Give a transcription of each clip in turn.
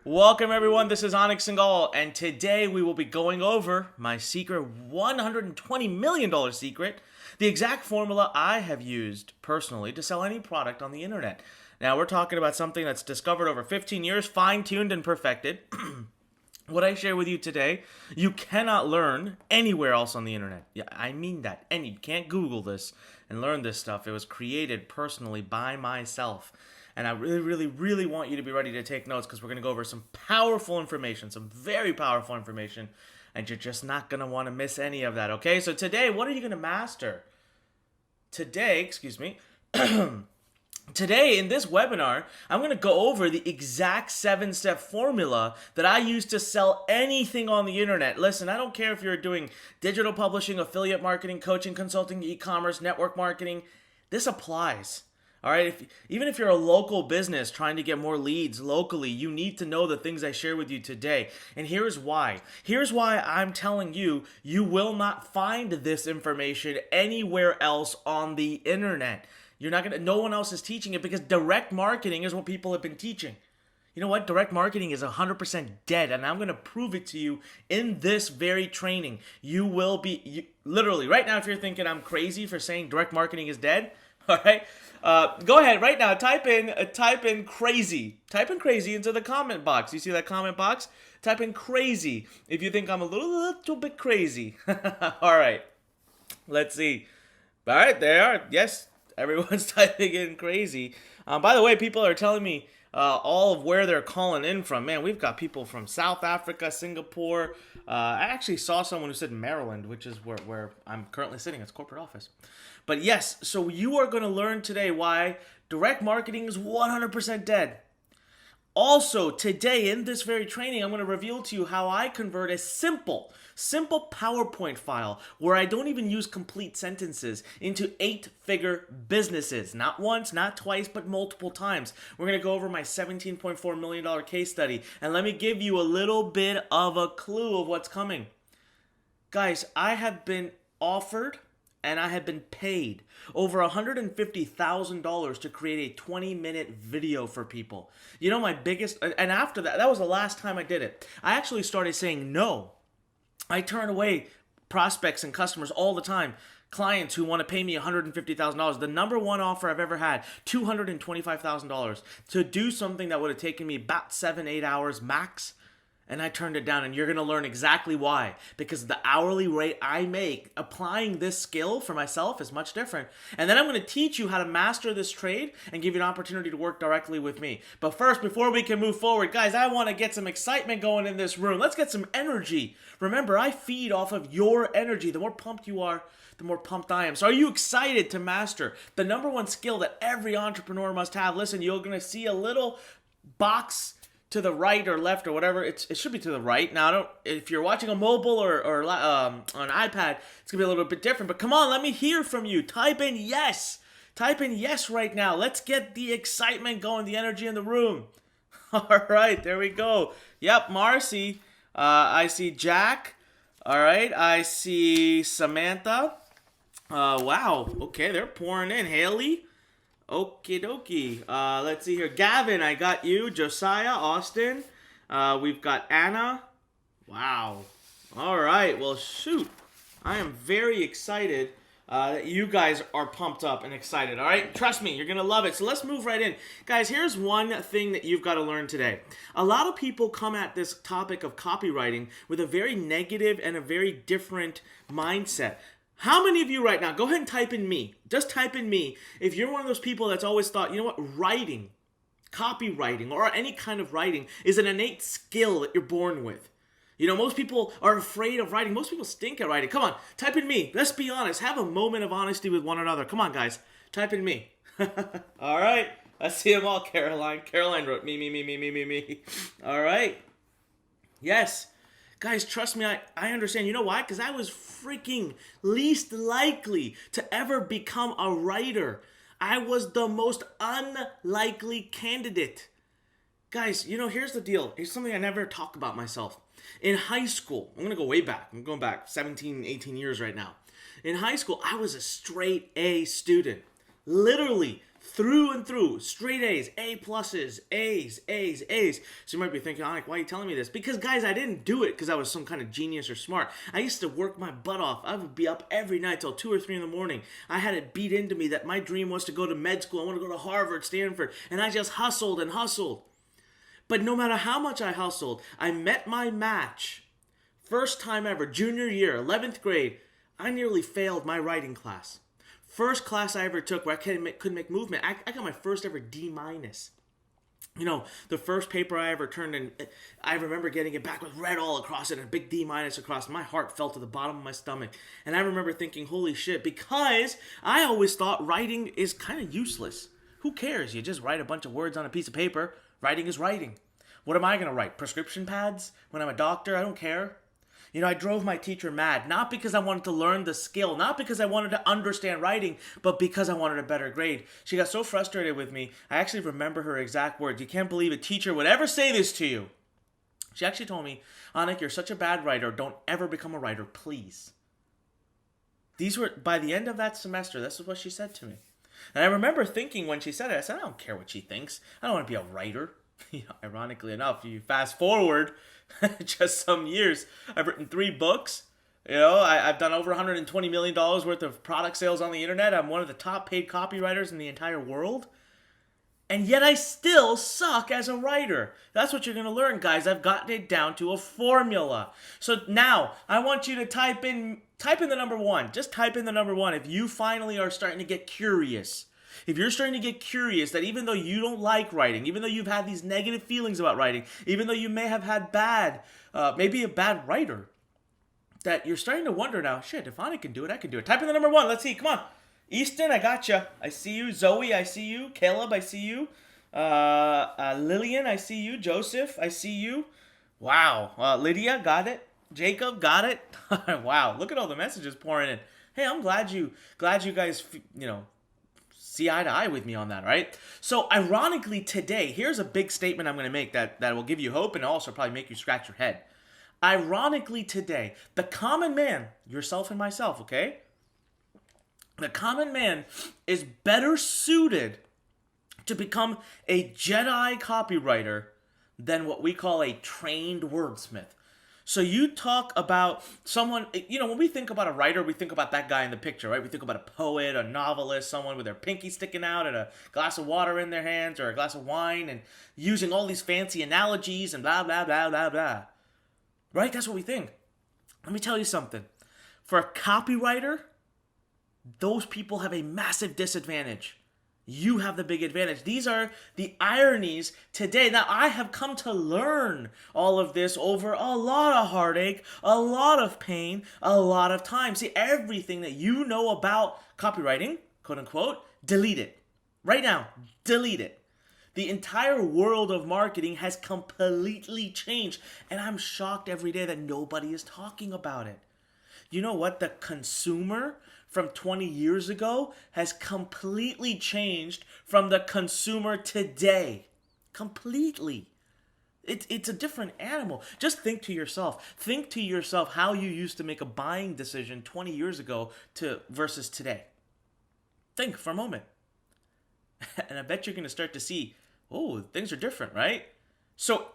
Welcome everyone, this is Anik Singal, and today we will be going over my secret $120 million secret, the exact formula I have used personally to sell any product on the internet. Now we're talking about something that's discovered over 15 years, fine-tuned and perfected. What I share with you today, you cannot learn anywhere else on the internet. Yeah, I mean that. And you can't Google this and learn this stuff. It was created personally by myself. And I really want you to be ready to take notes because we're going to go over some powerful information, some very powerful information, and you're just not going to want to miss any of that, okay? So today, what are you going to master? Today, Today, in this webinar, I'm going to go over the exact 7-step formula that I use to sell anything on the internet. Listen, I don't care if you're doing digital publishing, affiliate marketing, coaching, consulting, e-commerce, network marketing. This applies. All right, even if you're a local business trying to get more leads locally, you need to know the things I share with you today. And here's why. Here's why I'm telling you, you will not find this information anywhere else on the internet. No one else is teaching it because direct marketing is what people have been teaching. You know what? Direct marketing is 100% dead, and I'm going to prove it to you in this very training. Literally, right now, if you're thinking I'm crazy for saying direct marketing is dead, all right, go ahead right now. Type in crazy. Type in crazy into the comment box. You see that comment box? Type in crazy if you think I'm a little bit crazy. All right, let's see. All right, there you are. Yes, everyone's typing in crazy. By the way, people are telling me all of where they're calling in from. Man, we've got people from South Africa, Singapore. I actually saw someone who said Maryland, which is where I'm currently sitting. It's corporate office. But yes, so you are going to learn today why direct marketing is 100% dead. Also, today in this very training, I'm going to reveal to you how I convert a simple PowerPoint file where I don't even use complete sentences into 8-figure businesses. Not once, not twice, but multiple times. We're going to go over my $17.4 million case study. And let me give you a little bit of a clue of what's coming. Guys, I have been offered and I have been paid over $150,000 to create a 20-minute video for people. You know, and after that was the last time I did it. I actually started saying no. I turn away prospects and customers all the time. Clients who want to pay me $150,000. The number one offer I've ever had, $225,000 to do something that would have taken me about 7-8 hours max. And I turned it down, and you're going to learn exactly why. Because the hourly rate I make applying this skill for myself is much different. And then I'm going to teach you how to master this trade and give you an opportunity to work directly with me. But first, before we can move forward, guys, I want to get some excitement going in this room. Let's get some energy. Remember, I feed off of your energy. The more pumped you are, the more pumped I am. So are you excited to master the number one skill that every entrepreneur must have? Listen, you're going to see a little box to the right or left or whatever. It should be to the right. Now, if you're watching a mobile or on an iPad, it's going to be a little bit different. But come on, let me hear from you. Type in yes. Type in yes right now. Let's get the excitement going, the energy in the room. All right, there we go. Yep, Marcy. I see Jack. All right, I see Samantha. Wow. Okay, they're pouring in. Haley. Okie dokie. Let's see here. Gavin, I got you. Josiah, Austin. We've got Anna. Wow. All right. Well, shoot. I am very excited that you guys are pumped up and excited. All right. Trust me, you're going to love it. So let's move right in. Guys, here's one thing that you've got to learn today. A lot of people come at this topic of copywriting with a very negative and a very different mindset. How many of you right now, go ahead and type in me. Just type in me. If you're one of those people that's always thought, you know what, writing, copywriting, or any kind of writing is an innate skill that you're born with. You know, most people are afraid of writing. Most people stink at writing. Come on, type in me. Let's be honest. Have a moment of honesty with one another. Come on, guys. Type in me. All right. I see them all, Caroline. Caroline wrote me. All right. Yes. Guys, trust me, I understand. You know why? Because I was freaking least likely to ever become a writer. I was the most unlikely candidate. Guys, you know, here's the deal. Here's something I never talk about myself. In high school, I'm going to go way back. I'm going back 17, 18 years right now. In high school, I was a straight A student. Literally through and through, straight A's, A pluses, A's, A's, A's. So you might be thinking, Anik, why are you telling me this? Because guys, I didn't do it because I was some kind of genius or smart. I used to work my butt off. I would be up every night till 2 or 3 in the morning. I had it beat into me that my dream was to go to med school. I want to go to Harvard, Stanford, and I just hustled and hustled. But no matter how much I hustled, I met my match. First time ever, junior year, 11th grade, I nearly failed my writing class. First class I ever took where I couldn't make movement. I got my first ever D-. You know, the first paper I ever turned in, I remember getting it back with red all across it and a big D- across. My heart fell to the bottom of my stomach. And I remember thinking, holy shit, because I always thought writing is kind of useless. Who cares? You just write a bunch of words on a piece of paper. Writing is writing. What am I going to write? Prescription pads? When I'm a doctor? I don't care. You know, I drove my teacher mad, not because I wanted to learn the skill, not because I wanted to understand writing, but because I wanted a better grade. She got so frustrated with me, I actually remember her exact words. You can't believe a teacher would ever say this to you. She actually told me, Anik, you're such a bad writer. Don't ever become a writer, please. These were, by the end of that semester, this is what she said to me. And I remember thinking when she said it, I said, I don't care what she thinks. I don't want to be a writer. You know, ironically enough, you fast forward just some years, I've written 3 books. You know, I've done over $120 million worth of product sales on the internet. I'm one of the top paid copywriters in the entire world. And yet I still suck as a writer. That's what you're going to learn, guys. I've gotten it down to a formula. So now I want you to type in the number 1. Just type in the number 1 if you finally are starting to get curious. If you're starting to get curious that even though you don't like writing, even though you've had these negative feelings about writing, even though you may have had maybe a bad writer, that you're starting to wonder now, shit, if Anik can do it, I can do it. Type in the number 1. Let's see. Come on. Easton, I gotcha. I see you. Zoe, I see you. Caleb, I see you. Lillian, I see you. Joseph, I see you. Wow. Lydia, got it. Jacob, got it. Wow. Look at all the messages pouring in. Hey, I'm glad you guys, see eye to eye with me on that, right? So ironically today, here's a big statement I'm going to make that will give you hope and also probably make you scratch your head. Ironically today, the common man, yourself and myself, okay? The common man is better suited to become a Jedi copywriter than what we call a trained wordsmith. So you talk about someone, when we think about a writer, we think about that guy in the picture, right? We think about a poet, a novelist, someone with their pinky sticking out and a glass of water in their hands or a glass of wine and using all these fancy analogies and blah, blah, blah, blah, blah. Right? That's what we think. Let me tell you something. For a copywriter, those people have a massive disadvantage. You have the big advantage. These are the ironies today. Now, I have come to learn all of this over a lot of heartache, a lot of pain, a lot of time. See, everything that you know about copywriting, quote unquote, delete it. Right now, delete it. The entire world of marketing has completely changed, and I'm shocked every day that nobody is talking about it. You know what? The consumer from 20 years ago has completely changed from the consumer today. Completely. It's a different animal. Just think to yourself. Think to yourself how you used to make a buying decision 20 years ago versus today. Think for a moment. And I bet you're going to start to see, oh, things are different, right? So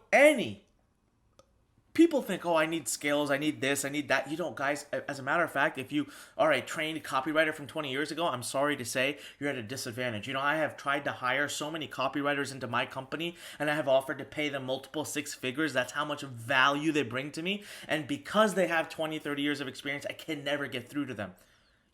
people think, oh, I need skills, I need this, I need that. You don't, guys. As a matter of fact, if you are a trained copywriter from 20 years ago, I'm sorry to say you're at a disadvantage. I have tried to hire so many copywriters into my company, and I have offered to pay them multiple 6 figures. That's how much value they bring to me. And because they have 20, 30 years of experience, I can never get through to them.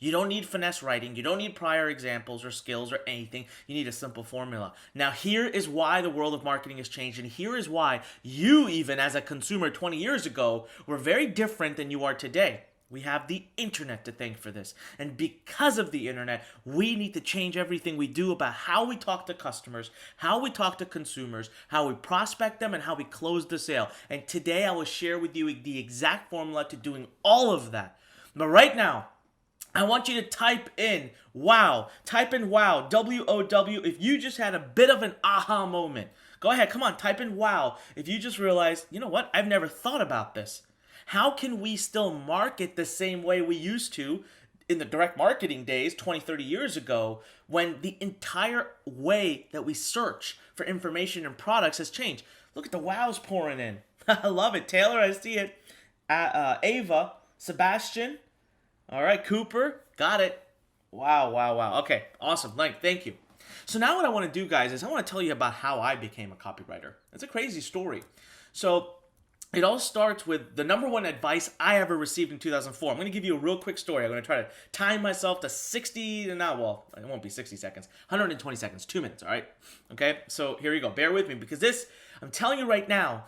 You don't need finesse writing. You don't need prior examples or skills or anything. You need a simple formula. Now, here is why the world of marketing has changed, and here is why you, even as a consumer 20 years ago, were very different than you are today. We have the internet to thank for this. And because of the internet, we need to change everything we do about how we talk to customers, how we talk to consumers, how we prospect them, and how we close the sale. And today I will share with you the exact formula to doing all of that. But right now, I want you to type in wow. Type in wow, W-O-W, if you just had a bit of an aha moment. Go ahead, come on, type in wow. If you just realized, you know what, I've never thought about this. How can we still market the same way we used to in the direct marketing days 20, 30 years ago, when the entire way that we search for information and products has changed. Look at the wows pouring in. I love it. Taylor, I see it. Ava, Sebastian. All right, Cooper, got it. Wow. Okay, awesome. Thank you. So now what I want to do, guys, is I want to tell you about how I became a copywriter. It's a crazy story. So it all starts with the number one advice I ever received in 2004. I'm going to give you a real quick story. I'm going to try to time myself to 60, well, it won't be 60 seconds, 120 seconds, 2 minutes, all right? Okay, so here you go. Bear with me, because this, I'm telling you right now,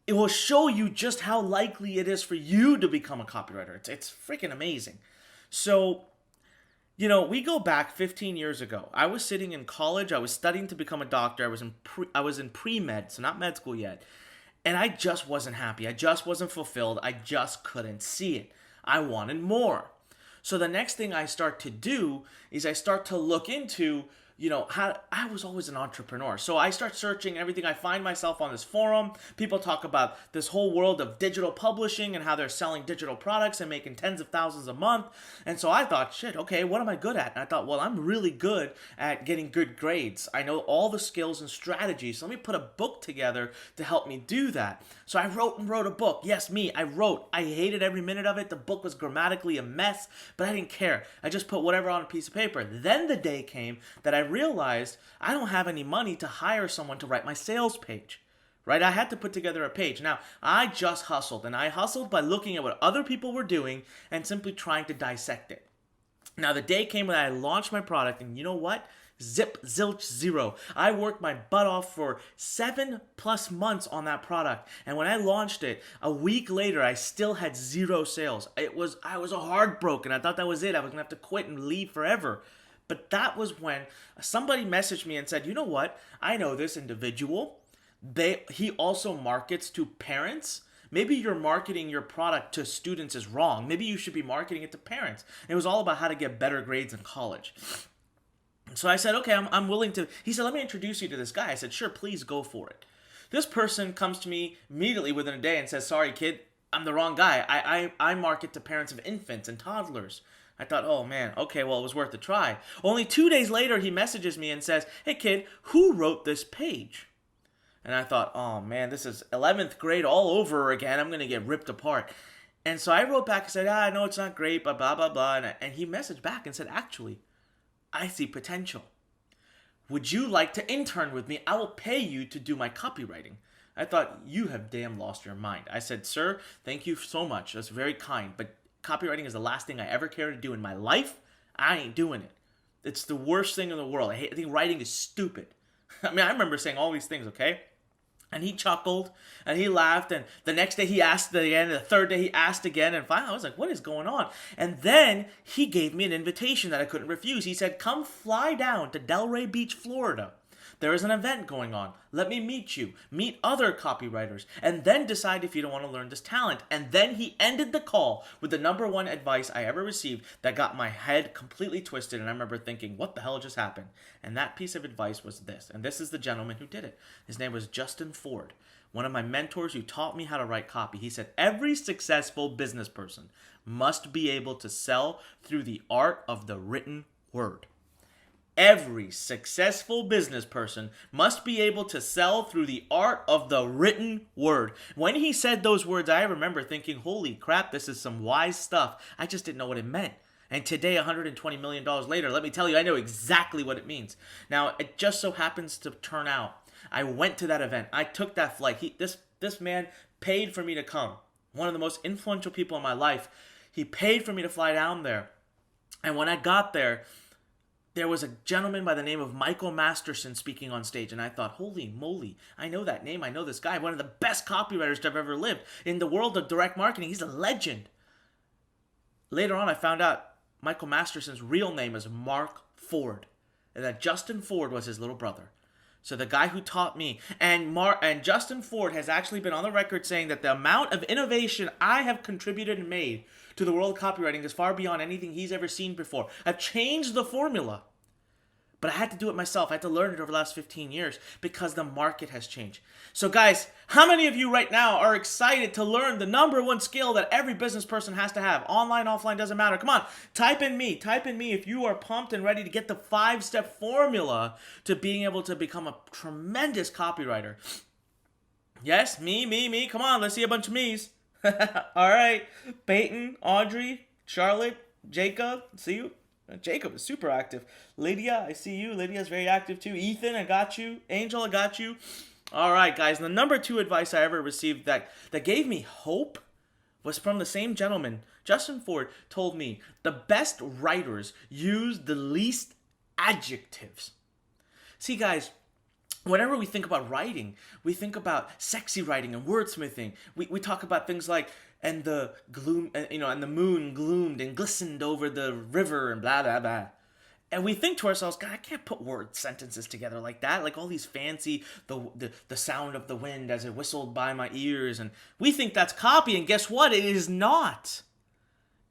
it will show you just how likely it is for you to become a copywriter. It's freaking amazing. So, we go back 15 years ago. I was sitting in college. I was studying to become a doctor. I was in pre-med, so not med school yet. And I just wasn't happy. I just wasn't fulfilled. I just couldn't see it. I wanted more. So the next thing I start to do is I start to look into, how I was always an entrepreneur. So I start searching everything. I find myself on this forum. People talk about this whole world of digital publishing and how they're selling digital products and making tens of thousands a month. And so I thought, shit, okay, what am I good at? And I thought, well, I'm really good at getting good grades. I know all the skills and strategies. So let me put a book together to help me do that. So I wrote a book. Yes, me, I wrote. I hated every minute of it. The book was grammatically a mess, but I didn't care. I just put whatever on a piece of paper. Then the day came that I realized I don't have any money to hire someone to write my sales page, right? I had to put together a page. Now, I just hustled, and I hustled by looking at what other people were doing and simply trying to dissect it. Now, the day came when I launched my product, and you know what? Zip, zilch, zero. I worked my butt off for 7+ months on that product. And when I launched it, a week later, I still had 0 sales. I was heartbroken. I thought that was it. I was going to have to quit and leave forever. But that was when somebody messaged me and said, you know what? I know this individual. He also markets to parents. Maybe you're marketing your product to students is wrong. Maybe you should be marketing it to parents. It was all about how to get better grades in college. So I said, okay, I'm willing to. He said, let me introduce you to this guy. I said, sure, please go for it. This person comes to me immediately within a day and says, sorry, kid, I'm the wrong guy. I market to parents of infants and toddlers. I thought, oh man, okay, well, it was worth a try. Only 2 days later, he messages me and says, hey kid, who wrote this page? And I thought, oh man, this is 11th grade all over again. I'm going to get ripped apart. And so I wrote back and said, I know it's not great, but blah, blah, blah. And he messaged back and said, actually, I see potential. Would you like to intern with me? I will pay you to do my copywriting. I thought, you have damn lost your mind. I said, sir, thank you so much. That's very kind, but copywriting is the last thing I ever care to do in my life. I ain't doing it. It's the worst thing in the world. I think writing is stupid. I mean, I remember saying all these things, okay? And he chuckled, and he laughed, and the next day he asked again, and the third day he asked again, and finally I was like, what is going on? And then he gave me an invitation that I couldn't refuse. He said, come fly down to Delray Beach, Florida. There is an event going on. Let me meet you. Meet other copywriters. And then decide if you don't want to learn this talent. And then he ended the call with the number one advice I ever received that got my head completely twisted. And I remember thinking, what the hell just happened? And that piece of advice was this. And this is the gentleman who did it. His name was Justin Ford, one of my mentors who taught me how to write copy. He said, every successful business person must be able to sell through the art of the written word. Every successful business person must be able to sell through the art of the written word. When he said those words, I remember thinking, holy crap, this is some wise stuff. I just didn't know what it meant. And today, $120 million later, let me tell you, I know exactly what it means. Now, it just so happens to turn out, I went to that event. I took that flight. This man paid for me to come. One of the most influential people in my life. He paid for me to fly down there. And when I got there was a gentleman by the name of Michael Masterson speaking on stage. And I thought, holy moly, I know that name. I know this guy. One of the best copywriters to have ever lived. In the world of direct marketing, he's a legend. Later on, I found out Michael Masterson's real name is Mark Ford. And that Justin Ford was his little brother. So the guy who taught me. And Justin Ford has actually been on the record saying that the amount of innovation I have contributed and made to the world of copywriting is far beyond anything he's ever seen before. I've changed the formula. But I had to do it myself. I had to learn it over the last 15 years because the market has changed. So guys, how many of you right now are excited to learn the number one skill that every business person has to have? Online, offline, doesn't matter. Come on, type in me if you are pumped and ready to get the 5-step formula to being able to become a tremendous copywriter. Yes, me. Come on, let's see a bunch of me's. All right, Peyton, Audrey, Charlotte, Jacob, see you. Jacob is super active. Lydia, I see you. Lydia's very active too. Ethan, I got you. Angel, I got you. All right, guys. The number 2 advice I ever received that gave me hope was from the same gentleman. Justin Ford told me the best writers use the least adjectives. See, guys, whenever we think about writing, we think about sexy writing and wordsmithing. We talk about things like, and the gloom, and the moon gloomed and glistened over the river and blah, blah, blah. And we think to ourselves, God, I can't put word sentences together like that. Like all these fancy, the sound of the wind as it whistled by my ears. And we think that's copy. And guess what? It is not.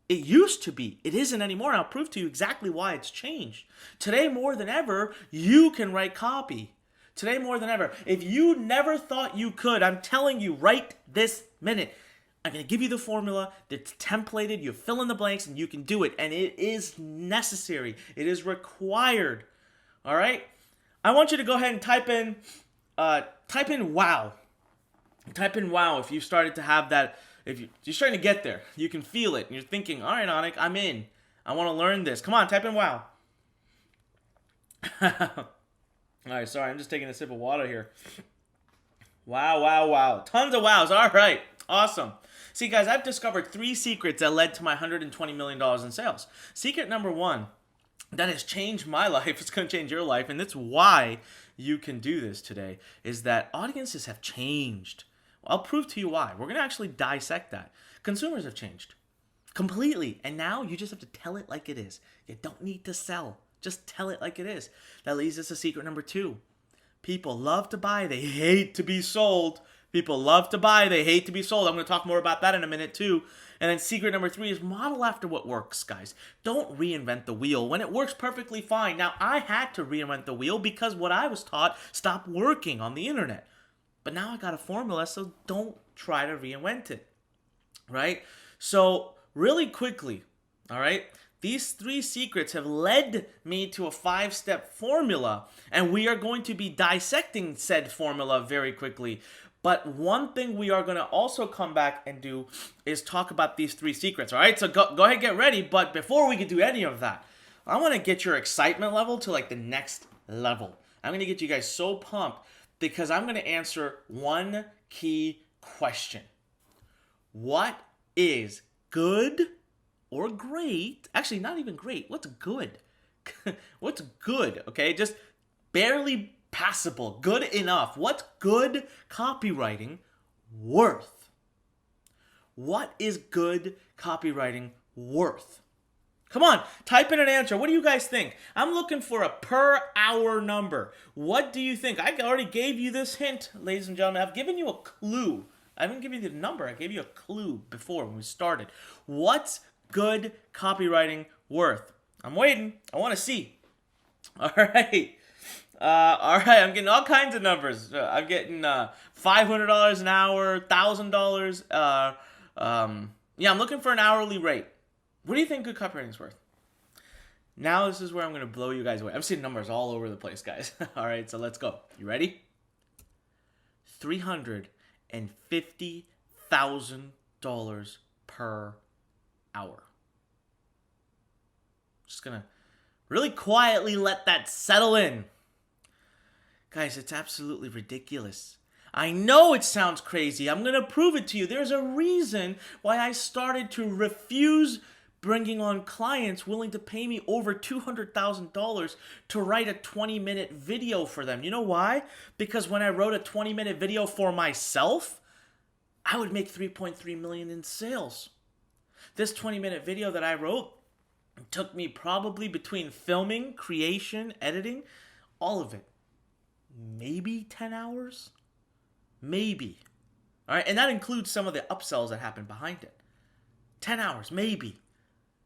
It used to be. It isn't anymore. And I'll prove to you exactly why it's changed. Today, more than ever, you can write copy. Today, more than ever. If you never thought you could, I'm telling you right this minute, I'm going to give you the formula that's templated. You fill in the blanks and you can do it. And it is necessary. It is required. All right? I want you to go ahead and type in wow. Type in wow if you started to have that. If you're starting to get there, you can feel it. And you're thinking, all right, Anik, I'm in. I want to learn this. Come on, type in wow. All right, sorry, I'm just taking a sip of water here. Wow. Tons of wows. All right, awesome. See, guys, I've discovered 3 secrets that led to my $120 million in sales. Secret number 1 that has changed my life, it's going to change your life, and that's why you can do this today, is that audiences have changed. I'll prove to you why. We're going to actually dissect that. Consumers have changed completely, and now you just have to tell it like it is. You don't need to sell. Just tell it like it is. That leads us to secret number 2. People love to buy. They hate to be sold. People love to buy. They hate to be sold. I'm going to talk more about that in a minute too. And then secret number 3 is model after what works, guys. Don't reinvent the wheel when it works perfectly fine. Now, I had to reinvent the wheel because what I was taught stopped working on the internet. But now I got a formula, so don't try to reinvent it, right? So really quickly, all right, these 3 secrets have led me to a 5-step formula, and we are going to be dissecting said formula very quickly. But one thing we are going to also come back and do is talk about these 3 secrets, all right? So go ahead and get ready, but before we can do any of that, I want to get your excitement level to like the next level. I'm going to get you guys so pumped because I'm going to answer one key question. What is good or great? Actually, not even great. What's good? What's good, okay? Just barely passable, good enough. What's good copywriting worth? What is good copywriting worth? Come on, type in an answer. What do you guys think? I'm looking for a per hour number. What do you think? I already gave you this hint, ladies and gentlemen. I've given you a clue. I haven't given you the number. I gave you a clue before when we started. What's good copywriting worth? I'm waiting. I want to see. All right. I'm getting all kinds of numbers. I'm getting $500 an hour, $1,000. I'm looking for an hourly rate. What do you think good copywriting is worth? Now this is where I'm going to blow you guys away. I'm seeing numbers all over the place, guys. All right, so let's go. You ready? $350,000 per hour. Just going to really quietly let that settle in. Guys, it's absolutely ridiculous. I know it sounds crazy. I'm going to prove it to you. There's a reason why I started to refuse bringing on clients willing to pay me over $200,000 to write a 20-minute video for them. You know why? Because when I wrote a 20-minute video for myself, I would make $3.3 million in sales. This 20-minute video that I wrote took me probably between filming, creation, editing, all of it, maybe 10 hours? Maybe. All right, and that includes some of the upsells that happened behind it. 10 hours, maybe.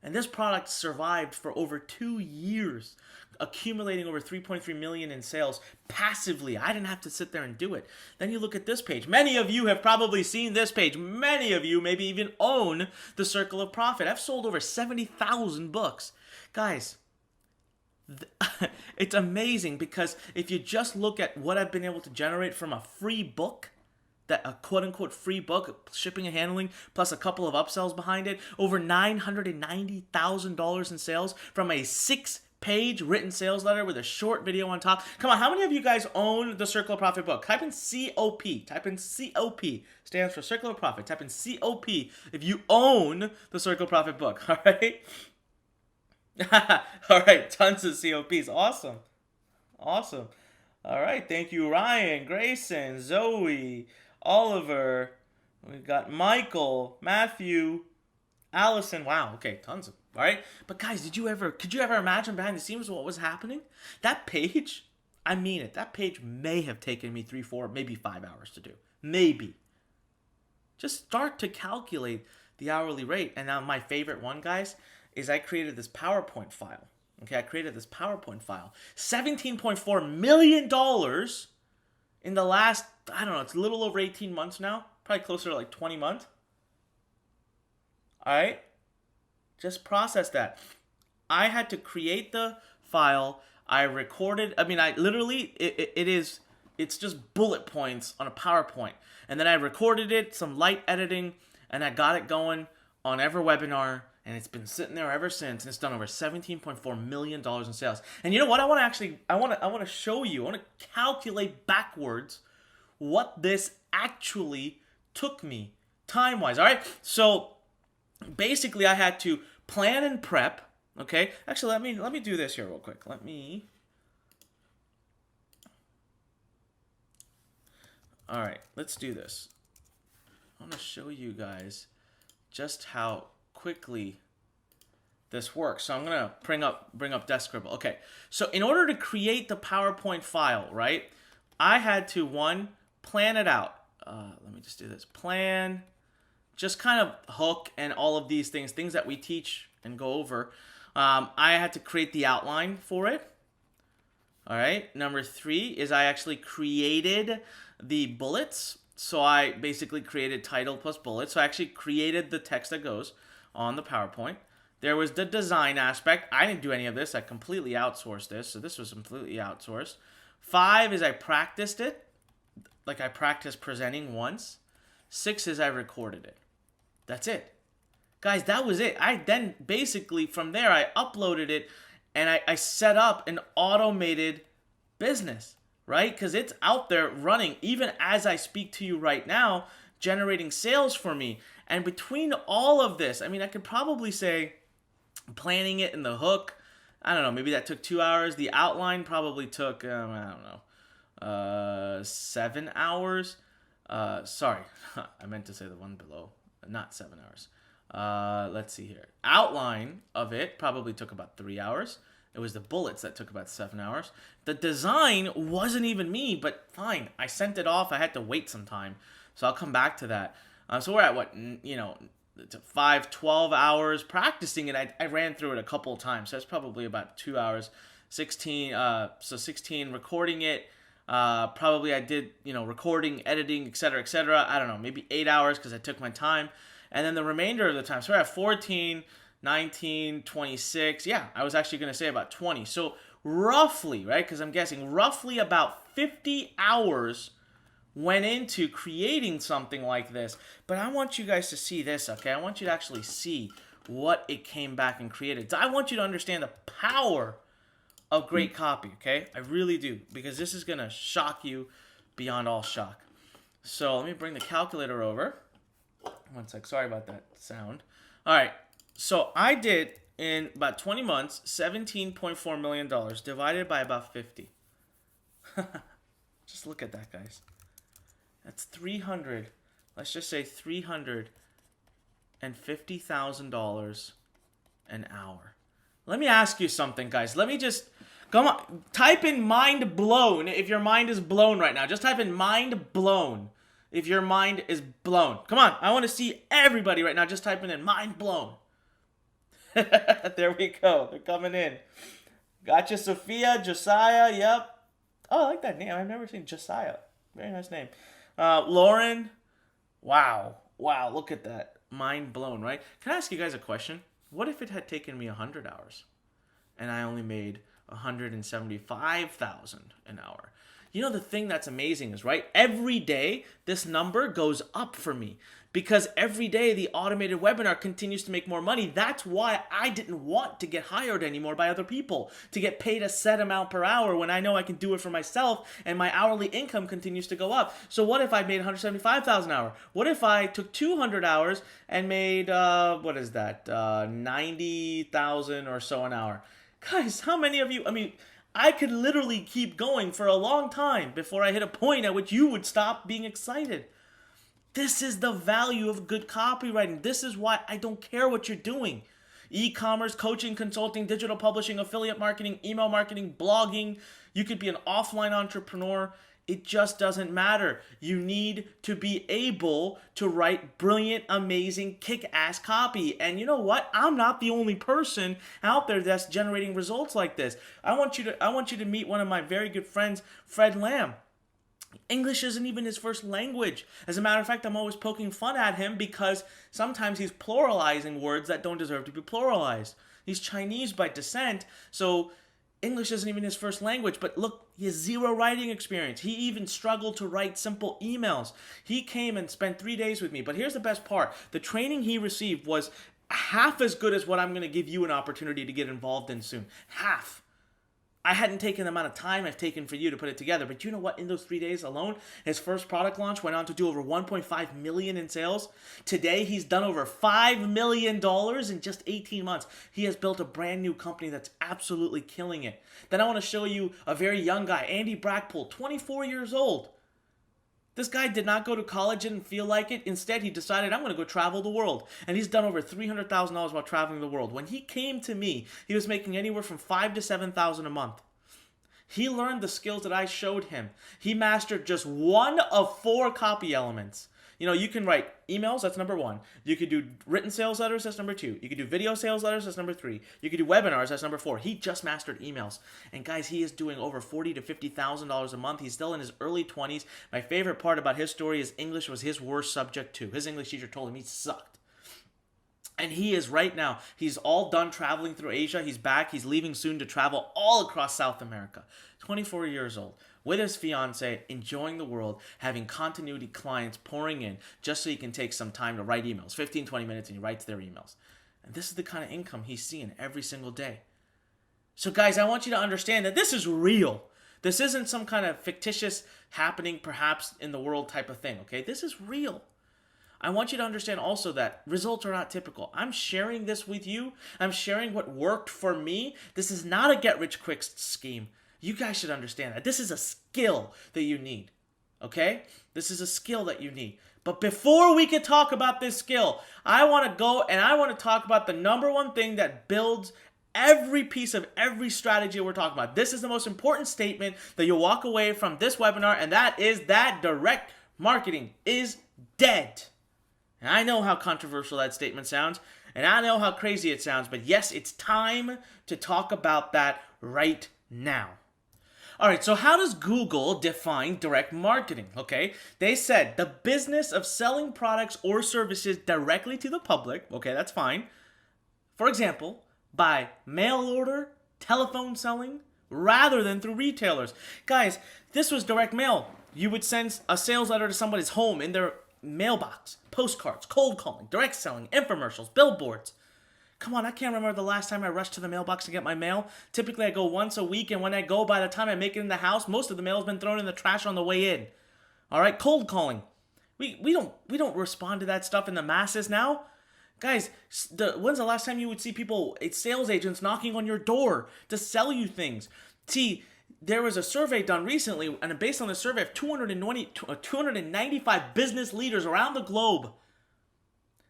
And this product survived for over 2 years, accumulating over 3.3 million in sales passively. I didn't have to sit there and do it. Then you look at this page. Many of you have probably seen this page. Many of you maybe even own the Circle of Profit. I've sold over 70,000 books. Guys, it's amazing, because if you just look at what I've been able to generate from a free book, that a quote-unquote free book, shipping and handling, plus a couple of upsells behind it, over $990,000 in sales from a 6-page written sales letter with a short video on top. Come on, how many of you guys own the Circle of Profit book? Type in COP. Type in COP. Stands for Circle of Profit. Type in COP if you own the Circle of Profit book. All right? All right, tons of COPs. Awesome. Awesome. All right, thank you, Ryan, Grayson, Zoe, Oliver. We've got Michael, Matthew, Allison. Wow, okay, tons of. All right, but guys, could you ever imagine behind the scenes what was happening? That page, I mean it, that page may have taken me 3, 4, maybe 5 hours to do. Maybe. Just start to calculate the hourly rate. And now my favorite one, guys, is I created this PowerPoint file. Okay, I created this PowerPoint file. $17.4 million in the last, I don't know, it's a little over 18 months now. Probably closer to like 20 months. All right? Just process that. I had to create the file. I recorded, it's just bullet points on a PowerPoint. And then I recorded it, some light editing, and I got it going on every webinar. And it's been sitting there ever since, and it's done over $17.4 million in sales. And you know what? I want to show you. I want to calculate backwards what this actually took me time-wise. All right. So basically, I had to plan and prep. Okay. Actually, let me do this here real quick. All right. Let's do this. I want to show you guys just how quickly this works. So I'm gonna bring up Desk Scribble. Okay, so in order to create the PowerPoint file, right, I had to plan it out. Let me just do this. Plan, just kind of hook and all of these things that we teach and go over. I had to create the outline for it. All right. Number 3 is I actually created the bullets. So I basically created title plus bullets. So I actually created the text that goes on the PowerPoint. There was the design aspect. I didn't do any of this. I completely outsourced this. So this was completely outsourced. 5 is I practiced it. Like I practiced presenting once. 6 is I recorded it. That's it. Guys, that was it. I then basically from there I uploaded it and I set up an automated business, right? Because it's out there running even as I speak to you right now, generating sales for me. And between all of this, I mean, I could probably say planning it in the hook, I don't know, maybe that took 2 hours. The outline probably took, 7 hours. Sorry, I meant to say the one below, not 7 hours. Let's see here. Outline of it probably took about 3 hours. It was the bullets that took about 7 hours. The design wasn't even me, but fine. I sent it off. I had to wait some time. So I'll come back to that. So we're at 12 hours practicing it. I ran through it a couple of times. So that's probably about 2 hours. 16 recording it. Probably I did, recording, editing, etc. I don't know, maybe 8 hours because I took my time. And then the remainder of the time, so we're at 14, 19, 26. Yeah, I was actually going to say about 20. So roughly, right, because I'm guessing roughly about 50 hours went into creating something like this. But I want you guys to see this, okay? I want you to actually see what it came back and created. I want you to understand the power of great copy, okay? I really do, because this is going to shock you beyond all shock. So let me bring the calculator over. One sec, sorry about that sound. All right, so I did, in about 20 months, $17.4 million divided by about 50. Just look at that, guys. That's let's just say $350,000 an hour. Let me ask you something, guys. Let me just, come on, type in mind blown if your mind is blown right now. Just type in mind blown if your mind is blown. Come on, I want to see everybody right now just typing in mind blown. There we go. They're coming in. Gotcha, Sophia, Josiah. Yep. Oh, I like that name. I've never seen Josiah. Very nice name. Lauren. Wow. Wow. Look at that. Mind blown, right? Can I ask you guys a question? What if it had taken me 100 hours and I only made 175,000 an hour? You know, the thing that's amazing is, right, every day this number goes up for me because every day the automated webinar continues to make more money. That's why I didn't want to get hired anymore by other people, to get paid a set amount per hour when I know I can do it for myself and my hourly income continues to go up. So what if I made 175,000 an hour? What if I took 200 hours and made, 90,000 or so an hour? Guys, how many of you, I could literally keep going for a long time before I hit a point at which you would stop being excited. This is the value of good copywriting. This is why I don't care what you're doing. E-commerce, coaching, consulting, digital publishing, affiliate marketing, email marketing, blogging. You could be an offline entrepreneur. It just doesn't matter. You need to be able to write brilliant, amazing, kick-ass copy. And you know what? I'm not the only person out there that's generating results like this. I want you to meet one of my very good friends, Fred Lamb. English isn't even his first language. As a matter of fact, I'm always poking fun at him because sometimes he's pluralizing words that don't deserve to be pluralized. He's Chinese by descent, so English isn't even his first language, but look, he has zero writing experience. He even struggled to write simple emails. He came and spent 3 days with me, but here's the best part. The training he received was half as good as what I'm going to give you an opportunity to get involved in soon. Half. I hadn't taken the amount of time I've taken for you to put it together, but you know what? In those 3 days alone, his first product launch went on to do over $1.5 million in sales. Today, he's done over $5 million in just 18 months. He has built a brand new company that's absolutely killing it. Then I want to show you a very young guy, Andy Brackpool, 24 years old. This guy did not go to college, didn't feel like it. Instead, he decided, I'm going to go travel the world. And he's done over $300,000 while traveling the world. When he came to me, he was making anywhere from $5,000 to $7,000 a month. He learned the skills that I showed him. He mastered just one of 4 copy elements. You know, you can write emails, that's number 1. You could do written sales letters, that's number 2. You could do video sales letters, that's number 3. You could do webinars, that's number 4. He just mastered emails. And guys, he is doing over $40,000 to $50,000 a month. He's still in his early 20s. My favorite part about his story is English was his worst subject too. His English teacher told him he sucked. And he is right now, he's all done traveling through Asia. He's back. He's leaving soon to travel all across South America. 24 years old, with his fiance, enjoying the world, having continuity clients pouring in just so he can take some time to write emails. 15, 20 minutes and he writes their emails. And this is the kind of income he's seeing every single day. So guys, I want you to understand that this is real. This isn't some kind of fictitious happening perhaps in the world type of thing, okay? This is real. I want you to understand also that results are not typical. I'm sharing this with you. I'm sharing what worked for me. This is not a get-rich-quick scheme. You guys should understand that. This is a skill that you need, okay? This is a skill that you need. But before we can talk about this skill, I want to go and I want to talk about the number one thing that builds every piece of every strategy we're talking about. This is the most important statement that you'll walk away from this webinar, and that is that direct marketing is dead. And I know how controversial that statement sounds, and I know how crazy it sounds, but yes, it's time to talk about that right now. All right, so how does Google define direct marketing? Okay, they said the business of selling products or services directly to the public. Okay, that's fine. For example, by mail order, telephone selling, rather than through retailers. Guys, this was direct mail. You would send a sales letter to somebody's home in their mailbox, postcards, cold calling, direct selling, infomercials, billboards. Come on, I can't remember the last time I rushed to the mailbox to get my mail. Typically, I go once a week, and when I go, by the time I make it in the house, most of the mail has been thrown in the trash on the way in. All right, cold calling. We don't respond to that stuff in the masses now. Guys, when's the last time you would see people, sales agents knocking on your door to sell you things? See, there was a survey done recently, and based on the survey of 295 business leaders around the globe,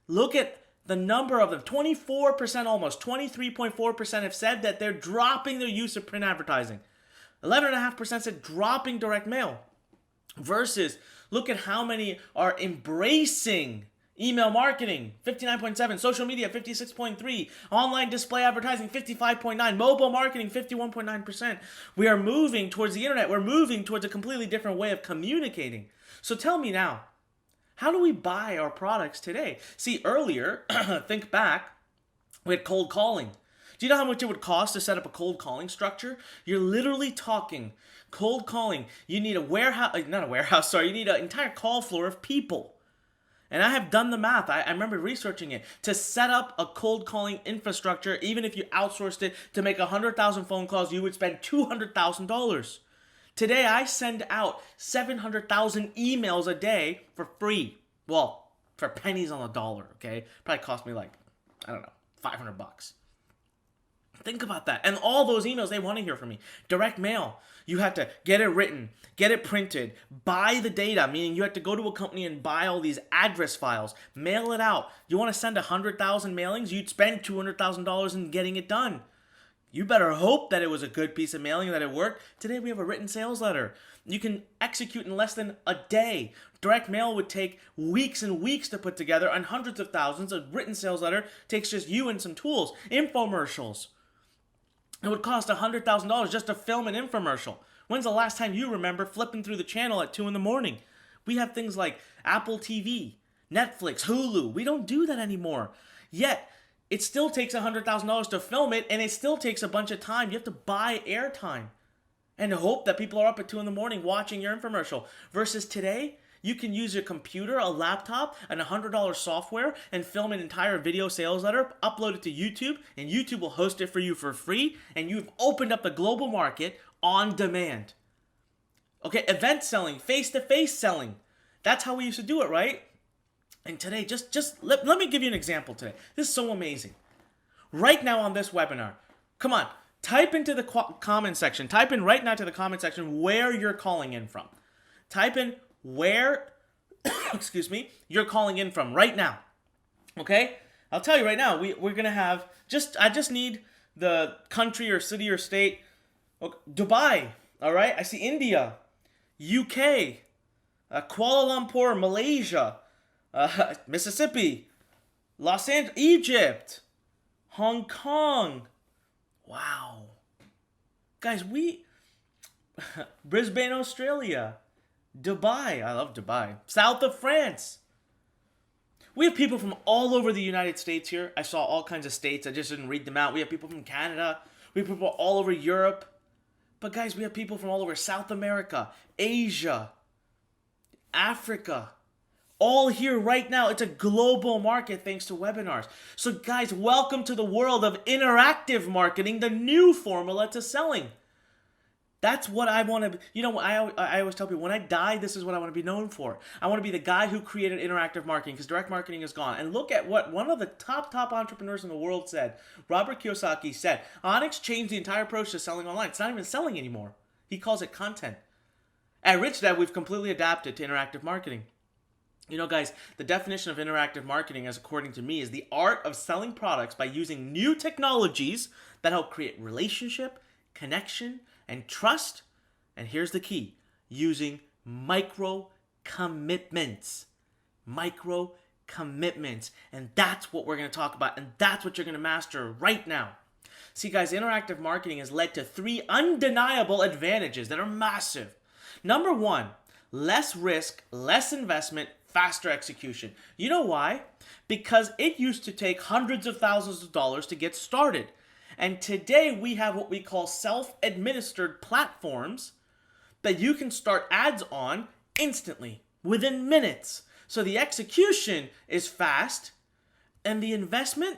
look at the number of them, 24% almost, 23.4% have said that they're dropping their use of print advertising. 11.5% said dropping direct mail. Versus, look at how many are embracing Email marketing, 59.7. Social media, 56.3. Online display advertising, 55.9. Mobile marketing, 51.9%. We are moving towards the internet. We're moving towards a completely different way of communicating. So tell me now, how do we buy our products today? See, earlier, think back, we had cold calling. Do you know how much it would cost to set up a cold calling structure? You're literally talking cold calling. You need a warehouse, not a warehouse, sorry, you need an entire call floor of people. And I have done the math. I remember researching it. To set up a cold calling infrastructure, even if you outsourced it to make 100,000 phone calls, you would spend $200,000. Today, I send out 700,000 emails a day for free. Well, for pennies on the dollar, okay? Probably cost me like, I don't know, $500. Think about that. And all those emails, they want to hear from me. Direct mail. You have to get it written, get it printed, buy the data, meaning you have to go to a company and buy all these address files, mail it out. You want to send 100,000 mailings? You'd spend $200,000 in getting it done. You better hope that it was a good piece of mailing, that it worked. Today we have a written sales letter. You can execute in less than a day. Direct mail would take weeks and weeks to put together, and hundreds of thousands. A written sales letter takes just you and some tools. Infomercials. It would cost $100,000 just to film an infomercial. When's the last time you remember flipping through the channel at 2 a.m? We have things like Apple TV, Netflix, Hulu. We don't do that anymore. Yet, it still takes $100,000 to film it, and it still takes a bunch of time. You have to buy airtime and hope that people are up at 2 a.m. watching your infomercial. Versus today, you can use your computer, a laptop, and $100 software and film an entire video sales letter, upload it to YouTube, and YouTube will host it for you for free, and you've opened up the global market on demand. Okay, event selling, face-to-face selling. That's how we used to do it, right? And today, let me give you an example today. This is so amazing. Right now on this webinar, come on, type into the comment section. Type in right now to the comment section where you're calling in from. Type in where, you're calling in from right now. Okay? I'll tell you right now, we're going to have, I just need the country or city or state. Okay, Dubai, all right? I see India, UK, Kuala Lumpur, Malaysia, Mississippi, Los Angeles, Egypt, Hong Kong. Wow. Guys, Brisbane, Australia, Dubai. I love Dubai. South of France. We have people from all over the United States here. I saw all kinds of states. I just didn't read them out. We have people from Canada. We have people all over Europe. But guys, we have people from all over South America, Asia, Africa. All here right now. It's a global market thanks to webinars. So guys, welcome to the world of interactive marketing, the new formula to selling. That's what I want to, I always tell people, when I die, this is what I want to be known for. I want to be the guy who created interactive marketing, because direct marketing is gone. And look at what one of the top entrepreneurs in the world said. Robert Kiyosaki said, Anik's changed the entire approach to selling online. It's not even selling anymore. He calls it content. At Rich Dad, we've completely adapted to interactive marketing. You know, guys, the definition of interactive marketing, as according to me, is the art of selling products by using new technologies that help create relationship, connection, and trust. And here's the key: using micro commitments. Micro commitments. And that's what we're going to talk about. And that's what you're going to master right now. See, guys, interactive marketing has led to 3 undeniable advantages that are massive. Number 1, less risk, less investment, faster execution. You know why? Because it used to take hundreds of thousands of dollars to get started. And today we have what we call self-administered platforms that you can start ads on instantly, within minutes. So the execution is fast, and the investment,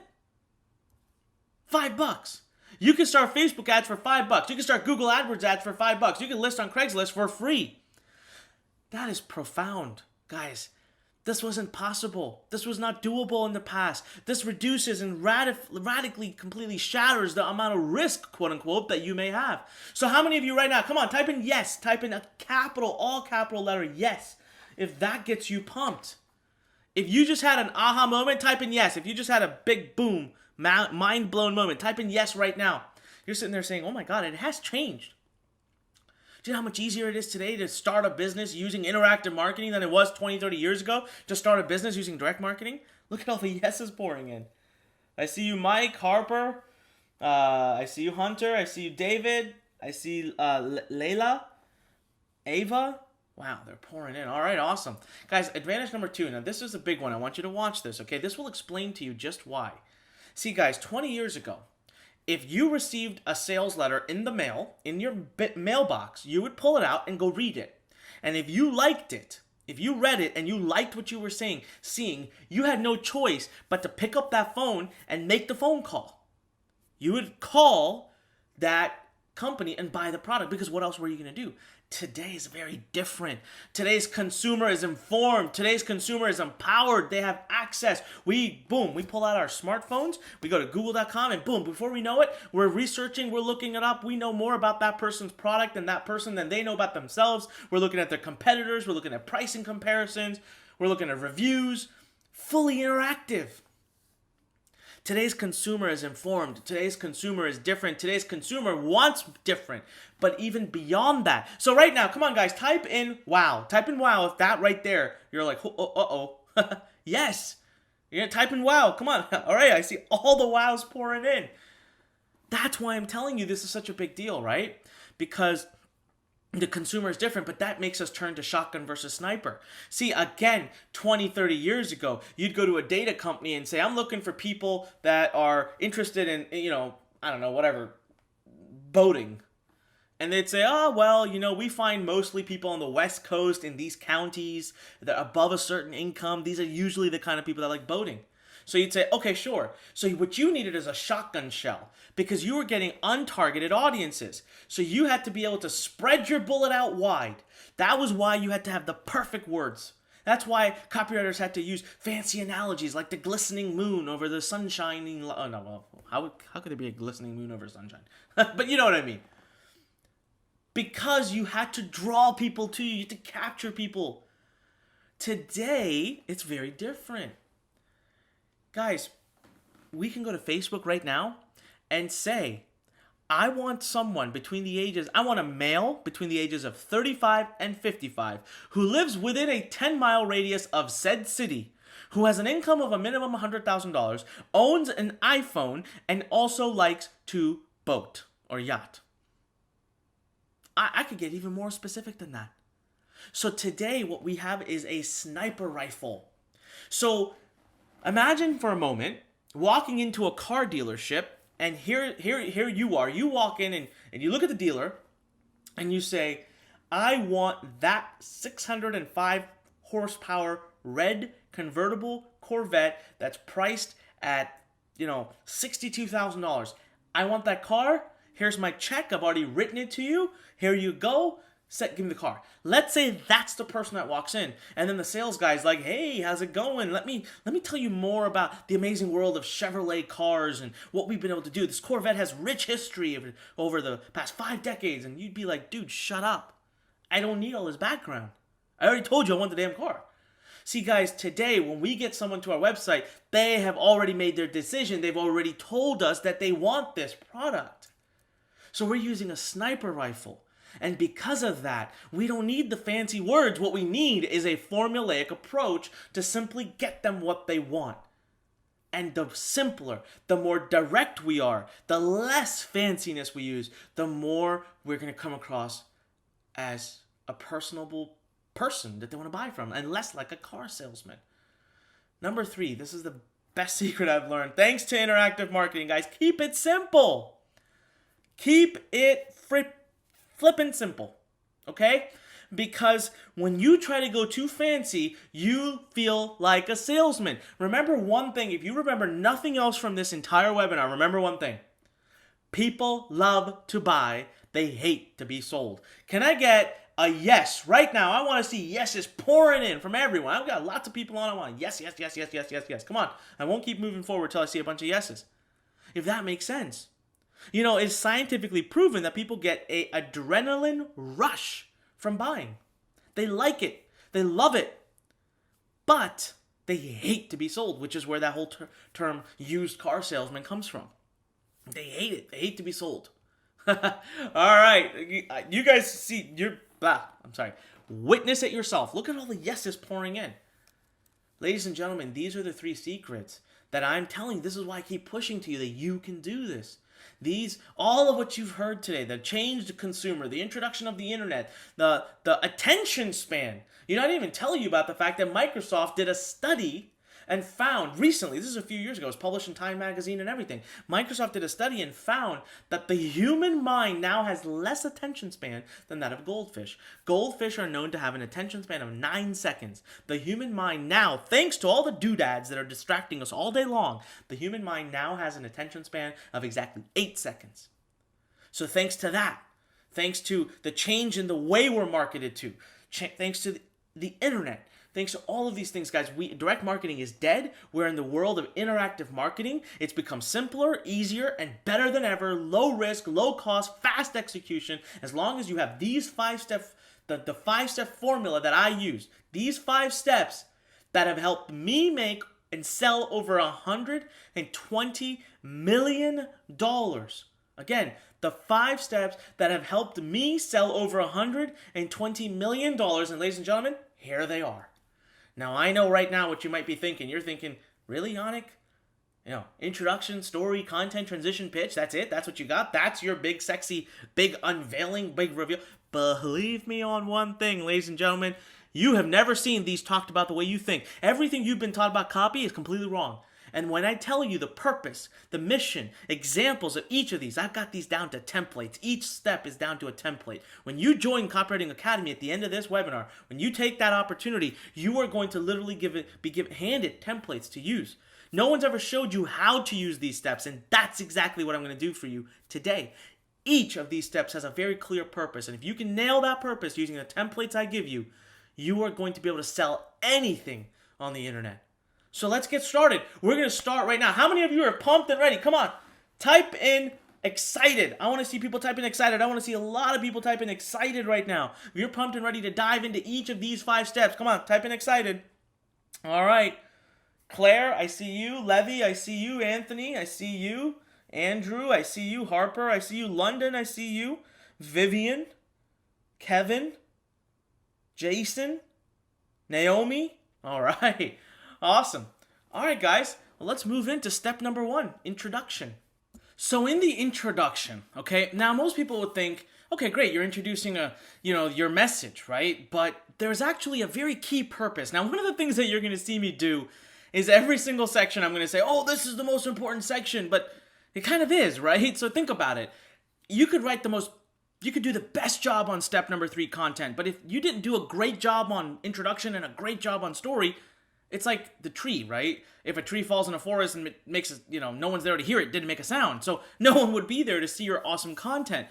$5. You can start Facebook ads for $5. You can start Google AdWords ads for $5. You can list on Craigslist for free. That is profound, guys. This wasn't possible. This was not doable in the past. This reduces and radically, completely shatters the amount of risk, quote unquote, that you may have. So how many of you right now, come on, type in yes. Type in a capital, all capital letter yes. If that gets you pumped. If you just had an aha moment, type in yes. If you just had a big boom, mind blown moment, type in yes right now. You're sitting there saying, oh my God, it has changed. Do you know how much easier it is today to start a business using interactive marketing than it was 20, 30 years ago to start a business using direct marketing? Look at all the yeses pouring in. I see you, Mike, Harper. I see you, Hunter. I see you, David. I see Layla, Ava. Wow, they're pouring in. All right, awesome. Guys, advantage number 2. Now, this is a big one. I want you to watch this, okay? This will explain to you just why. See, guys, 20 years ago, if you received a sales letter in the mail, in your mailbox, you would pull it out and go read it. And if you liked it, if you read it and you liked what you were seeing, you had no choice but to pick up that phone and make the phone call. You would call that company and buy the product, because what else were you going to do? Today is very different. Today's consumer is informed. Today's consumer is empowered. They have access. We pull out our smartphones, we go to google.com, and boom, before we know it, we're researching, we're looking it up. We know more about that person's product and that person than they know about themselves. We're looking at their competitors. We're looking at pricing comparisons. We're looking at reviews. Fully interactive. Today's consumer is informed. Today's consumer is different. Today's consumer wants different. But even beyond that. So right now, come on guys, type in wow. Type in wow. If that right there, you're like, uh-oh. Yes. You're going to type in wow. Come on. All right, I see all the wows pouring in. That's why I'm telling you this is such a big deal, right? Because the consumer is different, but that makes us turn to shotgun versus sniper. See, again, 20, 30 years ago, you'd go to a data company and say, I'm looking for people that are interested in, boating. And they'd say, we find mostly people on the West Coast in these counties that are above a certain income. These are usually the kind of people that like boating. So you'd say, okay, sure. So what you needed is a shotgun shell because you were getting untargeted audiences. So you had to be able to spread your bullet out wide. That was why you had to have the perfect words. That's why copywriters had to use fancy analogies like the glistening moon over the sunshining. How could there be a glistening moon over sunshine? But you know what I mean. Because you had to draw people to you. You had to capture people. Today, it's very different. Guys, we can go to Facebook right now and say, I want a male between the ages of 35 and 55 who lives within a 10-mile radius of said city, who has an income of a minimum $100,000, owns an iPhone, and also likes to boat or yacht. I could get even more specific than that. So today what we have is a sniper rifle. So imagine for a moment walking into a car dealership, and here you are. You walk in and you look at the dealer and you say, I want that 605 horsepower red convertible Corvette that's priced at, $62,000. I want that car. Here's my check. I've already written it to you. Here you go. Give me the car. Let's say that's the person that walks in, and then the sales guy's like, hey, how's it going? Let me tell you more about the amazing world of Chevrolet cars and what we've been able to do. This Corvette has rich history over the past 5 decades, and you'd be like, dude, shut up. I don't need all this background. I already told you I want the damn car. See, guys, today, when we get someone to our website, they have already made their decision. They've already told us that they want this product. So we're using a sniper rifle. And because of that, we don't need the fancy words. What we need is a formulaic approach to simply get them what they want. And the simpler, the more direct we are, the less fanciness we use, the more we're going to come across as a personable person that they want to buy from, and less like a car salesman. Number 3, this is the best secret I've learned. Thanks to interactive marketing, guys. Keep it simple. Keep it flippin' simple, okay? Because when you try to go too fancy, you feel like a salesman. Remember one thing. If you remember nothing else from this entire webinar, remember one thing. People love to buy. They hate to be sold. Can I get a yes right now? I want to see yeses pouring in from everyone. I've got lots of people on. I want yes. Come on. I won't keep moving forward till I see a bunch of yeses. If that makes sense. It's scientifically proven that people get an adrenaline rush from buying. They like it. They love it. But they hate to be sold, which is where that whole term used car salesman comes from. They hate it. They hate to be sold. All right. You guys see, witness it yourself. Look at all the yeses pouring in. Ladies and gentlemen, these are the 3 secrets that I'm telling you. This is why I keep pushing to you that you can do this. All of what you've heard today, the changed consumer, the introduction of the internet, the attention span. I didn't even tell you about the fact that Microsoft did a study and found recently, this is a few years ago, it was published in Time Magazine and everything. Microsoft did a study and found that the human mind now has less attention span than that of goldfish. Goldfish are known to have an attention span of 9 seconds. The human mind now, thanks to all the doodads that are distracting us all day long, the human mind now has an attention span of exactly 8 seconds. So thanks to that, thanks to the change in the way we're marketed to, thanks to the internet, thanks to all of these things, guys, direct marketing is dead. We're in the world of interactive marketing. It's become simpler, easier, and better than ever. Low risk, low cost, fast execution. As long as you have these 5-step, the 5-step formula that I use, these 5 steps that have helped me make and sell over $120 million. Again, the 5 steps that have helped me sell over $120 million. And ladies and gentlemen, here they are. Now, I know right now what you might be thinking. You're thinking, really, Anik? Introduction, story, content, transition, pitch, that's it? That's what you got? That's your big, sexy, big unveiling, big reveal? Believe me on one thing, ladies and gentlemen. You have never seen these talked about the way you think. Everything you've been taught about copy is completely wrong. And when I tell you the purpose, the mission, examples of each of these, I've got these down to templates. Each step is down to a template. When you join Copywriting Academy at the end of this webinar, when you take that opportunity, you are going to literally be handed templates to use. No one's ever showed you how to use these steps, and that's exactly what I'm going to do for you today. Each of these steps has a very clear purpose, and if you can nail that purpose using the templates I give you, you are going to be able to sell anything on the internet. So let's get started. We're going to start right now. How many of you are pumped and ready? Come on. Type in excited. I want to see people type in excited. I want to see a lot of people type in excited right now. If you're pumped and ready to dive into each of these 5 steps, come on, type in excited. All right. Claire, I see you. Levy, I see you. Anthony, I see you. Andrew, I see you. Harper, I see you. London, I see you. Vivian, Kevin, Jason, Naomi. All right. Awesome. All right, guys. Well, let's move into step number 1, introduction. So in the introduction, okay, now most people would think, okay, great, you're introducing your message, right? But there's actually a very key purpose. Now, one of the things that you're going to see me do is every single section I'm going to say, oh, this is the most important section, but it kind of is, right? So think about it. You could do the best job on step number 3, content, but if you didn't do a great job on introduction and a great job on story, it's like the tree, right? If a tree falls in a forest and it makes, no one's there to hear it, didn't make a sound. So no one would be there to see your awesome content.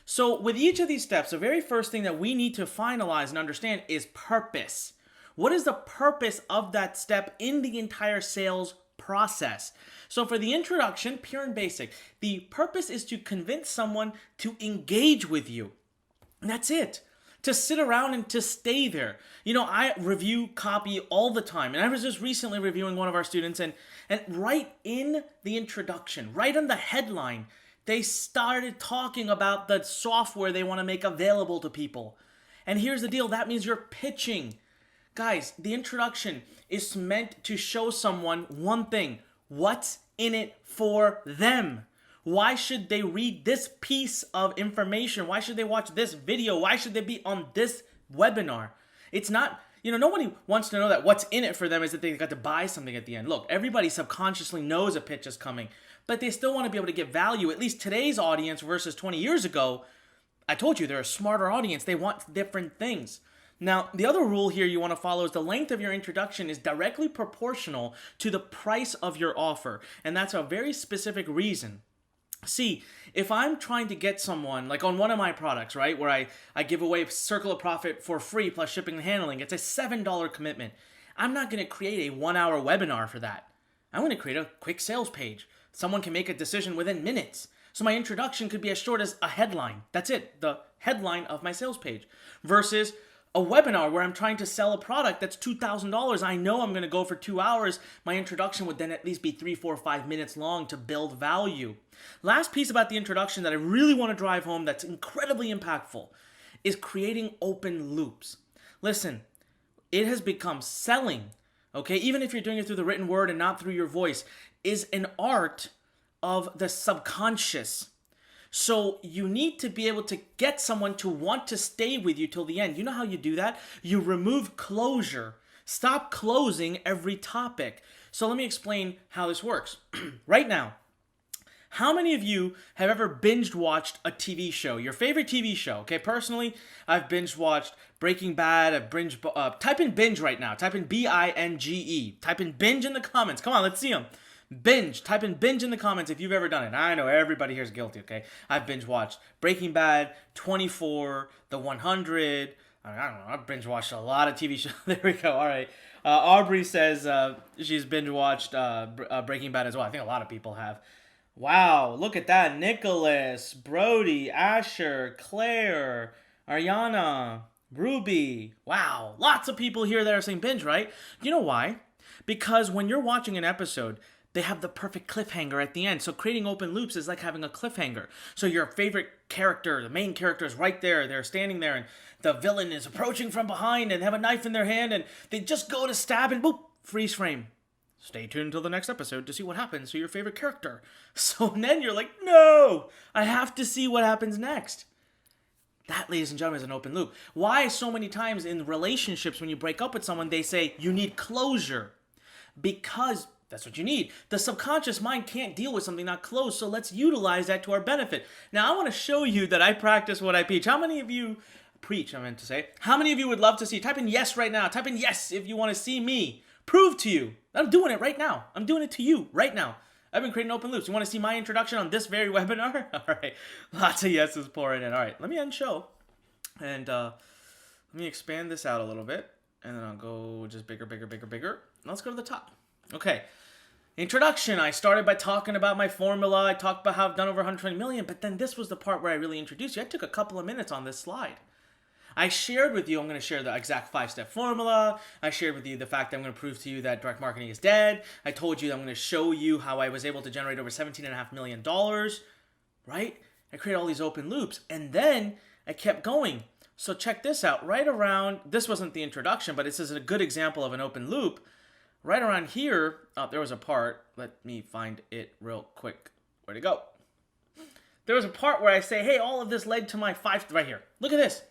So with each of these steps, the very first thing that we need to finalize and understand is purpose. What is the purpose of that step in the entire sales process? So for the introduction, pure and basic, the purpose is to convince someone to engage with you. And that's it. To sit around and to stay there. I review copy all the time. And I was just recently reviewing one of our students, and right in the introduction, right on the headline, they started talking about the software they want to make available to people. And here's the deal. That means you're pitching. Guys, the introduction is meant to show someone one thing. What's in it for them? Why should they read this piece of information? Why should they watch this video? Why should they be on this webinar? It's not, nobody wants to know that what's in it for them is that they got to buy something at the end. Look, everybody subconsciously knows a pitch is coming, but they still want to be able to get value. At least today's audience versus 20 years ago, I told you they're a smarter audience. They want different things. Now, the other rule here you want to follow is the length of your introduction is directly proportional to the price of your offer. And that's a very specific reason. See, if I'm trying to get someone, like on one of my products, right, where I give away Circle of Profit for free plus shipping and handling, it's a $7 commitment. I'm not going to create a 1-hour webinar for that. I'm going to create a quick sales page. Someone can make a decision within minutes. So my introduction could be as short as a headline. That's it, the headline of my sales page. Versus a webinar where I'm trying to sell a product that's $2,000. I know I'm going to go for 2 hours. My introduction would then at least be 3, 4, 5 minutes long to build value. Last piece about the introduction that I really want to drive home that's incredibly impactful is creating open loops. Listen, it has become selling, okay, even if you're doing it through the written word and not through your voice, is an art of the subconscious. So you need to be able to get someone to want to stay with you till the end. You know how you do that? You remove closure. Stop closing every topic. So let me explain how this works. Right now, how many of you have ever binge watched a TV show? Your favorite TV show, okay? Personally, I've binge watched Breaking Bad, type in binge right now. Type in B-I-N-G-E. Type in binge in the comments. Come on, let's see them. Binge. Type in binge in the comments if you've ever done it. I know everybody here is guilty, okay? I've binge watched Breaking Bad, 24, The 100. I don't know. I've binge watched a lot of TV shows. There we go. All right. Aubrey says she's binge watched Breaking Bad as well. I think a lot of people have. Wow, look at that. Nicholas, Brody, Asher, Claire, Ariana, Ruby. Wow, lots of people here that are saying binge, right? You know why? Because when you're watching an episode, they have the perfect cliffhanger at the end. So creating open loops is like having a cliffhanger. So your favorite character, the main character, is right there. They're standing there and the villain is approaching from behind and they have a knife in their hand and they just go to stab and boop, freeze frame. Stay tuned until the next episode to see what happens to your favorite character. So then you're like, no, I have to see what happens next. That, ladies and gentlemen, is an open loop. Why so many times in relationships when you break up with someone, they say you need closure? Because that's what you need. The subconscious mind can't deal with something not closed, so let's utilize that to our benefit. Now, I want to show you that I practice what I preach. How many of you preach, I meant to say. How many of you would love to see? Type in yes right now. Type in yes if you want to see me prove to you. I'm doing it right now. I'm doing it to you right now. I've been creating open loops. You want to see my introduction on this very webinar? All right. Lots of yeses pouring in. All right. Let me unshow. And let me expand this out a little bit. And then I'll go just bigger, bigger, bigger, bigger. Let's go to the top. Okay. Introduction. I started by talking about my formula. I talked about how I've done over 120 million. But then this was the part where I really introduced you. I took a couple of minutes on this slide. I shared with you, I'm going to share the exact 5-step formula. I shared with you the fact that I'm going to prove to you that direct marketing is dead. I told you that I'm going to show you how I was able to generate over $17.5 million, right? I created all these open loops, and then I kept going. So check this out. Right around, this wasn't the introduction, but this is a good example of an open loop. Right around here, there was a part. Let me find it real quick. Where'd it go? There was a part where I say, hey, all of this led to my 5, right here. Look at this.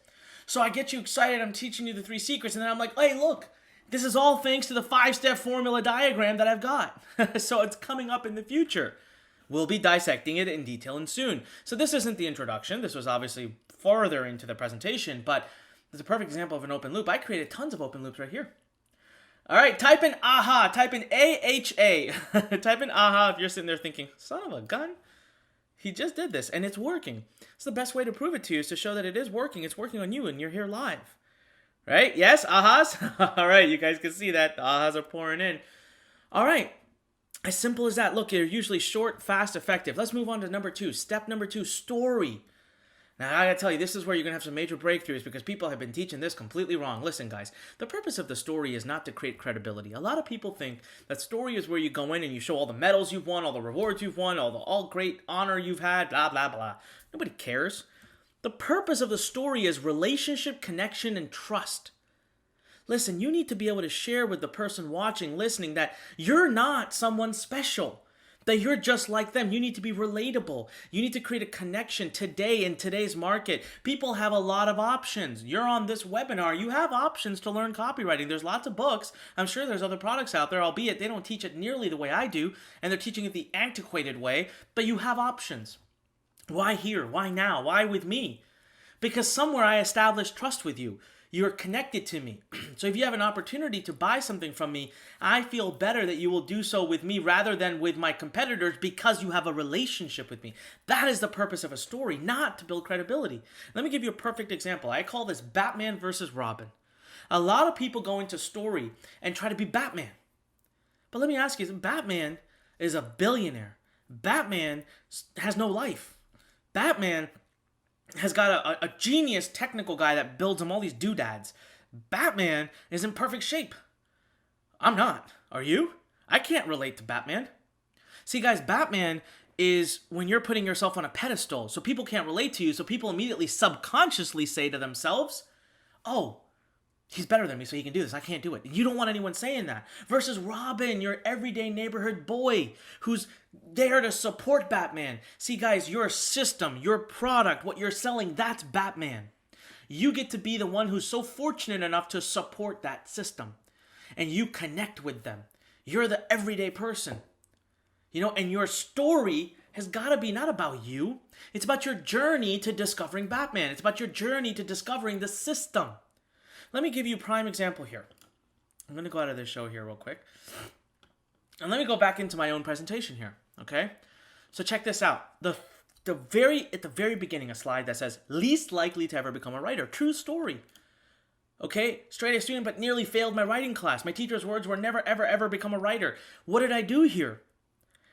So I get you excited, I'm teaching you the 3 secrets, and then I'm like, hey, look, this is all thanks to the 5-step formula diagram that I've got. So it's coming up in the future. We'll be dissecting it in detail and soon. So this isn't the introduction. This was obviously farther into the presentation, but it's a perfect example of an open loop. I created tons of open loops right here. All right, type in AHA, type in AHA. Type in AHA if you're sitting there thinking, son of a gun. He just did this, and it's working. It's the best way to prove it to you is to show that it is working. It's working on you, and you're here live. Right? Yes? Ahas? All right, you guys can see that. The ahas are pouring in. All right. As simple as that. Look, they're usually short, fast, effective. Let's move on to number 2. Step number 2, story. Now, I gotta tell you, this is where you're gonna have some major breakthroughs because people have been teaching this completely wrong. Listen, guys, the purpose of the story is not to create credibility. A lot of people think that story is where you go in and you show all the medals you've won, all the rewards you've won, all great honor you've had, blah, blah, blah. Nobody cares. The purpose of the story is relationship, connection, and trust. Listen, you need to be able to share with the person watching, listening, that you're not someone special. That you're just like them. You need to be relatable. You need to create a connection today in today's market. People have a lot of options. You're on this webinar. You have options to learn copywriting. There's lots of books. I'm sure there's other products out there, albeit they don't teach it nearly the way I do, and they're teaching it the antiquated way, but you have options. Why here? Why now? Why with me? Because somewhere I established trust with you. You're connected to me. So if you have an opportunity to buy something from me, I feel better that you will do so with me rather than with my competitors because you have a relationship with me. That is the purpose of a story, not to build credibility. Let me give you a perfect example. I call this Batman versus Robin. A lot of people go into story and try to be Batman. But let me ask you, Batman is a billionaire. Batman has no life. Batman has got a genius technical guy that builds him all these doodads. Batman is in perfect shape. I'm not. Are you? I can't relate to Batman. See, guys, Batman is when you're putting yourself on a pedestal, so people can't relate to you, so people immediately subconsciously say to themselves, oh, he's better than me, so he can do this. I can't do it. You don't want anyone saying that. Versus Robin, your everyday neighborhood boy who's there to support Batman. See, guys, your system, your product, what you're selling, that's Batman. You get to be the one who's so fortunate enough to support that system. And you connect with them. You're the everyday person. And your story has got to be not about you. It's about your journey to discovering Batman. It's about your journey to discovering the system. Let me give you a prime example here. I'm going to go out of this show here real quick. And let me go back into my own presentation here, okay? So check this out. At the very beginning, a slide that says, least likely to ever become a writer. True story. Okay? Straight A student, but nearly failed my writing class. My teacher's words were never, ever, ever become a writer. What did I do here?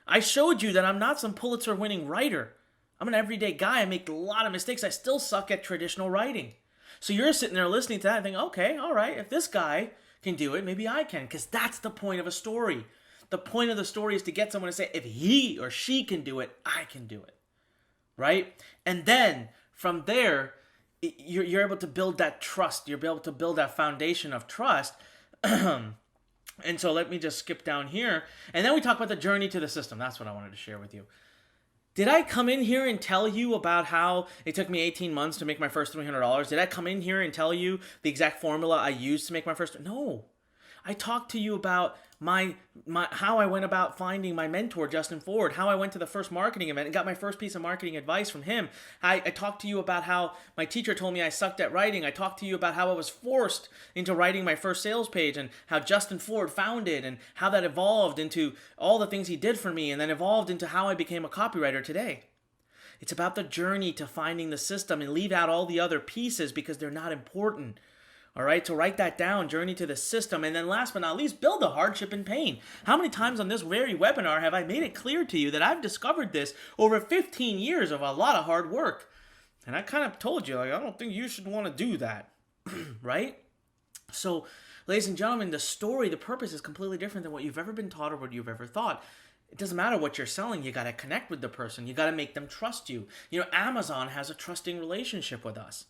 I showed you that I'm not some Pulitzer-winning writer. I'm an everyday guy. I make a lot of mistakes. I still suck at traditional writing. So you're sitting there listening to that and thinking, okay, all right, if this guy can do it, maybe I can. Because that's the point of a story. The point of the story is to get someone to say, if he or she can do it, I can do it. Right? And then from there, you're able to build that trust. You're able to build that foundation of trust. And so let me just skip down here. And then we talk about the journey to the system. That's what I wanted to share with you. Did I come in here and tell you about how it took me 18 months to make my first $300? Did I come in here and tell you the exact formula I used to make my first? No. I talked to you about my how I went about finding my mentor, Justin Ford, how I went to the first marketing event and got my first piece of marketing advice from him. I talked to you about how my teacher told me I sucked at writing. I talked to you about how I was forced into writing my first sales page and how Justin Ford found it and how that evolved into all the things he did for me and then evolved into how I became a copywriter today. It's about the journey to finding the system and leave out all the other pieces because they're not important. All right, so write that down, journey to the system. And then last but not least, build the hardship and pain. How many times on this very webinar have I made it clear to you that I've discovered this over 15 years of a lot of hard work? And I kind of told you, I don't think you should want to do that, right? So, ladies and gentlemen, the story, the purpose is completely different than what you've ever been taught or what you've ever thought. It doesn't matter what you're selling. You got to connect with the person. You got to make them trust you. Amazon has a trusting relationship with us.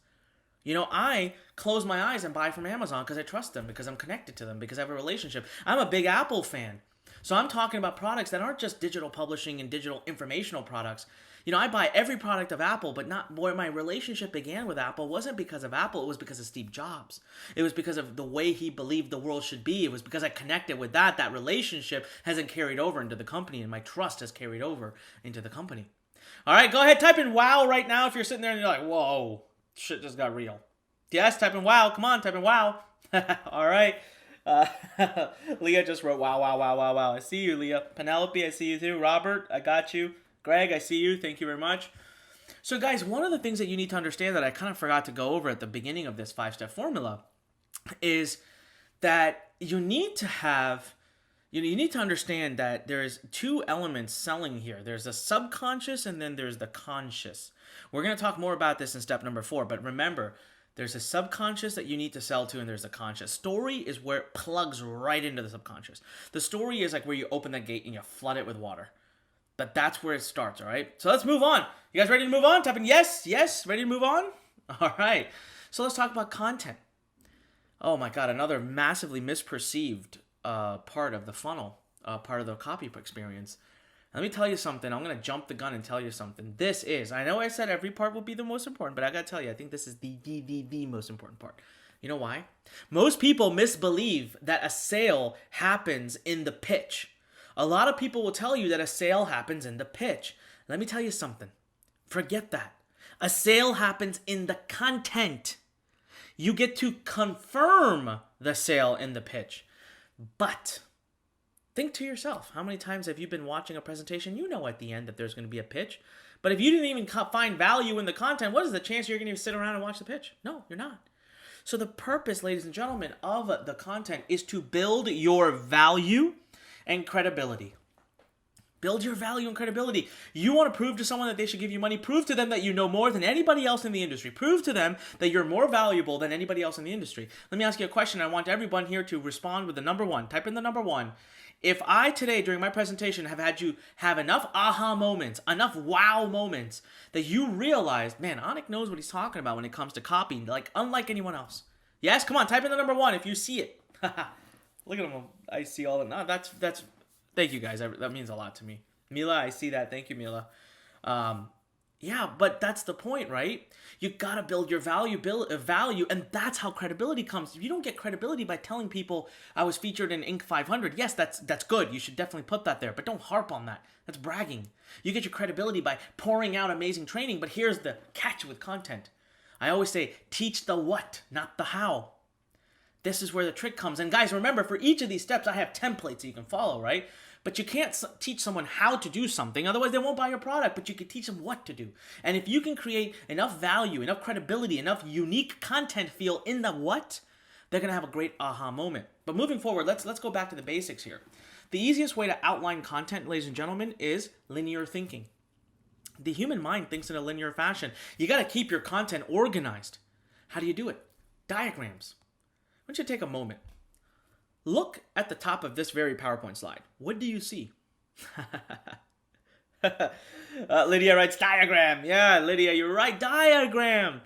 I close my eyes and buy from Amazon because I trust them, because I'm connected to them, because I have a relationship. I'm a big Apple fan. So I'm talking about products that aren't just digital publishing and digital informational products. I buy every product of Apple, but not where my relationship began with Apple wasn't because of Apple. It was because of Steve Jobs. It was because of the way he believed the world should be. It was because I connected with that. That relationship hasn't carried over into the company, and my trust has carried over into the company. All right, go ahead, type in wow right now if you're sitting there and you're like, whoa. Shit just got real. Yes, type in wow. Come on, type in wow. All right. Leah just wrote wow, wow, wow, wow, wow. I see you, Leah. Penelope, I see you too. Robert, I got you. Greg, I see you. Thank you very much. So guys, one of the things that you need to understand that I kind of forgot to go over at the beginning of this 5-step formula is that you need to understand that there's two elements selling here. There's the subconscious and then there's the conscious. We're going to talk more about this in step number 4, but remember, there's a subconscious that you need to sell to and there's a conscious. Story is where it plugs right into the subconscious. The story is like where you open the gate and you flood it with water. But that's where it starts, all right? So let's move on. You guys ready to move on? Type in yes, yes, ready to move on? All right. So let's talk about content. Oh my God, another massively misperceived part of the funnel, part of the copy experience. Let me tell you something. I'm going to jump the gun and tell you something. I know I said every part will be the most important, but I got to tell you, I think this is the most important part. You know why? Most people misbelieve that a sale happens in the pitch. A lot of people will tell you that a sale happens in the pitch. Let me tell you something. Forget that. A sale happens in the content. You get to confirm the sale in the pitch. But think to yourself, how many times have you been watching a presentation? You know at the end that there's going to be a pitch. But if you didn't even find value in the content, what is the chance you're going to sit around and watch the pitch? No, you're not. So the purpose, ladies and gentlemen, of the content is to build your value and credibility. Build your value and credibility. You want to prove to someone that they should give you money? Prove to them that you know more than anybody else in the industry. Prove to them that you're more valuable than anybody else in the industry. Let me ask you a question. I want everyone here to respond with the number one. Type in the number one. If I today, during my presentation, have had you have enough aha moments, enough wow moments, that you realize, man, Anik knows what he's talking about when it comes to copying, like unlike anyone else. Yes? Come on, type in the number one if you see it. Look at him. I see all of it. No, that's thank you guys. That means a lot to me. Mila, I see that. Thank you, Mila. Yeah, but that's the point, right? You gotta build your value, and that's how credibility comes. If you don't get credibility by telling people I was featured in Inc. 500, yes, that's good. You should definitely put that there, but don't harp on that. That's bragging. You get your credibility by pouring out amazing training, but here's the catch with content. I always say, teach the what, not the how. This is where the trick comes. And guys, remember, for each of these steps, I have templates that you can follow, right? But you can't teach someone how to do something, otherwise they won't buy your product, but you can teach them what to do. And if you can create enough value, enough credibility, enough unique content feel in the what, they're going to have a great aha moment. But moving forward, let's go back to the basics here. The easiest way to outline content, ladies and gentlemen, is linear thinking. The human mind thinks in a linear fashion. You got to keep your content organized. How do you do it? Diagrams. I want you to take a moment. Look at the top of this very PowerPoint slide. What do you see? Lydia writes diagram. Yeah, Lydia, you're right. Diagram.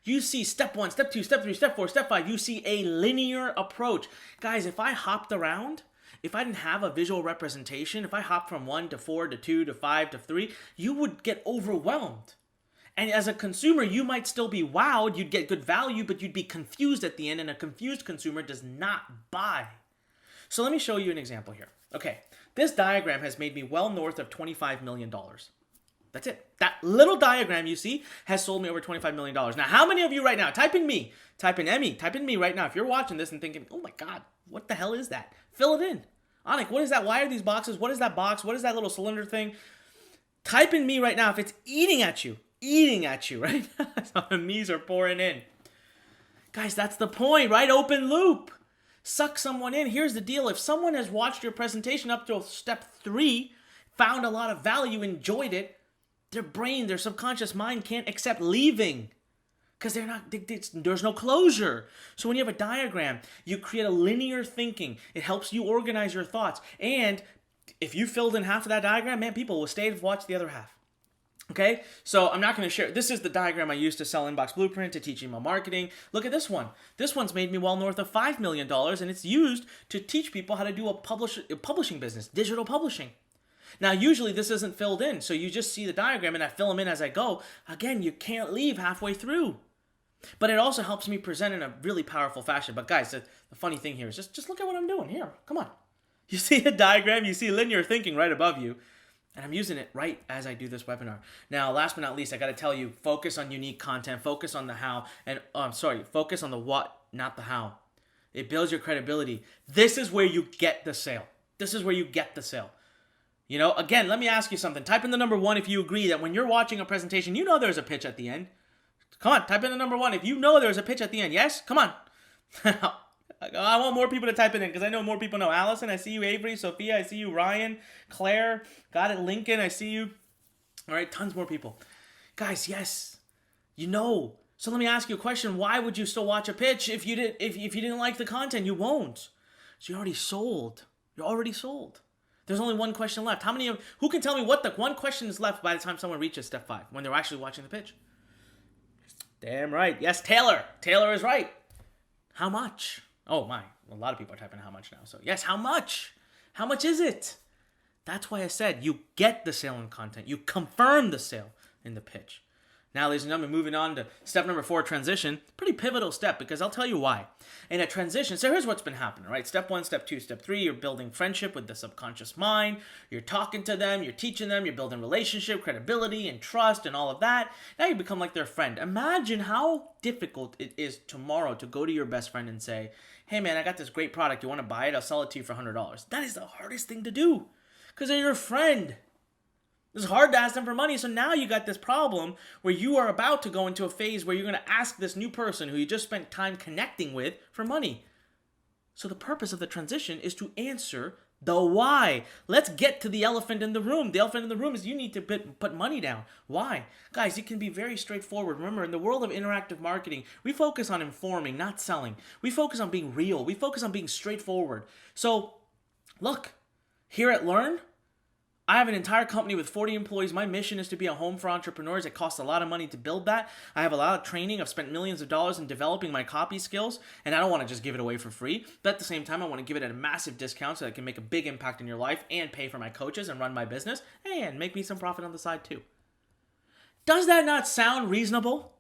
You see step 1, step 2, step 3, step 4, step 5. You see a linear approach. Guys, if I hopped around, if I didn't have a visual representation, if I hopped from 1 to 4 to 2 to 5 to 3, you would get overwhelmed. And as a consumer, you might still be wowed. You'd get good value, but you'd be confused at the end, and a confused consumer does not buy. So let me show you an example here. Okay, this diagram has made me well north of $25 million. That's it. That little diagram you see has sold me over $25 million. Now, how many of you right now, type in me, type in Emmy, type in me right now. If you're watching this and thinking, oh my God, what the hell is that? Fill it in. Anik, what is that? Why are these boxes? What is that box? What is that little cylinder thing? Type in me right now if it's eating at you, right? So the me's are pouring in. Guys, that's the point, right? Open loop. Suck someone in. Here's the deal. If someone has watched your presentation up to step 3, found a lot of value, enjoyed it, their brain, their subconscious mind can't accept leaving because there's no closure. So when you have a diagram, you create a linear thinking. It helps you organize your thoughts. And if you filled in half of that diagram, man, people will stay to watch the other half. Okay, so I'm not going to share. This is the diagram I used to sell Inbox Blueprint, to teach email marketing. Look at this one. This one's made me well north of $5 million, and it's used to teach people how to do a publishing business, digital publishing. Now, usually this isn't filled in, so you just see the diagram, and I fill them in as I go. Again, you can't leave halfway through. But it also helps me present in a really powerful fashion. But guys, the funny thing here is just look at what I'm doing here. Come on. You see a diagram, you see linear thinking right above you. And I'm using it right as I do this webinar. Now, last but not least, I got to tell you, focus on unique content, focus on the how, and focus on the what, not the how. It builds your credibility. This is where you get the sale. You know, again, let me ask you something. Type in the number 1 if you agree that when you're watching a presentation, you know there's a pitch at the end. Come on, type in the number 1 if you know there's a pitch at the end. Yes? Come on. I want more people to type it in because I know more people know. Allison, I see you. Avery, Sophia, I see you. Ryan, Claire, got it. Lincoln, I see you. All right, tons more people. Guys, yes, you know. So let me ask you a question. Why would you still watch a pitch if you didn't like the content? You won't. So you're already sold. There's only one question left. Who can tell me what the one question is left by the time someone reaches step 5 when they're actually watching the pitch? Damn right. Yes, Taylor. Taylor is right. How much? Oh my, a lot of people are typing how much now. So yes, how much? How much is it? That's why I said you get the sale in content. You confirm the sale in the pitch. Now, ladies and gentlemen, moving on to step number 4, transition. Pretty pivotal step because I'll tell you why. In a transition, so here's what's been happening, right? Step 1, step 2, step 3, you're building friendship with the subconscious mind. You're talking to them, you're teaching them, you're building relationship, credibility, and trust, and all of that. Now you become like their friend. Imagine how difficult it is tomorrow to go to your best friend and say, hey man, I got this great product. You want to buy it? I'll sell it to you for $100. That is the hardest thing to do because they're your friend. It's hard to ask them for money. So now you got this problem where you are about to go into a phase where you're going to ask this new person who you just spent time connecting with for money. So the purpose of the transition is to answer The why. Let's get to the elephant in the room. The elephant in the room is you need to put money down. Why? Guys, it can be very straightforward. Remember, in the world of interactive marketing, we focus on informing, not selling. We focus on being real. We focus on being straightforward. So, look, here at Lurn, I have an entire company with 40 employees. My mission is to be a home for entrepreneurs. It costs a lot of money to build that. I have a lot of training. I've spent millions of dollars in developing my copy skills, and I don't want to just give it away for free. But at the same time, I want to give it at a massive discount so that it can make a big impact in your life and pay for my coaches and run my business and make me some profit on the side too. Does that not sound reasonable?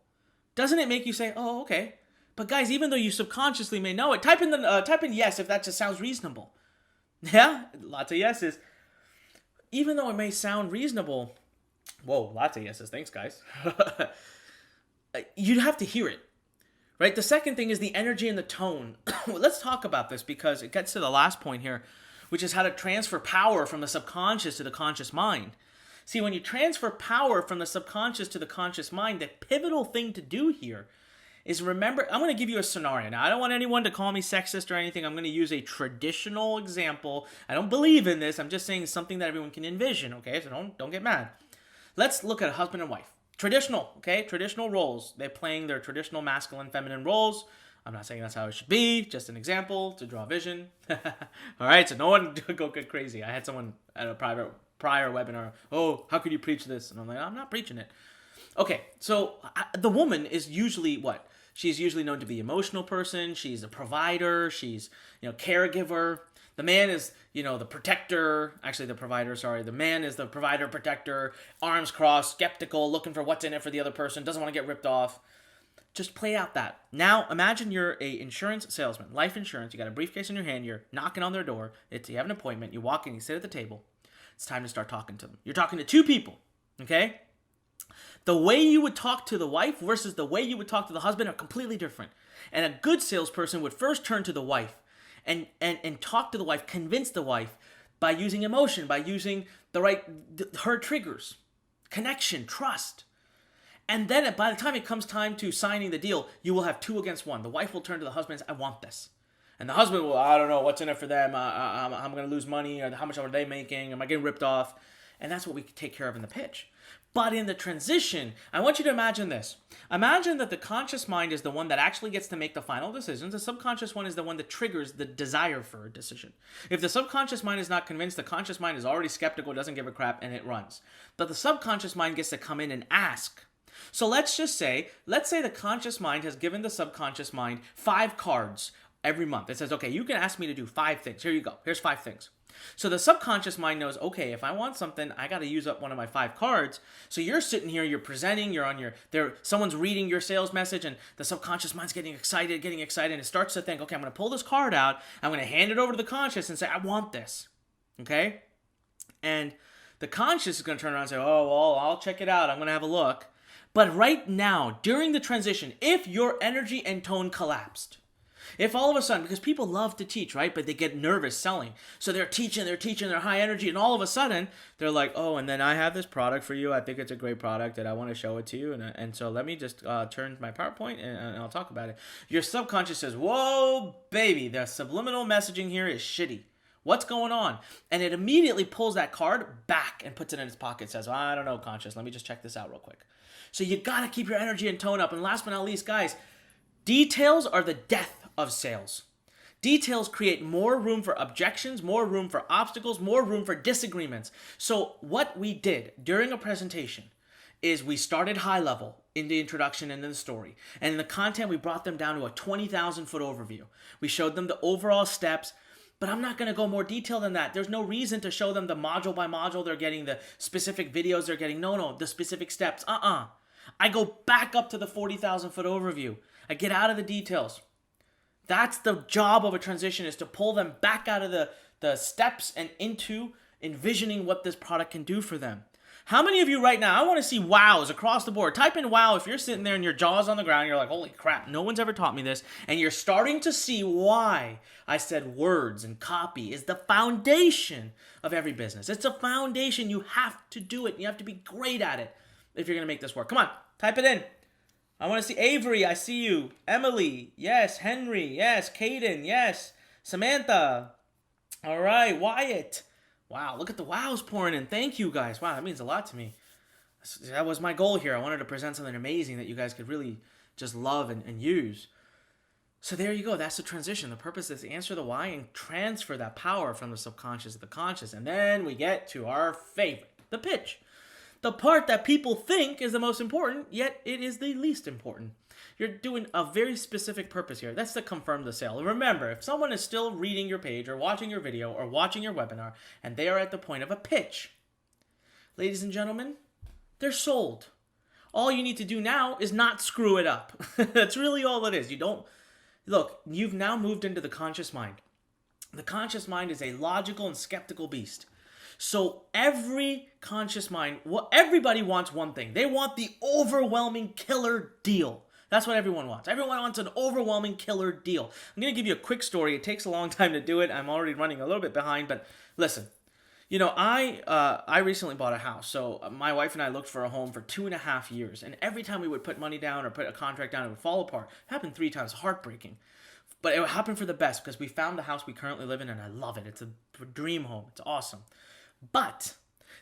Doesn't it make you say, oh, okay. But guys, even though you subconsciously may know it, type in yes if that just sounds reasonable. Yeah, lots of yeses. Even though it may sound reasonable, whoa, lots of yeses, thanks guys. You'd have to hear it, right? The second thing is the energy and the tone. Let's talk about this because it gets to the last point here, which is how to transfer power from the subconscious to the conscious mind. See, when you transfer power from the subconscious to the conscious mind, the pivotal thing to do here is remember, I'm going to give you a scenario. Now, I don't want anyone to call me sexist or anything. I'm going to use a traditional example. I don't believe in this. I'm just saying something that everyone can envision, okay? So don't get mad. Let's look at a husband and wife. Traditional, okay? Traditional roles. They're playing their traditional masculine, feminine roles. I'm not saying that's how it should be. Just an example to draw vision. All right, so no one go get crazy. I had someone at a prior webinar, oh, how could you preach this? And I'm like, I'm not preaching it. Okay, so the woman is usually what? She's usually known to be an emotional person. She's a provider. She's, caregiver. The man is, the protector. Actually, the provider, sorry. The man is the provider, protector, arms crossed, skeptical, looking for what's in it for the other person, doesn't want to get ripped off. Just play out that. Now, imagine you're a insurance salesman, life insurance. You got a briefcase in your hand. You're knocking on their door. You have an appointment. You walk in. You sit at the table. It's time to start talking to them. You're talking to two people, okay? The way you would talk to the wife versus the way you would talk to the husband are completely different. And a good salesperson would first turn to the wife and talk to the wife, convince the wife by using emotion, by using her triggers, connection, trust. And then by the time it comes time to signing the deal, you will have 2 against 1. The wife will turn to the husband and say, I want this. And the husband will, I don't know, what's in it for them? I'm going to lose money. Or how much are they making? Am I getting ripped off? And that's what we take care of in the pitch. But in the transition, I want you to imagine this. Imagine that the conscious mind is the one that actually gets to make the final decisions. The subconscious one is the one that triggers the desire for a decision. If the subconscious mind is not convinced, the conscious mind is already skeptical, doesn't give a crap, and it runs. But the subconscious mind gets to come in and ask. So let's say the conscious mind has given the subconscious mind 5 cards every month. It says, okay, you can ask me to do 5 things. Here you go. Here's 5 things. So the subconscious mind knows, okay, if I want something, I got to use up one of my 5 cards. So you're sitting here, you're presenting, you're on someone's reading your sales message, and the subconscious mind's getting excited, and it starts to think, okay, I'm going to pull this card out, I'm going to hand it over to the conscious and say, I want this, okay? And the conscious is going to turn around and say, oh, well, I'll check it out, I'm going to have a look. But right now, during the transition, if your energy and tone collapsed, if all of a sudden, because people love to teach, right? But they get nervous selling. So they're teaching, they're high energy, and all of a sudden, they're like, oh, and then I have this product for you. I think it's a great product, and I want to show it to you. And so let me just turn my PowerPoint, and I'll talk about it. Your subconscious says, whoa, baby, the subliminal messaging here is shitty. What's going on? And it immediately pulls that card back and puts it in its pocket. Says, I don't know, conscious. Let me just check this out real quick. So you got to keep your energy and tone up. And last but not least, guys, details are the death of sales. Details create more room for objections, more room for obstacles, more room for disagreements. So what we did during a presentation is we started high level in the introduction and in the story. And in the content, we brought them down to a 20,000 foot overview. We showed them the overall steps, but I'm not going to go more detailed than that. There's no reason to show them the module by module they're getting, the specific videos they're getting. No, the specific steps. I go back up to the 40,000 foot overview. I get out of the details. That's the job of a transition, is to pull them back out of the steps and into envisioning what this product can do for them. How many of you right now, I want to see wows across the board. Type in wow if you're sitting there and your jaw's on the ground. You're like, holy crap, no one's ever taught me this. And you're starting to see why I said words and copy is the foundation of every business. It's a foundation. You have to do it. You have to be great at it if you're going to make this work. Come on, type it in. I want to see Avery, I see you. Emily, yes. Henry, yes. Caden, yes. Samantha, All right, Wyatt. Wow, look at the wows pouring in. Thank you guys. Wow, that means a lot to me. That was my goal here. I wanted to present something amazing that you guys could really just love and use. So there you go. That's the transition. The purpose is to answer the why and transfer that power from the subconscious to the conscious. And then we get to our favorite, the pitch. The part that people think is the most important, yet it is the least important. You're doing a very specific purpose here. That's to confirm the sale. And remember, if someone is still reading your page or watching your video or watching your webinar and they are at the point of a pitch, ladies and gentlemen, they're sold. All you need to do now is not screw it up. That's really all it is. Look, you've now moved into the conscious mind. The conscious mind is a logical and skeptical beast. So every conscious mind, everybody wants one thing. They want the overwhelming killer deal. That's what everyone wants. Everyone wants an overwhelming killer deal. I'm going to give you a quick story. It takes a long time to do it. I'm already running a little bit behind, but listen. I recently bought a house. So my wife and I looked for a home for 2.5 years. And every time we would put money down or put a contract down, it would fall apart. It happened 3 times. Heartbreaking. But it happened for the best because we found the house we currently live in and I love it. It's a dream home. It's awesome. But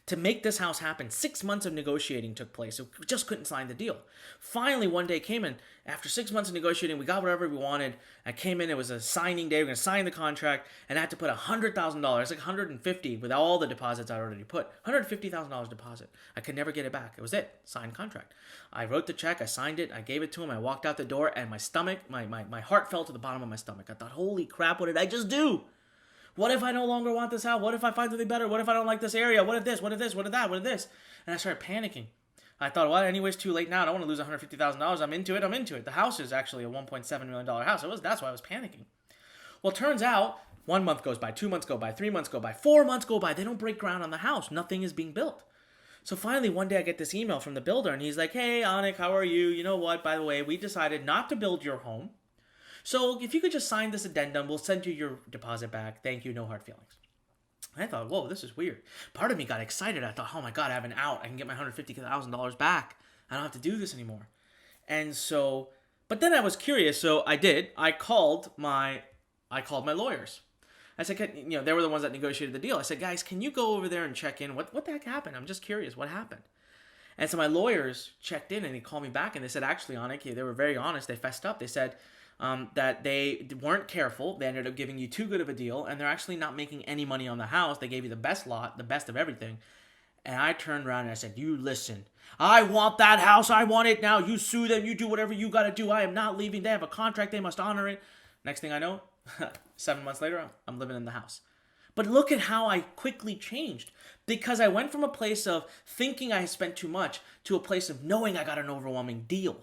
to make this house happen, 6 months of negotiating took place. So we just couldn't sign the deal. Finally, one day came in. After 6 months of negotiating, we got whatever we wanted. I came in. It was a signing day. We were going to sign the contract. And I had to put $100,000, like $150,000 with all the deposits I already put. $150,000 deposit. I could never get it back. It was it. Signed contract. I wrote the check. I signed it. I gave it to him. I walked out the door. And my stomach, my heart fell to the bottom of my stomach. I thought, holy crap, what did I just do? What if I no longer want this house? What if I find something better? What if I don't like this area? What if this? What if this? What if that? What if this? And I started panicking. I thought, well, anyways, too late now. I don't want to lose $150,000. I'm into it. The house is actually a $1.7 million house. That's why I was panicking. Well, it turns out 1 month goes by, 2 months go by, 3 months go by, 4 months go by. They don't break ground on the house. Nothing is being built. So finally, one day I get this email from the builder, and he's like, hey, Anik, how are you? You know what? By the way, we decided not to build your home. So if you could just sign this addendum, we'll send you your deposit back. Thank you, no hard feelings. I thought, whoa, this is weird. Part of me got excited. I thought, oh my God, I have an out. I can get my $150,000 back. I don't have to do this anymore. And so, but then I was curious, so I did. I called my lawyers. I said, they were the ones that negotiated the deal. I said, guys, can you go over there and check in? What the heck happened? I'm just curious. What happened? And so my lawyers checked in and he called me back and they said, actually, Anik, they were very honest. They fessed up. They said, that they weren't careful. They ended up giving you too good of a deal, and they're actually not making any money on the house. They gave you the best lot, the best of everything. And I turned around and I said, you listen. I want that house. I want it now. You sue them. You do whatever you got to do. I am not leaving. They have a contract. They must honor it. Next thing I know, 7 months later, I'm living in the house. But look at how I quickly changed, because I went from a place of thinking I spent too much to a place of knowing I got an overwhelming deal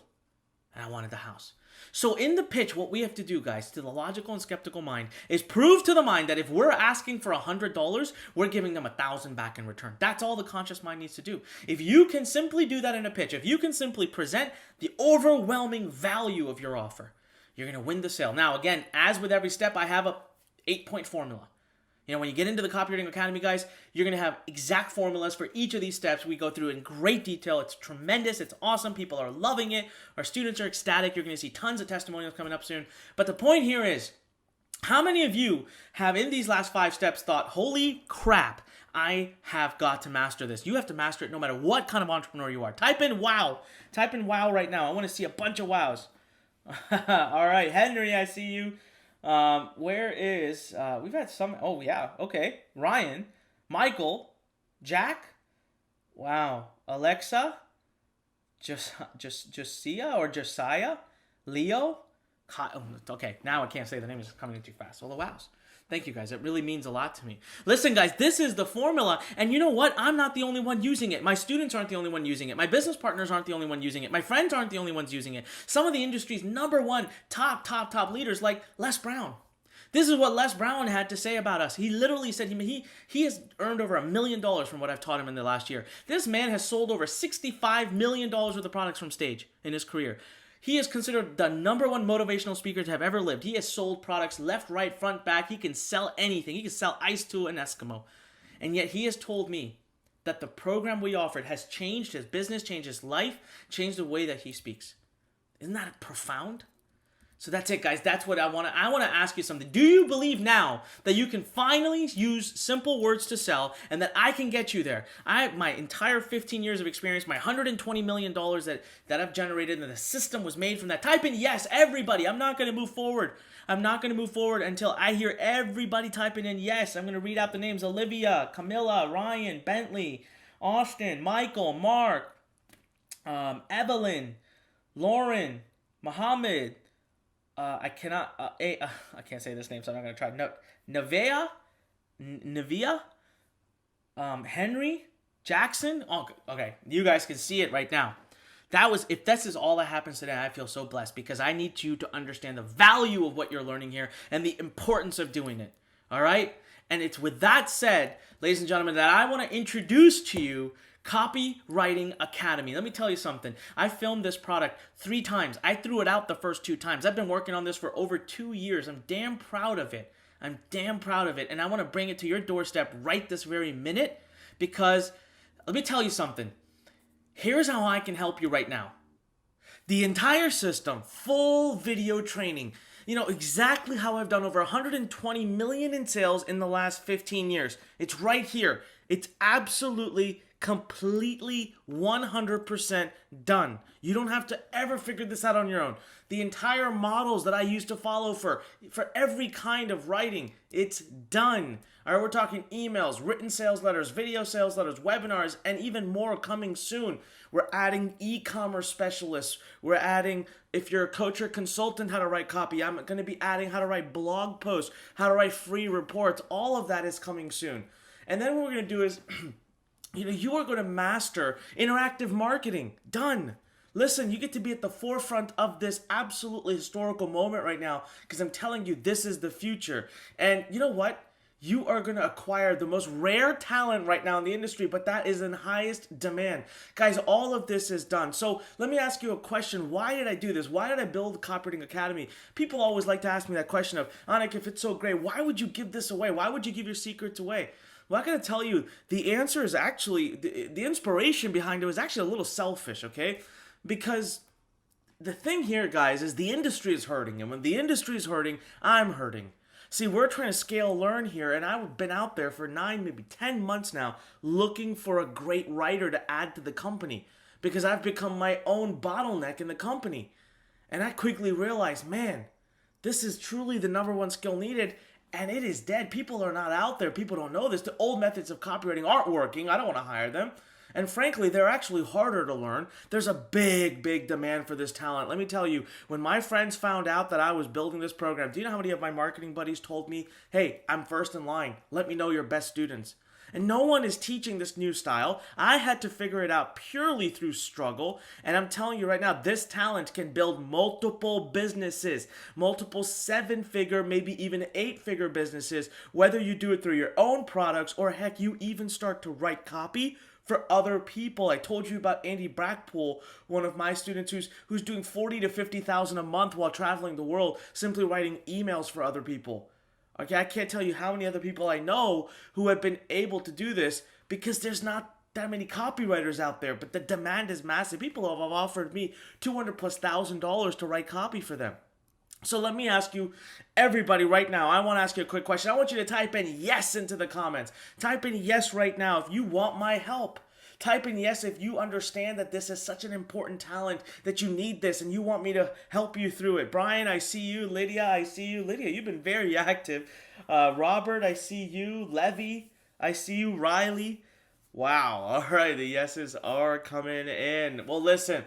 and I wanted the house. So in the pitch, what we have to do, guys, to the logical and skeptical mind, is prove to the mind that if we're asking for $100, we're giving them $1,000 back in return. That's all the conscious mind needs to do. If you can simply do that in a pitch, if you can simply present the overwhelming value of your offer, you're going to win the sale. Now, again, as with every step, I have a 8-point formula. When you get into the Copywriting Academy, guys, you're going to have exact formulas for each of these steps. We go through in great detail. It's tremendous. It's awesome. People are loving it. Our students are ecstatic. You're going to see tons of testimonials coming up soon. But the point here is, how many of you have in these last 5 steps thought, holy crap, I have got to master this? You have to master it no matter what kind of entrepreneur you are. Type in wow. Type in wow right now. I want to see a bunch of wows. All right, Henry, I see you. Where is, we've had some, oh yeah, okay. Ryan, Michael, Jack, wow, Alexa, Josiah or Josiah, Leo, okay, now I can't say the name, it's coming in too fast. Well, the wows. Thank you, guys. It really means a lot to me. Listen, guys, this is the formula. And you know what? I'm not the only one using it. My students aren't the only one using it. My business partners aren't the only one using it. My friends aren't the only ones using it. Some of the industry's #1 top leaders like Les Brown. This is what Les Brown had to say about us. He literally said he has earned over $1 million from what I've taught him in the last year. This man has sold over $65 million worth of products from stage in his career. He is considered the #1 motivational speaker to have ever lived. He has sold products left, right, front, back. He can sell anything. He can sell ice to an Eskimo. And yet he has told me that the program we offered has changed his business, changed his life, changed the way that he speaks. Isn't that profound? So that's it, guys. That's what I want to ask you something. Do you believe now that you can finally use simple words to sell and that I can get you there? My entire 15 years of experience, my $120 million that I've generated, and the system was made from that. Type in yes, everybody. I'm not going to move forward. I'm not going to move forward until I hear everybody typing in yes. I'm going to read out the names: Olivia, Camilla, Ryan, Bentley, Austin, Michael, Mark, Evelyn, Lauren, Mohammed. I can't say this name, so I'm not going to try. Nevia, Henry, Jackson. Oh, okay, you guys can see it right now. If this is all that happens today, I feel so blessed because I need you to understand the value of what you're learning here and the importance of doing it. All right? And it's with that said, ladies and gentlemen, that I want to introduce to you Copywriting Academy. Let me tell you something. I filmed this product 3 times. I threw it out the first 2 times. I've been working on this for over 2 years. I'm damn proud of it. And I want to bring it to your doorstep right this very minute because let me tell you something. Here's how I can help you right now. The entire system, full video training. You know exactly how I've done over 120 million in sales in the last 15 years. It's right here. It's absolutely completely 100% done. You don't have to ever figure this out on your own. The entire models that I used to follow for every kind of writing, it's done. All right, we're talking emails, written sales letters, video sales letters, webinars, and even more coming soon. We're adding e-commerce specialists. We're adding, if you're a coach or consultant, how to write copy. I'm going to be adding how to write blog posts, how to write free reports. All of that is coming soon. And then what we're going to do is you are going to master interactive marketing. Done. Listen, you get to be at the forefront of this absolutely historical moment right now because I'm telling you, this is the future. And you know what? You are going to acquire the most rare talent right now in the industry, but that is in highest demand. Guys, all of this is done. So let me ask you a question. Why did I do this? Why did I build the Copywriting Academy? People always like to ask me that question of, Anik, if it's so great, why would you give this away? Why would you give your secrets away? Well, I gotta tell you, the answer is actually, the inspiration behind it was actually a little selfish, okay? Because the thing here, guys, is the industry is hurting. And when the industry is hurting, I'm hurting. See, we're trying to scale Lurn here, and I've been out there for 9, maybe 10 months now, looking for a great writer to add to the company. Because I've become my own bottleneck in the company. And I quickly realized, man, this is truly the #1 skill needed. And it is dead. People are not out there. People don't know this. The old methods of copywriting aren't working. I don't want to hire them. And frankly, they're actually harder to learn. There's a big, big demand for this talent. Let me tell you, when my friends found out that I was building this program, do you know how many of my marketing buddies told me, hey, I'm first in line. Let me know your best students. And no one is teaching this new style. I had to figure it out purely through struggle. And I'm telling you right now, this talent can build multiple businesses, multiple 7-figure, maybe even 8-figure businesses, whether you do it through your own products or heck, you even start to write copy for other people. I told you about Andy Brackpool, one of my students who's doing $40,000 to $50,000 a month while traveling the world, simply writing emails for other people. Okay, I can't tell you how many other people I know who have been able to do this because there's not that many copywriters out there, but the demand is massive. People have offered me $200,000+ to write copy for them. So let me ask you, everybody right now, I want to ask you a quick question. I want you to type in yes into the comments. Type in yes right now if you want my help. Type in yes if you understand that this is such an important talent, that you need this and you want me to help you through it. Brian, I see you. Lydia, I see you. Lydia, you've been very active. Robert, I see you. Levy, I see you. Riley. Wow. All right, the yeses are coming in. Well, listen,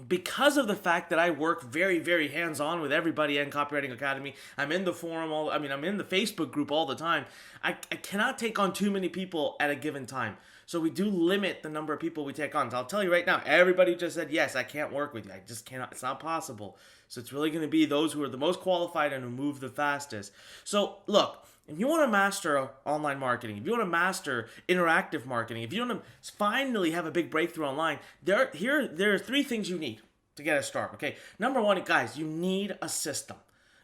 because of the fact that I work very, very hands-on with everybody in Copywriting Academy, I'm in the forum, I'm in the Facebook group all the time, I cannot take on too many people at a given time. So we do limit the number of people we take on. So I'll tell you right now, everybody who just said, yes, I can't work with you. I just cannot. It's not possible. So it's really going to be those who are the most qualified and who move the fastest. So look, if you want to master online marketing, if you want to master interactive marketing, if you want to finally have a big breakthrough online, there are 3 things you need to get a start. Okay, number 1, guys, you need a system.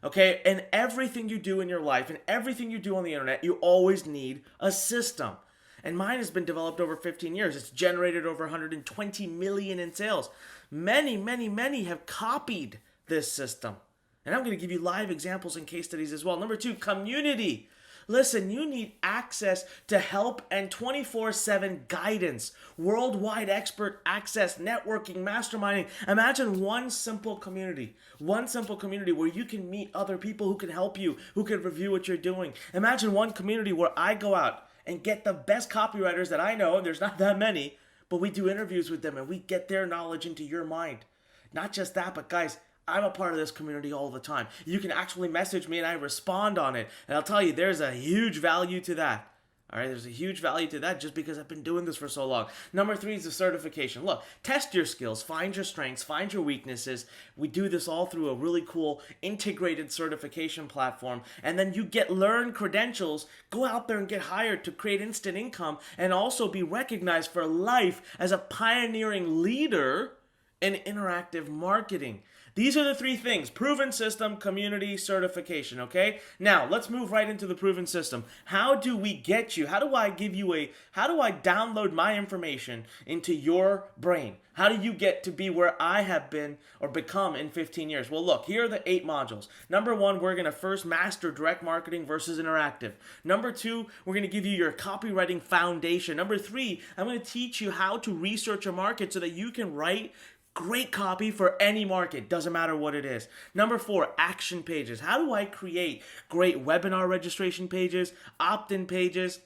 Okay, and everything you do in your life and everything you do on the internet, you always need a system. And mine has been developed over 15 years. It's generated over 120 million in sales. Many, many, many have copied this system. And I'm going to give you live examples and case studies as well. Number 2, community. Listen, you need access to help and 24/7 guidance, worldwide expert access, networking, masterminding. Imagine one simple community where you can meet other people who can help you, who can review what you're doing. Imagine one community where I go out and get the best copywriters that I know. There's not that many, but we do interviews with them and we get their knowledge into your mind. Not just that, but guys, I'm a part of this community all the time. You can actually message me and I respond on it. And I'll tell you, there's a huge value to that. All right, there's a huge value to that just because I've been doing this for so long. Number 3 is the certification. Look, test your skills, find your strengths, find your weaknesses. We do this all through a really cool integrated certification platform. And then you get Lurn credentials, go out there and get hired to create instant income and also be recognized for life as a pioneering leader in interactive marketing. These are the 3 things: proven system, community, certification, okay? Now, let's move right into the proven system. How do we get you? How do I download my information into your brain? How do you get to be where I have been or become in 15 years? Well, look, here are the 8 modules. Number 1, we're going to first master direct marketing versus interactive. Number 2, we're going to give you your copywriting foundation. Number 3, I'm going to teach you how to research a market so that you can write great copy for any market, doesn't matter what it is. Number 4, action pages. How do I create great webinar registration pages, opt-in pages?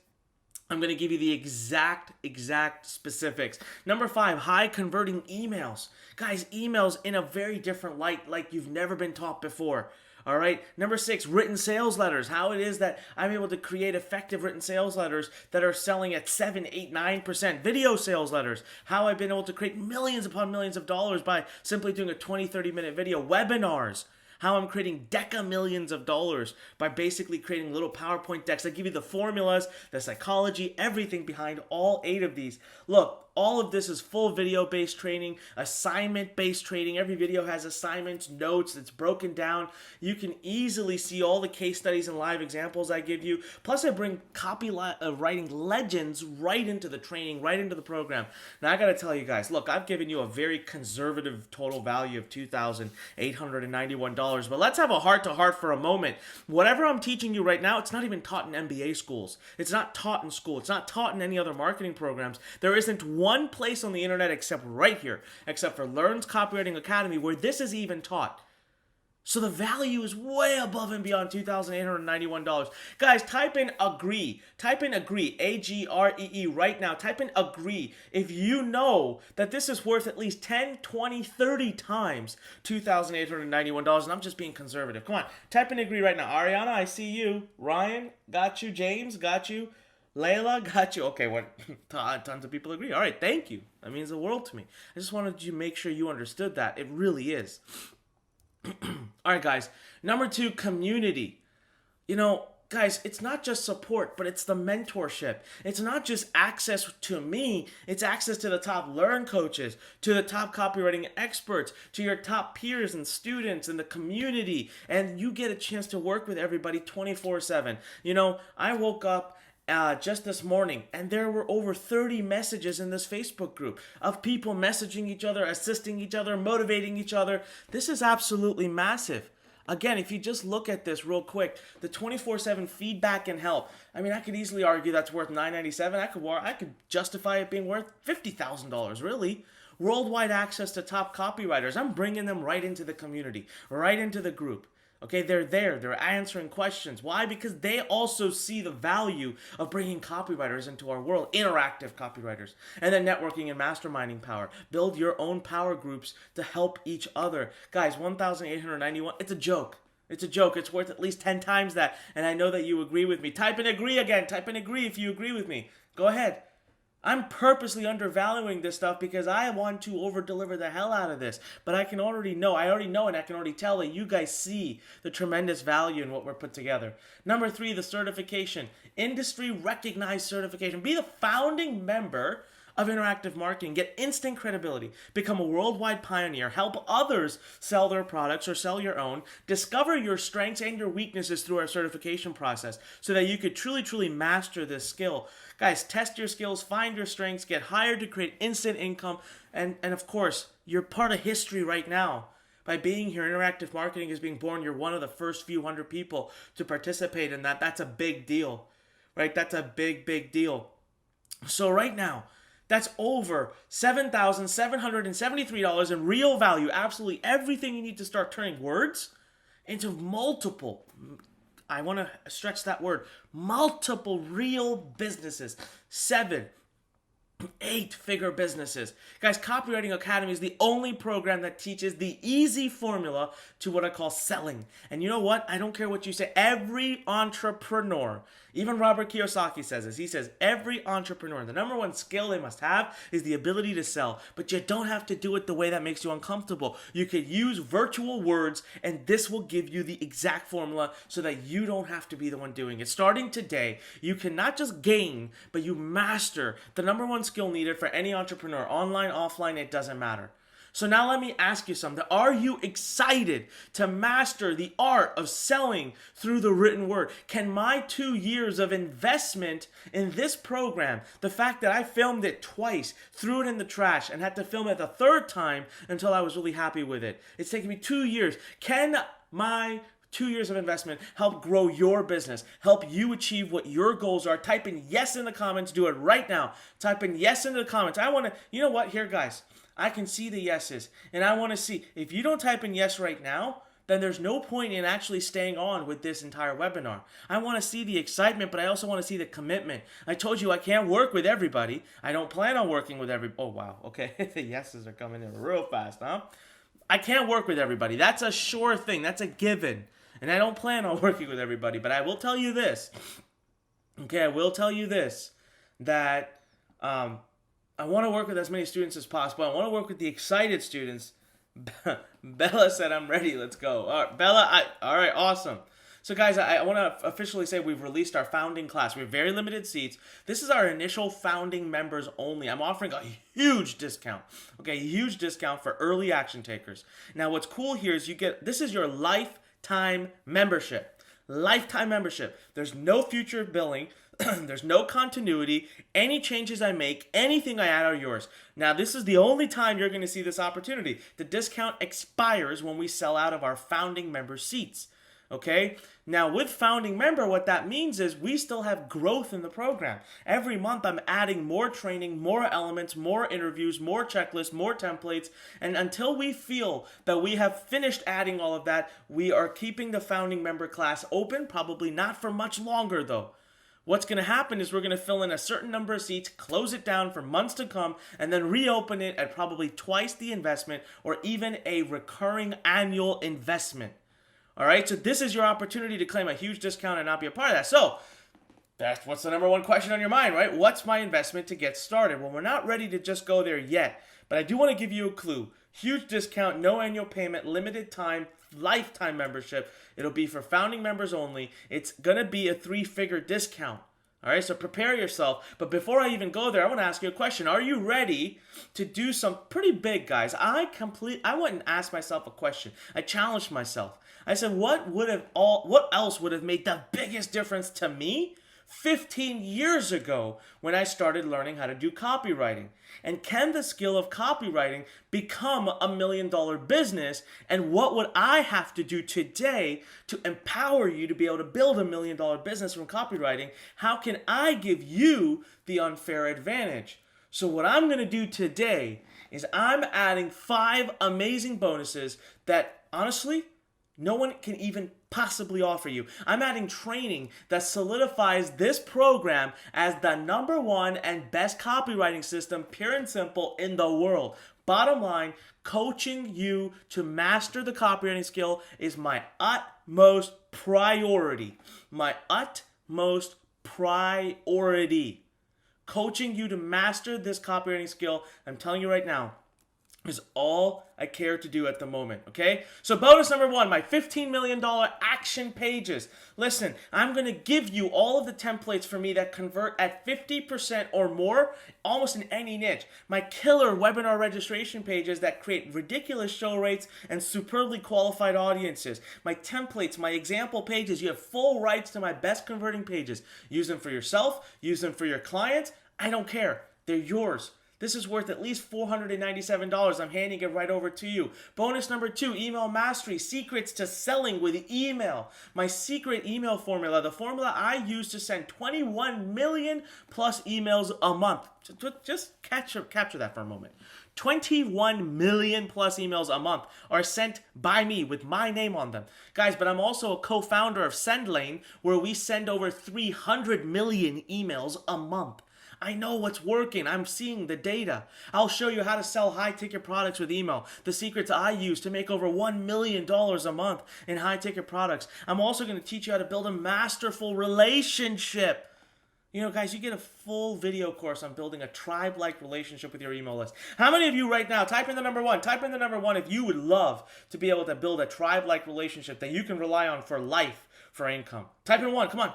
I'm going to give you the exact specifics. Number 5, high converting emails. Guys, emails in a very different light, like you've never been taught before. All right. Number 6, written sales letters. How it is that I'm able to create effective written sales letters that are selling at 7, 8, 9%. Video sales letters. How I've been able to create millions upon millions of dollars by simply doing a 20, 30-minute video. Webinars. How I'm creating millions of dollars by basically creating little PowerPoint decks that give you the formulas, the psychology, everything behind all 8 of these. Look, all of this is full video-based training, assignment-based training. Every video has assignments, notes, it's broken down. You can easily see all the case studies and live examples I give you. Plus, I bring copywriting legends right into the training, right into the program. Now, I got to tell you guys, look, I've given you a very conservative total value of $2,891. But let's have a heart-to-heart for a moment. Whatever I'm teaching you right now, it's not even taught in MBA schools. It's not taught in school. It's not taught in any other marketing programs. There isn't one place on the internet except right here, except for Lurn's Copywriting Academy, where this is even taught. So the value is way above and beyond $2,891. Guys, type in agree. Type in agree, A-G-R-E-E right now. Type in agree if you know that this is worth at least 10, 20, 30 times $2,891. And I'm just being conservative. Come on, type in agree right now. Ariana, I see you. Ryan, got you. James, got you. Layla, got you. Okay, what? Tons of people agree. All right, thank you. That means the world to me. I just wanted to make sure you understood that. It really is. All right, guys. Number 2, community. You know, guys, it's not just support, but it's the mentorship. It's not just access to me. It's access to the top Lurn coaches, to the top copywriting experts, to your top peers and students in the community. And you get a chance to work with everybody 24/7. You know, I woke up just this morning, and there were over 30 messages in this Facebook group of people messaging each other, assisting each other, motivating each other. This is absolutely massive. Again, if you just look at this real quick, the 24/7 feedback and help. I mean, I could easily argue that's worth $997. I could justify it being worth $50,000, really. Worldwide access to top copywriters. I'm bringing them right into the community, right into the group. Okay, they're there. They're answering questions. Why? Because they also see the value of bringing copywriters into our world, interactive copywriters. And then networking and masterminding power. Build your own power groups to help each other. Guys, $1,891, it's a joke. It's a joke. It's worth at least 10 times that. And I know that you agree with me. Type in agree again. Type in agree if you agree with me. Go ahead. I'm purposely undervaluing this stuff because I want to over-deliver the hell out of this. But I already know and I can already tell that you guys see the tremendous value in what we're put together. Number 3, the certification. Industry recognized certification. Be the founding member of interactive marketing. Get instant credibility. Become a worldwide pioneer. Help others sell their products or sell your own. Discover your strengths and your weaknesses through our certification process so that you could truly master this skill. Guys, test your skills, find your strengths, get hired to create instant income, and of course, you're part of history right now. By being here, interactive marketing is being born. You're one of the first few hundred people to participate in that. That's a big deal, right? That's a big, big deal. So right now, that's over $7,773 in real value. Absolutely everything you need to start turning words into multiple, I want to stretch that word, multiple real businesses. 7, 8-figure businesses. Guys, Copywriting Academy is the only program that teaches the easy formula to what I call selling. And you know what? I don't care what you say. Every entrepreneur, even Robert Kiyosaki says this. He says every entrepreneur, the number one skill they must have is the ability to sell. But you don't have to do it the way that makes you uncomfortable. You could use virtual words, and this will give you the exact formula so that you don't have to be the one doing it. Starting today, you can not just gain, but you master the number one skill needed for any entrepreneur. Online, offline, it doesn't matter. So now let me ask you something. Are you excited to master the art of selling through the written word? Can my 2 years of investment in this program, the fact that I filmed it twice, threw it in the trash, and had to film it the third time until I was really happy with it, it's taken me 2 years. Can my 2 years of investment help grow your business, help you achieve what your goals are? Type in yes in the comments. Do it right now. Type in yes in the comments. I want to, you know what? Here, guys, I can see the yeses, and I want to see. If you don't type in yes right now, then there's no point in actually staying on with this entire webinar. I want to see the excitement, but I also want to see the commitment. I told you I can't work with everybody. I don't plan on working with everybody. Oh, wow. Okay. The yeses are coming in real fast, huh? I can't work with everybody. That's a sure thing. That's a given. And I don't plan on working with everybody, but I will tell you this. Okay, I will tell you this, that I want to work with as many students as possible. I want to work with the excited students. Bella said, I'm ready. Let's go. All right, Bella, all right, awesome. So guys, I want to officially say we've released our founding class. We have very limited seats. This is our initial founding members only. I'm offering a huge discount. Okay, a huge discount for early action takers. Now, what's cool here is this is your lifetime membership. Lifetime membership. There's no future billing. There's no continuity. Any changes I make, anything I add are yours. Now, this is the only time you're going to see this opportunity. The discount expires when we sell out of our founding member seats. Okay? Now, with founding member, what that means is we still have growth in the program. Every month, I'm adding more training, more elements, more interviews, more checklists, more templates. And until we feel that we have finished adding all of that, we are keeping the founding member class open. Probably not for much longer, though. What's going to happen is we're going to fill in a certain number of seats, close it down for months to come, and then reopen it at probably twice the investment or even a recurring annual investment. All right, so this is your opportunity to claim a huge discount and not be a part of that. So that's what's the number one question on your mind, right? What's my investment to get started? Well, we're not ready to just go there yet, but I do want to give you a clue. Huge discount, no annual payment, limited time, lifetime membership. It'll be for founding members only. It's going to be a 3-figure discount. All right, so prepare yourself. But before I even go there, I want to ask you a question. Are you ready to do some pretty big, guys? I went and asked myself a question. I challenged myself. I said, what else would have made the biggest difference to me 15 years ago when I started learning how to do copywriting? And can the skill of copywriting become a $1 million business? And what would I have to do today to empower you to be able to build a $1 million business from copywriting? How can I give you the unfair advantage? So what I'm going to do today is I'm adding 5 amazing bonuses that honestly, no one can even possibly offer you. I'm adding training that solidifies this program as the number one and best copywriting system, pure and simple, in the world. Bottom line, coaching you to master the copywriting skill is my utmost priority. My utmost priority. Coaching you to master this copywriting skill, I'm telling you right now, is all I care to do at the moment, okay? So bonus number 1, my $15 million action pages. Listen, I'm going to give you all of the templates for me that convert at 50% or more, almost in any niche. My killer webinar registration pages that create ridiculous show rates and superbly qualified audiences. My templates, my example pages, you have full rights to my best converting pages. Use them for yourself, use them for your clients. I don't care. They're yours. This is worth at least $497. I'm handing it right over to you. Bonus number 2, email mastery, secrets to selling with email. My secret email formula, the formula I use to send 21 million plus emails a month. Just capture that for a moment. 21 million plus emails a month are sent by me with my name on them. Guys, but I'm also a co-founder of SendLane, where we send over 300 million emails a month. I know what's working. I'm seeing the data. I'll show you how to sell high-ticket products with email, the secrets I use to make over $1 million a month in high-ticket products. I'm also going to teach you how to build a masterful relationship. You know, guys, you get a full video course on building a tribe-like relationship with your email list. How many of you right now, type in the number 1, type in the number 1 if you would love to be able to build a tribe-like relationship that you can rely on for life, for income. Type in 1, come on.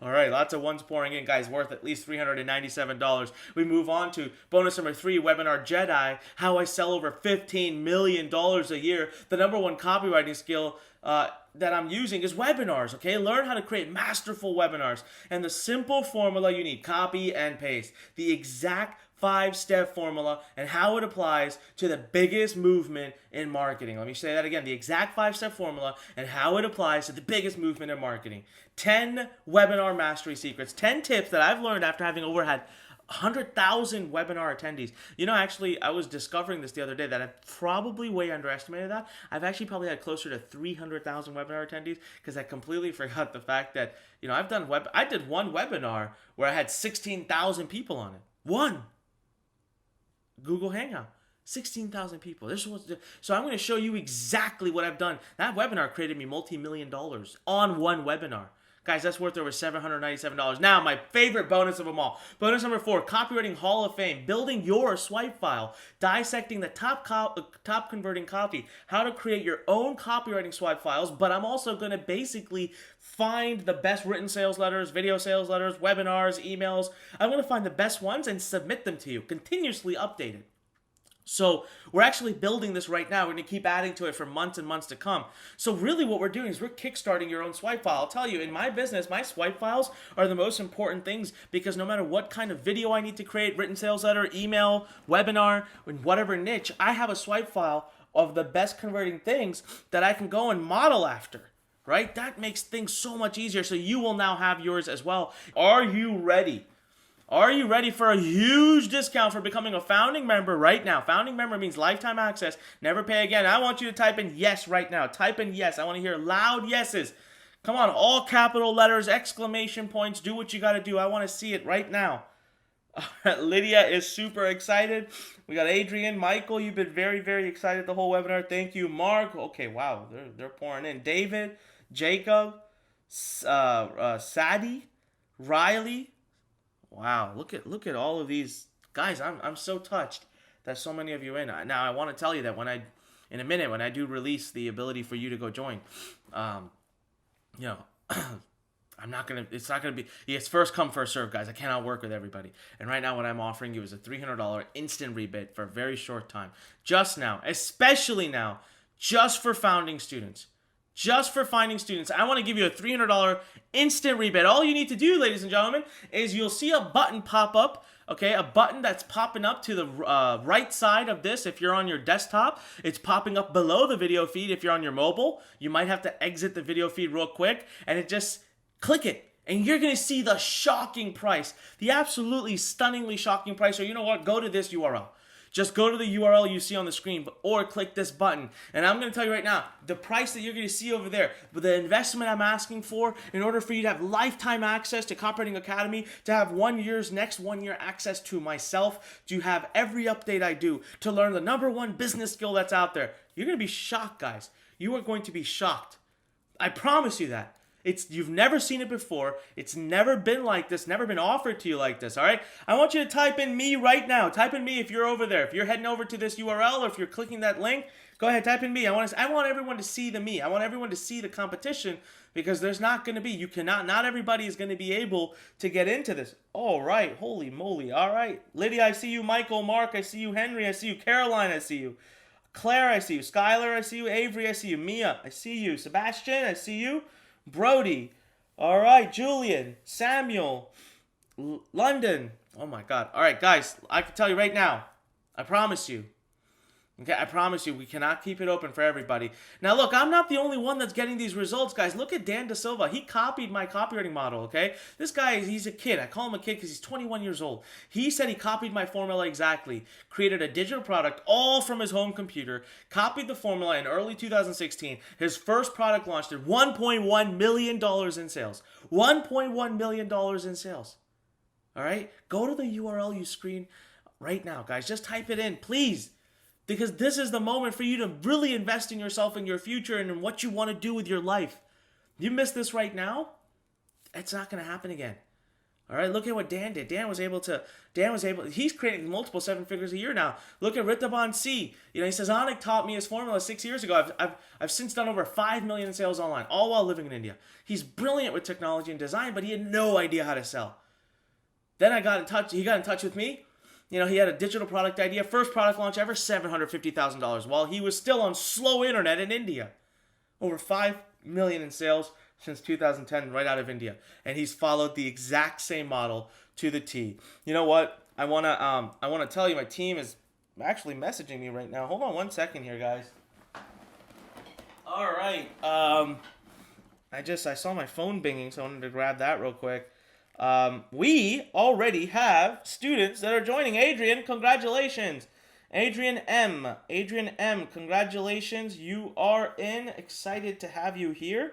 All right, lots of ones pouring in, guys, worth at least $397. We move on to bonus number 3, Webinar Jedi, how I sell over $15 million a year. The number 1 copywriting skill that I'm using is webinars, okay? Learn how to create masterful webinars. And the simple formula you need, copy and paste. The exact 5-step formula and how it applies to the biggest movement in marketing. Let me say that again. The exact 5-step formula and how it applies to the biggest movement in marketing. 10 webinar mastery secrets. 10 tips that I've learned after having had 100,000 webinar attendees. You know, actually, I was discovering this the other day that I've probably way underestimated that. I've actually probably had closer to 300,000 webinar attendees because I completely forgot the fact that, you know, I did one webinar where I had 16,000 people on it. One. Google Hangout. 16,000 people. So I'm going to show you exactly what I've done. That webinar created me multi-million dollars on one webinar. Guys, that's worth over $797. Now, my favorite bonus of them all. Bonus number 4, Copywriting Hall of Fame. Building your swipe file. Dissecting the top converting copy. How to create your own copywriting swipe files. But I'm also going to basically find the best written sales letters, video sales letters, webinars, emails. I'm going to find the best ones and submit them to you. Continuously updated. So we're actually building this right now. We're going to keep adding to it for months and months to come. So really what we're doing is we're kickstarting your own swipe file. I'll tell you, in my business, my swipe files are the most important things because no matter what kind of video I need to create, written sales letter, email, webinar, in whatever niche, I have a swipe file of the best converting things that I can go and model after. Right? That makes things so much easier. So you will now have yours as well. Are you ready? Are you ready for a huge discount for becoming a founding member right now? Founding member means lifetime access, never pay again. I want you to type in yes right now. Type in yes. I want to hear loud yeses. Come on, all capital letters, exclamation points. Do what you got to do. I want to see it right now. Lydia is super excited. We got Adrian, Michael. You've been very, very excited the whole webinar. Thank you, Mark. Okay, wow, they're pouring in. David, Jacob, Sadie, Riley. Wow, look at all of these guys. I'm so touched that so many of you in. Now I want to tell you that in a minute when I do release the ability for you to go join, you know, it's not gonna be. It's first come first serve, guys. I cannot work with everybody. And right now what I'm offering you is a $300 instant rebate for a very short time. Just now, especially now, just for founding students. Just for finding students, I want to give you a $300 instant rebate. All you need to do, ladies and gentlemen, is you'll see a button pop up, okay? A button that's popping up to the right side of this if you're on your desktop. It's popping up below the video feed if you're on your mobile. You might have to exit the video feed real quick, and it just click it. And you're going to see the shocking price, the absolutely stunningly shocking price. Or you know what? Go to this URL. Just go to the URL you see on the screen or click this button. And I'm going to tell you right now, the price that you're going to see over there, with the investment I'm asking for in order for you to have lifetime access to Copywriting Academy, to have next 1 year access to myself, to have every update I do, to learn the number 1 business skill that's out there. You're going to be shocked, guys. You are going to be shocked. I promise you that. You've never seen it before. It's never been like this, never been offered to you like this, all right? I want you to type in me right now. Type in me if you're over there. If you're heading over to this URL or if you're clicking that link, go ahead, type in me. I want everyone to see the me. I want everyone to see the competition because there's not going to be, not everybody is going to be able to get into this. All right, holy moly, all right. Lydia, I see you. Michael, Mark, I see you. Henry, I see you. Caroline, I see you. Claire, I see you. Skylar, I see you. Avery, I see you. Mia, I see you. Sebastian, I see you. Brody, all right, Julian, Samuel, London, Oh my God. All right, guys, I can tell you right now, I promise you. Okay, I promise you, we cannot keep it open for everybody. Now, look, I'm not the only one that's getting these results, guys. Look at Dan Da Silva. He copied my copywriting model, okay? This guy, he's a kid. I call him a kid because he's 21 years old. He said he copied my formula exactly, created a digital product all from his home computer, copied the formula in early 2016. His first product launched at $1.1 million in sales. $1.1 million in sales. All right? Go to the URL you screen right now, guys. Just type it in, please. Because this is the moment for you to really invest in yourself and your future and in what you want to do with your life. You miss this right now, it's not going to happen again. All right, look at what Dan did. He's creating multiple 7 figures a year now. Look at Ritaban C. He says, Anik taught me his formula 6 years ago. I've since done over 5 million in sales online, all while living in India. He's brilliant with technology and design, but he had no idea how to sell. Then he got in touch with me. He had a digital product idea. First product launch ever, $750,000, while he was still on slow internet in India. Over 5 million in sales since 2010, right out of India. And he's followed the exact same model to the T. You know what? I wanna tell you, my team is actually messaging me right now. Hold on 1 second here, guys. All right. I saw my phone binging, so I wanted to grab that real quick. We already have students that are joining. Adrian, congratulations. Adrian M, congratulations. You are in. Excited to have you here.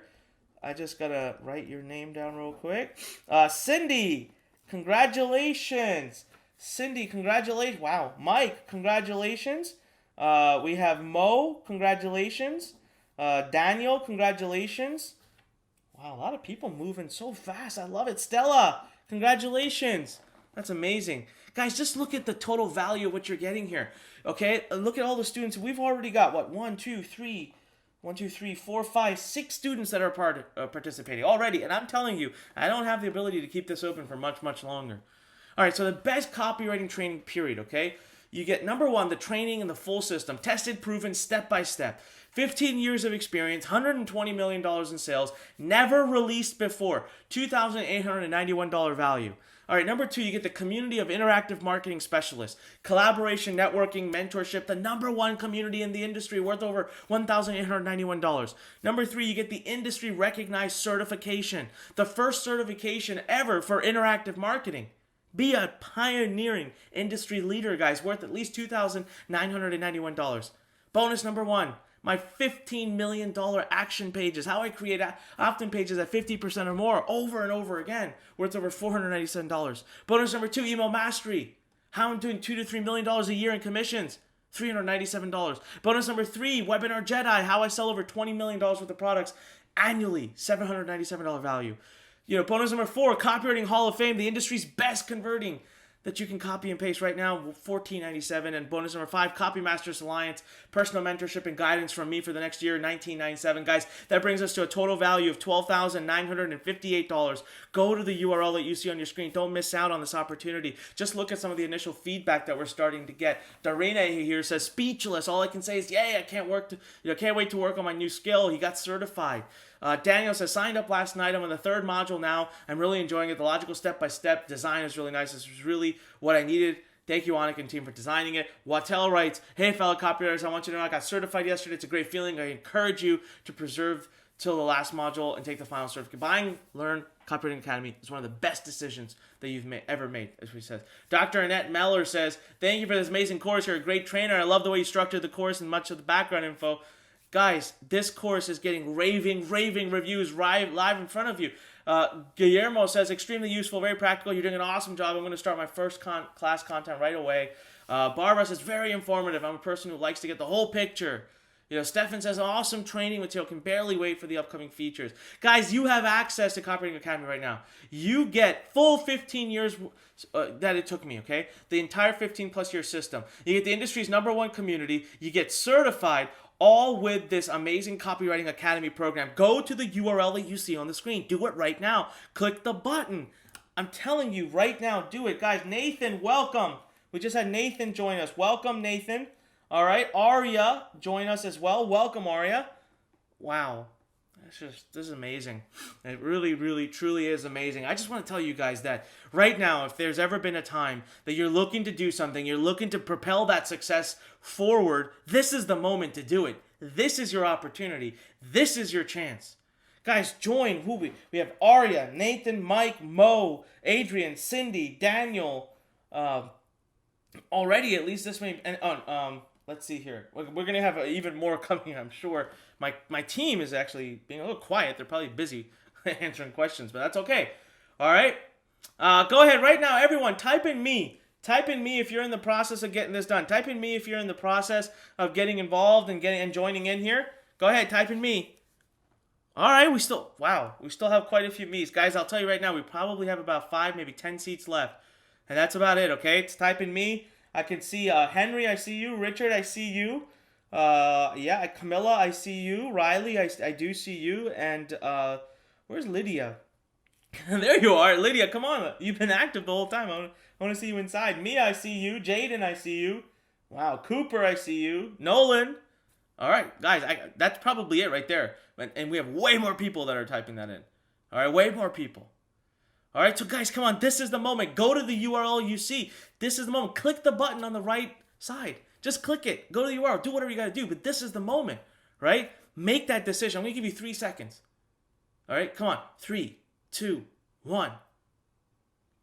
I just gotta write your name down real quick. Cindy, congratulations. Wow. Mike, congratulations. We have Mo, congratulations. Daniel, congratulations. Wow, a lot of people moving so fast. I love it. Stella, congratulations. That's amazing. Guys, just look at the total value of what you're getting here. Okay, look at all the students. We've already got, 6 students that are participating already. And I'm telling you, I don't have the ability to keep this open for much, much longer. All right, so the best copywriting training period, okay? You get, number 1, the training and the full system. Tested, proven, step by step. 15 years of experience, $120 million in sales, never released before, $2,891 value. All right, number 2, you get the community of interactive marketing specialists, collaboration, networking, mentorship, the number 1 community in the industry worth over $1,891. Number 3, you get the industry recognized certification, the first certification ever for interactive marketing. Be a pioneering industry leader, guys, worth at least $2,991. Bonus number 1. My $15 million action pages, how I create opt-in pages at 50% or more over and over again, worth over $497. Bonus number 2, email mastery, how I'm doing $2 to $3 million a year in commissions, $397. Bonus number 3, webinar Jedi, how I sell over $20 million worth of products annually, $797 value. Bonus number 4, copywriting Hall of Fame, the industry's best converting, that you can copy and paste right now, $14.97. And bonus number 5, Copy Masters Alliance, personal mentorship and guidance from me for the next year, $19.97. Guys, that brings us to a total value of $12,958. Go to the URL that you see on your screen. Don't miss out on this opportunity. Just look at some of the initial feedback that we're starting to get. Darina here says, speechless. All I can say is, yay, I can't wait to work on my new skill. He got certified. Daniel says, signed up last night. I'm on the 3rd module now. I'm really enjoying it. The logical step-by-step design is really nice. This is really what I needed. Thank you, Anik and team, for designing it. Wattel writes, hey, fellow copywriters, I want you to know I got certified yesterday. It's a great feeling. I encourage you to preserve till the last module and take the final certificate. Buying Lurn Copywriting Academy is one of the best decisions that you've ever made, as we said. Dr. Annette Meller says, thank you for this amazing course. You're a great trainer. I love the way you structured the course and much of the background info. Guys, this course is getting raving reviews live in front of you. Guillermo says, extremely useful, very practical. You're doing an awesome job. I'm going to start my first class content right away. Barbara says, very informative. I'm a person who likes to get the whole picture. Stefan says, awesome training material. Can barely wait for the upcoming features. Guys, you have access to Copywriting Academy right now. You get full 15 years that it took me, okay? The entire 15 plus year system. You get the industry's number 1 community. You get certified, all with this amazing Copywriting Academy program. Go to the URL that you see on the screen. Do it right now. Click the button. I'm telling you right now, do it. Guys, Nathan, welcome. We just had Nathan join us. Welcome, Nathan. All right, Arya, join us as well. Welcome, Arya. Wow. This is amazing. It really, really, truly is amazing. I just want to tell you guys that right now, if there's ever been a time that you're looking to do something, you're looking to propel that success forward, this is the moment to do it. This is your opportunity. This is your chance. Guys, join. We have Arya, Nathan, Mike, Mo, Adrian, Cindy, Daniel. Already at least this many. And let's see here. We're gonna have even more coming, I'm sure. My team is actually being a little quiet. They're probably busy answering questions, but that's okay. All right. Go ahead right now, everyone. Type in me. Type in me if you're in the process of getting this done. Type in me if you're in the process of getting involved and joining in here. Go ahead. Type in me. All right. We still have quite a few me's, guys. I'll tell you right now. We probably have about 5, maybe 10 seats left, and that's about it. Okay. It's type in me. I can see Henry. I see you. Richard. I see you. Camilla, I see you. Riley, I do see you. And where's Lydia? There you are, Lydia. Come on, you've been active the whole time. I want to see you inside. Mia, I see you. Jaden, I see you. Wow, Cooper, I see you. Nolan. All right, guys, that's probably it right there. And we have way more people that are typing that in. All right, way more people. All right, so guys, come on. This is the moment. Go to the URL you see. This is the moment. Click the button on the right side. Just click it. Go to the URL. Do whatever you got to do. But this is the moment, right? Make that decision. I'm going to give you 3 seconds. All right? Come on. 3, 2, 1.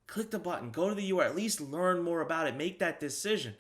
Click the button. Go to the URL. At least learn more about it. Make that decision.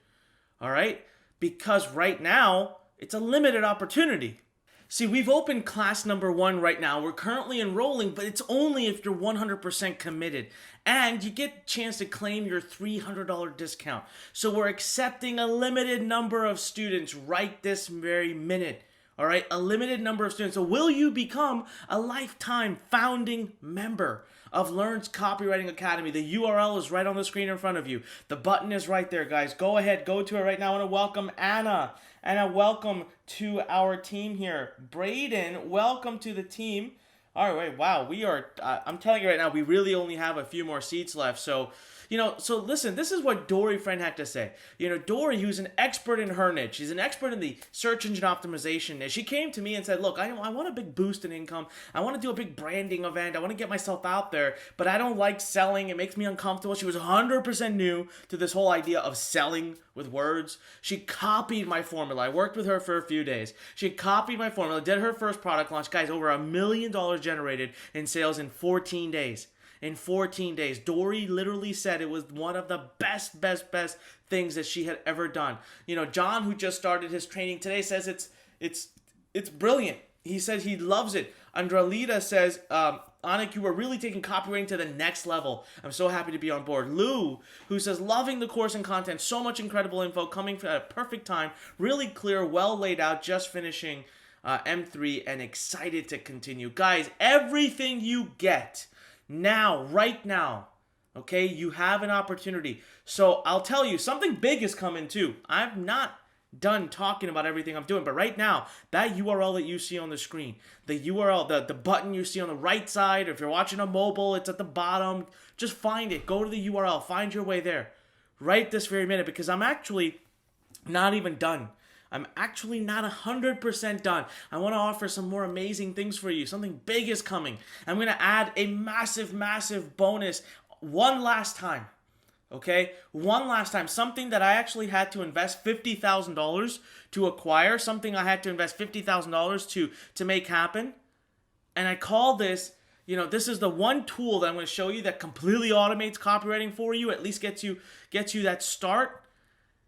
All right? Because right now, it's a limited opportunity. See, we've opened class number 1 right now. We're currently enrolling, but it's only if you're 100% committed. And you get a chance to claim your $300 discount. So we're accepting a limited number of students right this very minute. All right, a limited number of students. So will you become a lifetime founding member of Lurn's Copywriting Academy? The URL is right on the screen in front of you. The button is right there, guys. Go ahead, go to it right now. I want to welcome Anna. Anna, welcome to our team here. Braden, welcome to the team. All right, wow, we are, I'm telling you right now, we really only have a few more seats left. So, so listen, this is what Dory Friend had to say. Dory, who's an expert in her niche. She's an expert in the search engine optimization niche. She came to me and said, look, I want a big boost in income. I want to do a big branding event. I want to get myself out there, but I don't like selling. It makes me uncomfortable. She was 100% new to this whole idea of selling with words. She copied my formula. I worked with her for a few days. She copied my formula, did her first product launch. Guys, over $1 million generated in sales in 14 days. In 14 days. Dory literally said it was one of the best things that she had ever done. John, who just started his training today, says it's brilliant. He says he loves it. Andralita says, Anik, you are really taking copywriting to the next level. I'm so happy to be on board. Lou, who says, loving the course and content. So much incredible info coming at a perfect time. Really clear, well laid out, just finishing M3 and excited to continue. Guys, everything you get now, right now, okay, you have an opportunity. So I'll tell you, something big is coming too. I'm not done talking about everything I'm doing, but right now, that URL that you see on the screen, the URL, the button you see on the right side, if you're watching on mobile, it's at the bottom. Just find it. Go to the URL. Find your way there right this very minute, because I'm actually not even done. I'm actually not 100% done. I want to offer some more amazing things for you. Something big is coming. I'm going to add a massive bonus one last time. Okay? One last time. Something that I actually had to invest $50,000 to acquire. Something I had to invest $50,000 to make happen. And I call this, this is the one tool that I'm going to show you that completely automates copywriting for you. At least gets you that start.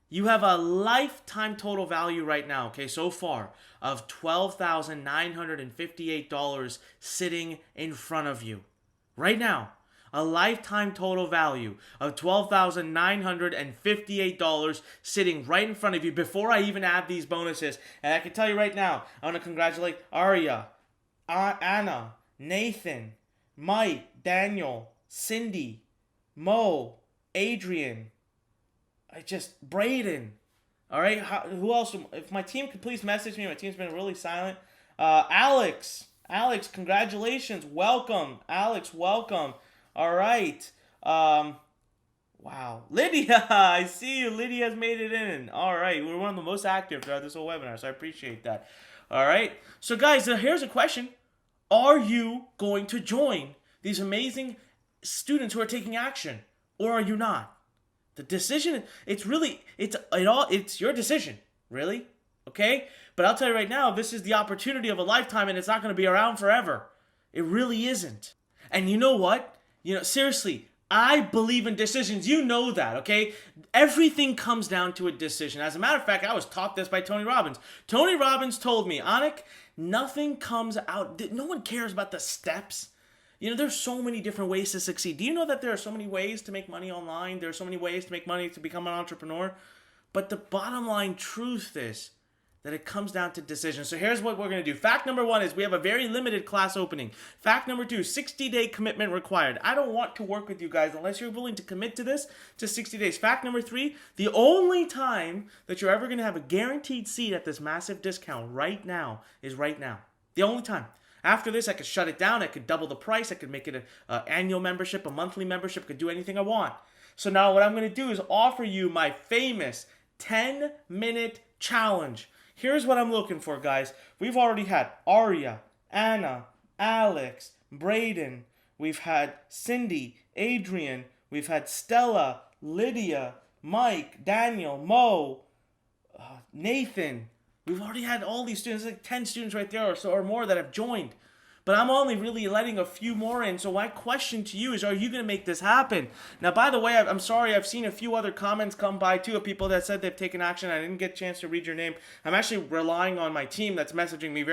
You have a lifetime total value right now, okay, so far, of $12,958 sitting in front of you. Right now, a lifetime total value of $12,958 sitting right in front of you before I even add these bonuses. And I can tell you right now, I want to congratulate Arya, Anna, Nathan, Mike, Daniel, Cindy, Mo, Adrian, Braden. All right, who else? If my team could please message me. My team's been really silent. Alex, congratulations. Welcome. Alex, welcome. All right. Wow. Lydia, I see you. Lydia's made it in. All right. We're one of the most active throughout this whole webinar, so I appreciate that. All right. So, guys, here's a question. Are you going to join these amazing students who are taking action, or are you not? The decision, it's your decision, really, okay? But I'll tell you right now, this is the opportunity of a lifetime, and it's not going to be around forever. It really isn't. And you know what? Seriously, I believe in decisions. You know that, okay? Everything comes down to a decision. As a matter of fact, I was taught this by Tony Robbins. Tony Robbins told me, Anik, nothing comes out. No one cares about the steps. There's so many different ways to succeed. Do you know that there are so many ways to make money online? There are so many ways to make money to become an entrepreneur. But the bottom line truth is that it comes down to decisions. So here's what we're going to do. Fact number 1 is we have a very limited class opening. Fact number 2, 60-day commitment required. I don't want to work with you guys unless you're willing to commit to this to 60 days. Fact number 3, the only time that you're ever going to have a guaranteed seat at this massive discount right now is right now. The only time. After this, I could shut it down. I could double the price. I could make it an annual membership, a monthly membership. I could do anything I want. So now what I'm going to do is offer you my famous 10-minute challenge. Here's what I'm looking for, guys. We've already had Arya, Anna, Alex, Braden. We've had Cindy, Adrian. We've had Stella, Lydia, Mike, Daniel, Mo, Nathan. We've already had all these students, like 10 students right there or more that have joined. But I'm only really letting a few more in. So my question to you is, are you going to make this happen? Now, by the way, I'm sorry. I've seen a few other comments come by, too, of people that said they've taken action. I didn't get a chance to read your name. I'm actually relying on my team that's messaging me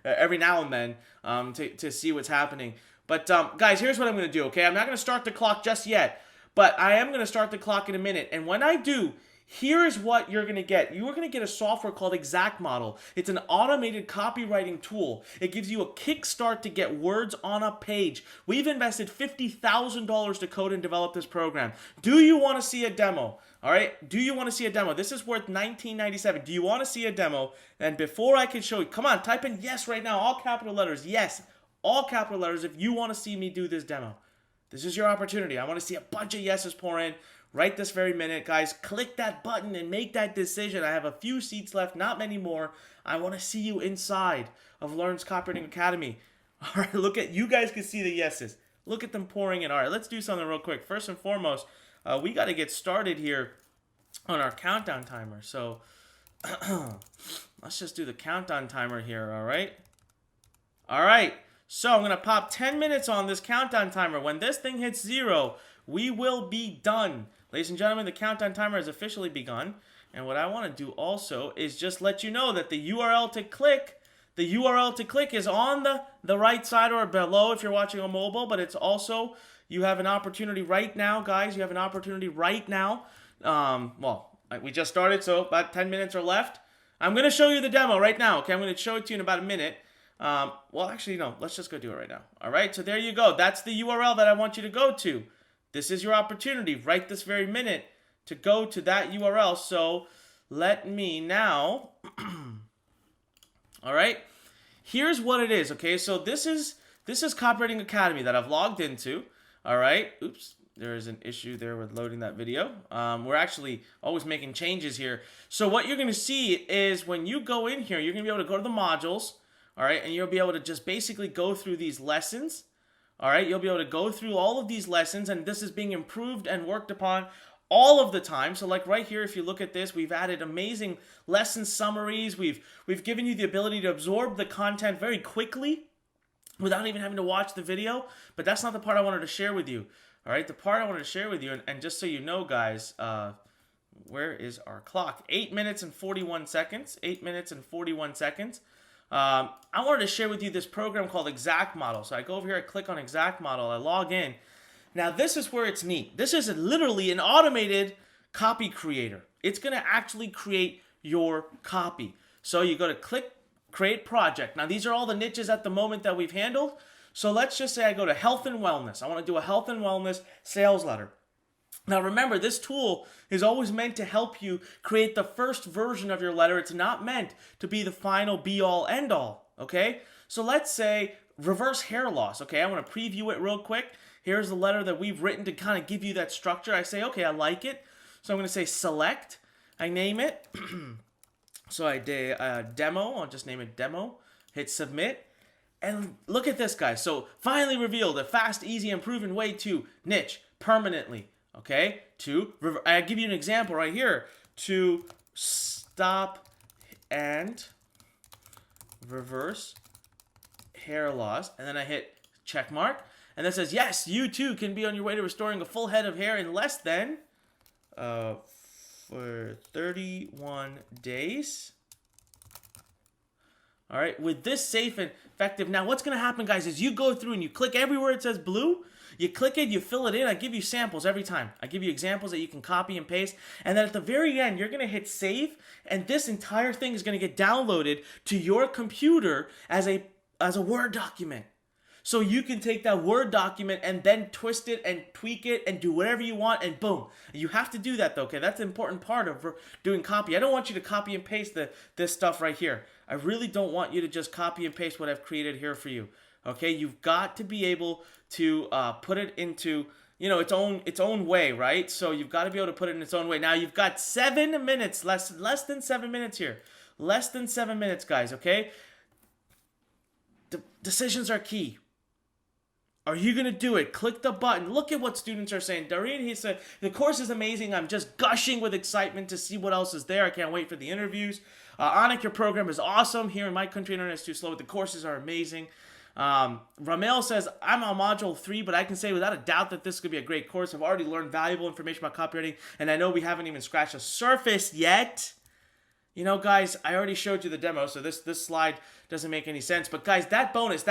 every now and then to see what's happening. But, guys, here's what I'm going to do, okay? I'm not going to start the clock just yet. But I am going to start the clock in a minute. And when I do, here's what you're going to get. You are going to get a software called Exact Model. It's an automated copywriting tool. It gives you a kickstart to get words on a page. We've invested $50,000 to code and develop this program. Do you want to see a demo? All right. Do you want to see a demo? This is worth $19.97. Do you want to see a demo? And before I can show you, come on, type in yes right now. All capital letters. Yes. All capital letters if you want to see me do this demo. This is your opportunity. I want to see a bunch of yeses pour in. Right this very minute, guys. Click that button and make that decision. I have a few seats left, not many more. I want to see you inside of Lurn's Copywriting Academy. All right, look at, you guys can see the yeses. Look at them pouring in. All right, let's do something real quick. First and foremost, we got to get started here on our countdown timer. So let's just do the countdown timer here, all right? All right, so I'm going to pop 10 minutes on this countdown timer. When this thing hits 0, we will be done. Ladies and gentlemen, the countdown timer has officially begun. And what I want to do also is just let you know that the URL to click is on the right side or below if you're watching on mobile, but it's also, you have an opportunity right now, guys. You have an opportunity right now. We just started, so about 10 minutes are left. I'm going to show you the demo right now, okay? I'm going to show it to you in about a minute. Actually, no, let's just go do it right now. All right, so there you go. That's the URL that I want you to go to. This is your opportunity right this very minute to go to that URL. So let me now, all right, here's what it is, okay? So this is Copywriting Academy that I've logged into, all right? Oops, there is an issue there with loading that video. We're actually always making changes here. So what you're going to see is when you go in here, you're going to be able to go to the modules, all right? And you'll be able to just basically go through these lessons. All right, you'll be able to go through all of these lessons, and this is being improved and worked upon all of the time. So like right here, if you look at this, we've added amazing lesson summaries. We've given you the ability to absorb the content very quickly without even having to watch the video. But that's not the part I wanted to share with you. All right, the part I wanted to share with you, and just so you know, guys, where is our clock? 8 minutes and 41 seconds. 8 minutes and 41 seconds. I wanted to share with you this program called Exact Model. So I go over here, I click on Exact Model, I log in. Now this is where it's neat. This is literally an automated copy creator. It's going to actually create your copy. So you go to click Create Project. Now these are all the niches at the moment that we've handled. So let's just say I go to Health and Wellness. I want to do a Health and Wellness sales letter. Now remember, this tool is always meant to help you create the first version of your letter. It's not meant to be the final be-all, end-all, okay? So let's say reverse hair loss, okay? I want to preview it real quick. Here's the letter that we've written to kind of give you that structure. I say, okay, I like it. So I'm going to say select. I name it. So I did demo. I'll just name it demo. Hit submit. And look at this, guys. So finally revealed a fast, easy, and proven way to niche permanently. Okay? I give you an example right here. To stop and reverse hair loss. And then I hit check mark. And that says, yes, you too can be on your way to restoring a full head of hair in less than for 31 days. All right, with this safe and effective. Now, what's going to happen, guys, is you go through and you click everywhere it says blue. You click it, you fill it in. I give you samples every time. I give you examples that you can copy and paste. And then at the very end, you're going to hit save. And this entire thing is going to get downloaded to your computer as a Word document. So you can take that Word document and then twist it and tweak it and do whatever you want, and boom. You have to do that though, okay? That's an important part of doing copy. I don't want you to copy and paste this stuff right here. I really don't want you to just copy and paste what I've created here for you, okay? You've got to be able to put it into, its own way, right? So you've got to be able to put it in its own way. Now you've got 7 minutes, less than 7 minutes here. Less than 7 minutes, guys, okay? The decisions are key. Are you going to do it? Click the button. Look at what students are saying. Doreen, he said, the course is amazing. I'm just gushing with excitement to see what else is there. I can't wait for the interviews. Anik, your program is awesome. Here in my country, internet is too slow, but the courses are amazing. Ramel says, I'm on module 3, but I can say without a doubt that this could be a great course. I've already learned valuable information about copywriting, and I know we haven't even scratched the surface yet. Guys, I already showed you the demo, so this slide doesn't make any sense. But guys, that bonus,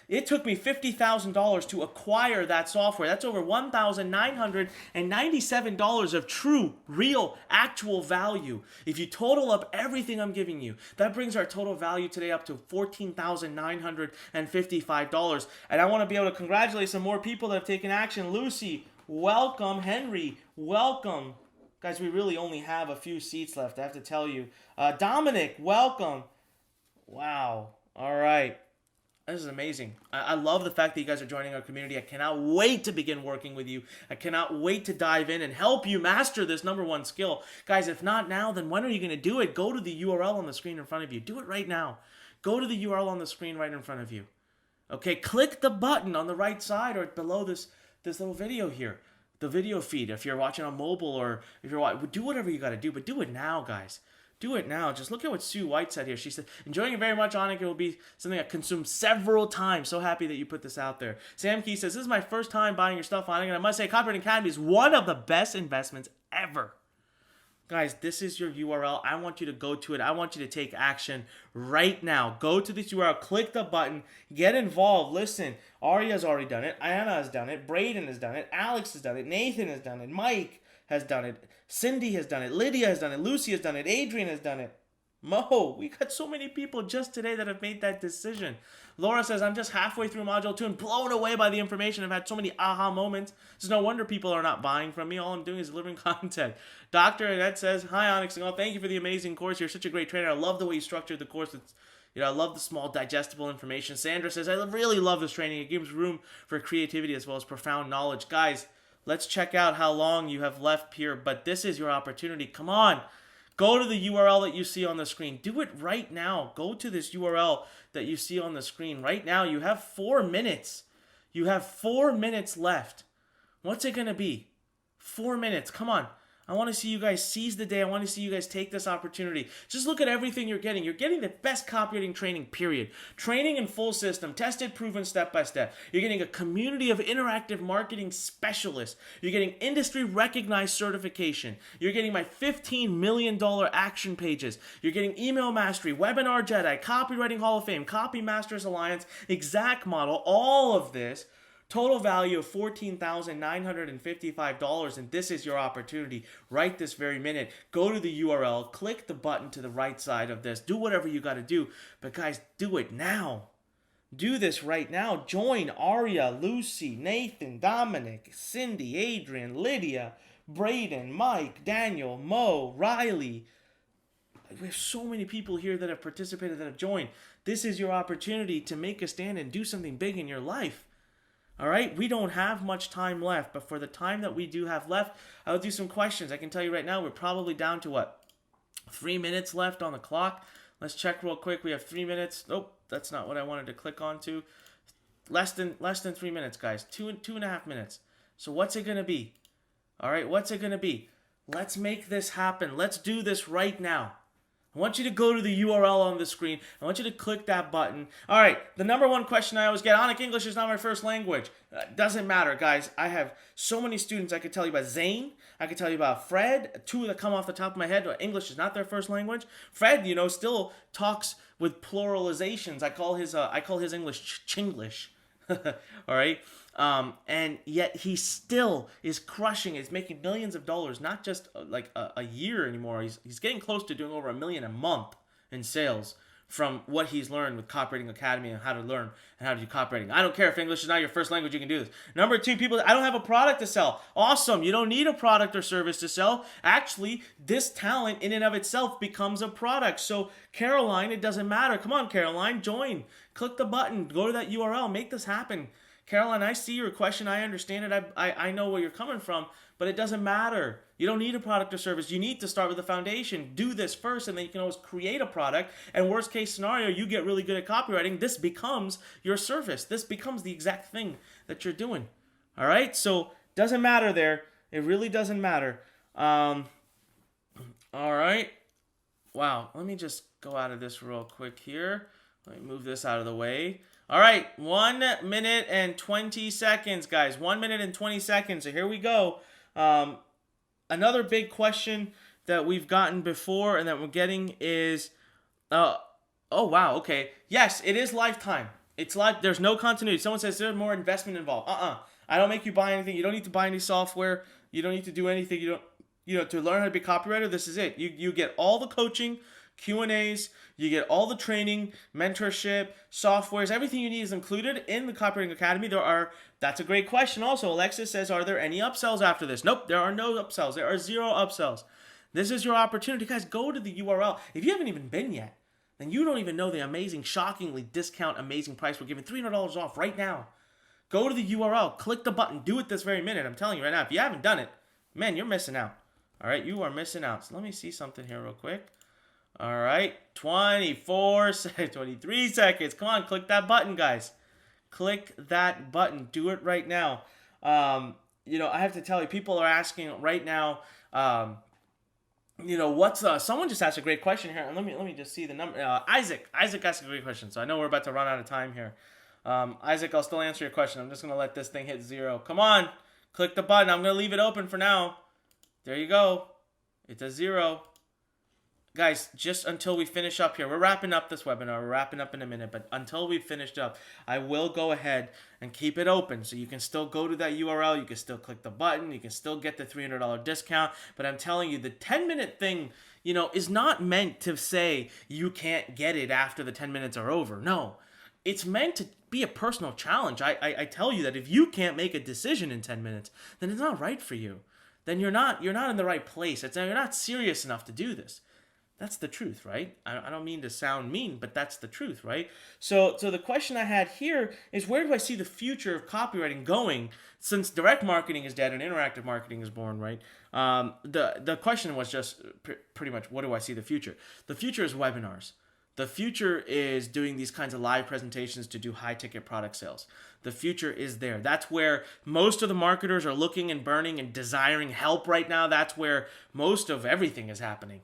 it took me $50,000 to acquire that software. That's over $1,997 of true, real, actual value. If you total up everything I'm giving you, that brings our total value today up to $14,955. And I want to be able to congratulate some more people that have taken action. Lucy, welcome. Henry, welcome. Guys, we really only have a few seats left, I have to tell you. Dominic, welcome. Wow. All right. This is amazing. I love the fact that you guys are joining our community. I cannot wait to begin working with you. I cannot wait to dive in and help you master this #1 skill. Guys, if not now, then when are you going to do it? Go to the URL on the screen in front of you. Do it right now. Go to the URL on the screen right in front of you. Okay, click the button on the right side or below this little video here. The video feed, if you're watching on mobile or if you're watching, do whatever you got to do, but do it now, guys. Do it now. Just look at what Sue White said here. She said, enjoying it very much, Anik. It will be something I consume several times. So happy that you put this out there. Sam Key says, this is my first time buying your stuff, Anik, and I must say Copywriting Academy is one of the best investments ever. Guys, this is your URL. I want you to go to it. I want you to take action right now. Go to this URL, click the button, get involved. Listen, Arya's already done it. Anna has done it. Braden has done it. Alex has done it. Nathan has done it. Mike has done it. Cindy has done it. Lydia has done it. Lucy has done it. Adrian has done it. Mo, we got so many people just today that have made that decision. Laura says, I'm just halfway through module 2 and blown away by the information. I've had so many aha moments. It's no wonder people are not buying from me. All I'm doing is delivering content. Dr. Annette says, hi, Anik Singal. Thank you for the amazing course. You're such a great trainer. I love the way you structured the course. It's, I love the small digestible information. Sandra says, I really love this training. It gives room for creativity as well as profound knowledge. Guys, let's check out how long you have left here, but this is your opportunity. Come on. Go to the URL that you see on the screen. Do it right now. Go to this URL that you see on the screen right now. You have 4 minutes. You have 4 minutes left. What's it going to be? 4 minutes. Come on. I want to see you guys seize the day. I want to see you guys take this opportunity. Just look at everything you're getting. You're getting the best copywriting training, period. Training in full system, tested, proven, step by step. You're getting a community of interactive marketing specialists. You're getting industry recognized certification. You're getting my $15 million action pages. You're getting email mastery, webinar Jedi, copywriting Hall of Fame, Copy Masters Alliance, exact model, all of this. Total value of $14,955, and this is your opportunity right this very minute. Go to the URL, click the button to the right side of this. Do whatever you got to do, but guys, do it now. Do this right now. Join Arya, Lucy, Nathan, Dominic, Cindy, Adrian, Lydia, Braden, Mike, Daniel, Mo, Riley. We have so many people here that have participated, that have joined. This is your opportunity to make a stand and do something big in your life. All right, we don't have much time left, but for the time that we do have left, I'll do some questions. I can tell you right now, we're probably down to 3 minutes left on the clock. Let's check real quick. We have 3 minutes. Nope, that's not what I wanted to click onto. Less than 3 minutes, guys. 2.5 minutes. So what's it gonna be? All right, what's it gonna be? Let's make this happen. Let's do this right now. I want you to go to the URL on the screen. I want you to click that button. All right, the number one question I always get, Anik, English is not my first language. Doesn't matter, guys. I have so many students. I could tell you about Zane. I could tell you about Fred. Two that come off the top of my head. English is not their first language. Fred, still talks with pluralizations. I call his English Chinglish. All right. And yet he still is crushing. He's making millions of dollars, not just like a year anymore. He's getting close to doing over $1 million a month in sales from what he's learned with Copywriting Academy and how to learn and how to do copywriting. I don't care if English is not your first language, you can do this. Number two, people, I don't have a product to sell. Awesome. You don't need a product or service to sell. Actually, this talent in and of itself becomes a product. So Caroline, it doesn't matter. Come on, Caroline, join. Click the button. Go to that URL. Make this happen. Caroline, I see your question. I understand it. I know where you're coming from, but it doesn't matter. You don't need a product or service. You need to start with the foundation. Do this first, and then you can always create a product. And worst case scenario, you get really good at copywriting. This becomes your service. This becomes the exact thing that you're doing. All right? So doesn't matter there. It really doesn't matter. All right. Wow. Let me just go out of this real quick here. Let me move this out of the way. All right, 1 minute and 20 seconds, guys. 1 minute and 20 seconds. So here we go. Another big question that we've gotten before and that we're getting is, oh, wow, okay. Yes, it is lifetime. It's like there's no continuity. Someone says there's more investment involved. I don't make you buy anything. You don't need to buy any software. You don't need to do anything. To learn how to be a copywriter, this is it. You get all the coaching, Q&As, you get all the training, mentorship, softwares, everything you need is included in the Copywriting Academy. That's a great question also. Alexis says, are there any upsells after this? Nope, there are no upsells. There are 0 upsells. This is your opportunity. Guys, go to the URL. If you haven't even been yet, then you don't even know the amazing, shockingly amazing price we're giving $300 off right now. Go to the URL, click the button, do it this very minute. I'm telling you right now, if you haven't done it, man, you're missing out. All right, you are missing out. So let me see something here real quick. All right, 23 seconds. Come on, click that button, guys. Click that button. Do it right now. I have to tell you, people are asking right now, what's someone just asked a great question here. Let me just see the number. Isaac asked a great question. So I know we're about to run out of time here. Isaac, I'll still answer your question. I'm just going to let this thing hit 0. Come on, click the button. I'm going to leave it open for now. There you go. It's a 0. Guys, just until we finish up here, we're wrapping up this webinar. We're wrapping up in a minute, but until we've finished up, I will go ahead and keep it open. So you can still go to that URL. You can still click the button. You can still get the $300 discount. But I'm telling you, the 10-minute thing, is not meant to say you can't get it after the 10 minutes are over. No, it's meant to be a personal challenge. I tell you that if you can't make a decision in 10 minutes, then it's not right for you. Then you're not in the right place. You're not serious enough to do this. That's the truth, right? I don't mean to sound mean, but that's the truth, right? So the question I had here is, where do I see the future of copywriting going since direct marketing is dead and interactive marketing is born, right? The question was just pretty much, what do I see the future? The future is webinars. The future is doing these kinds of live presentations to do high-ticket product sales. The future is there. That's where most of the marketers are looking and burning and desiring help right now. That's where most of everything is happening.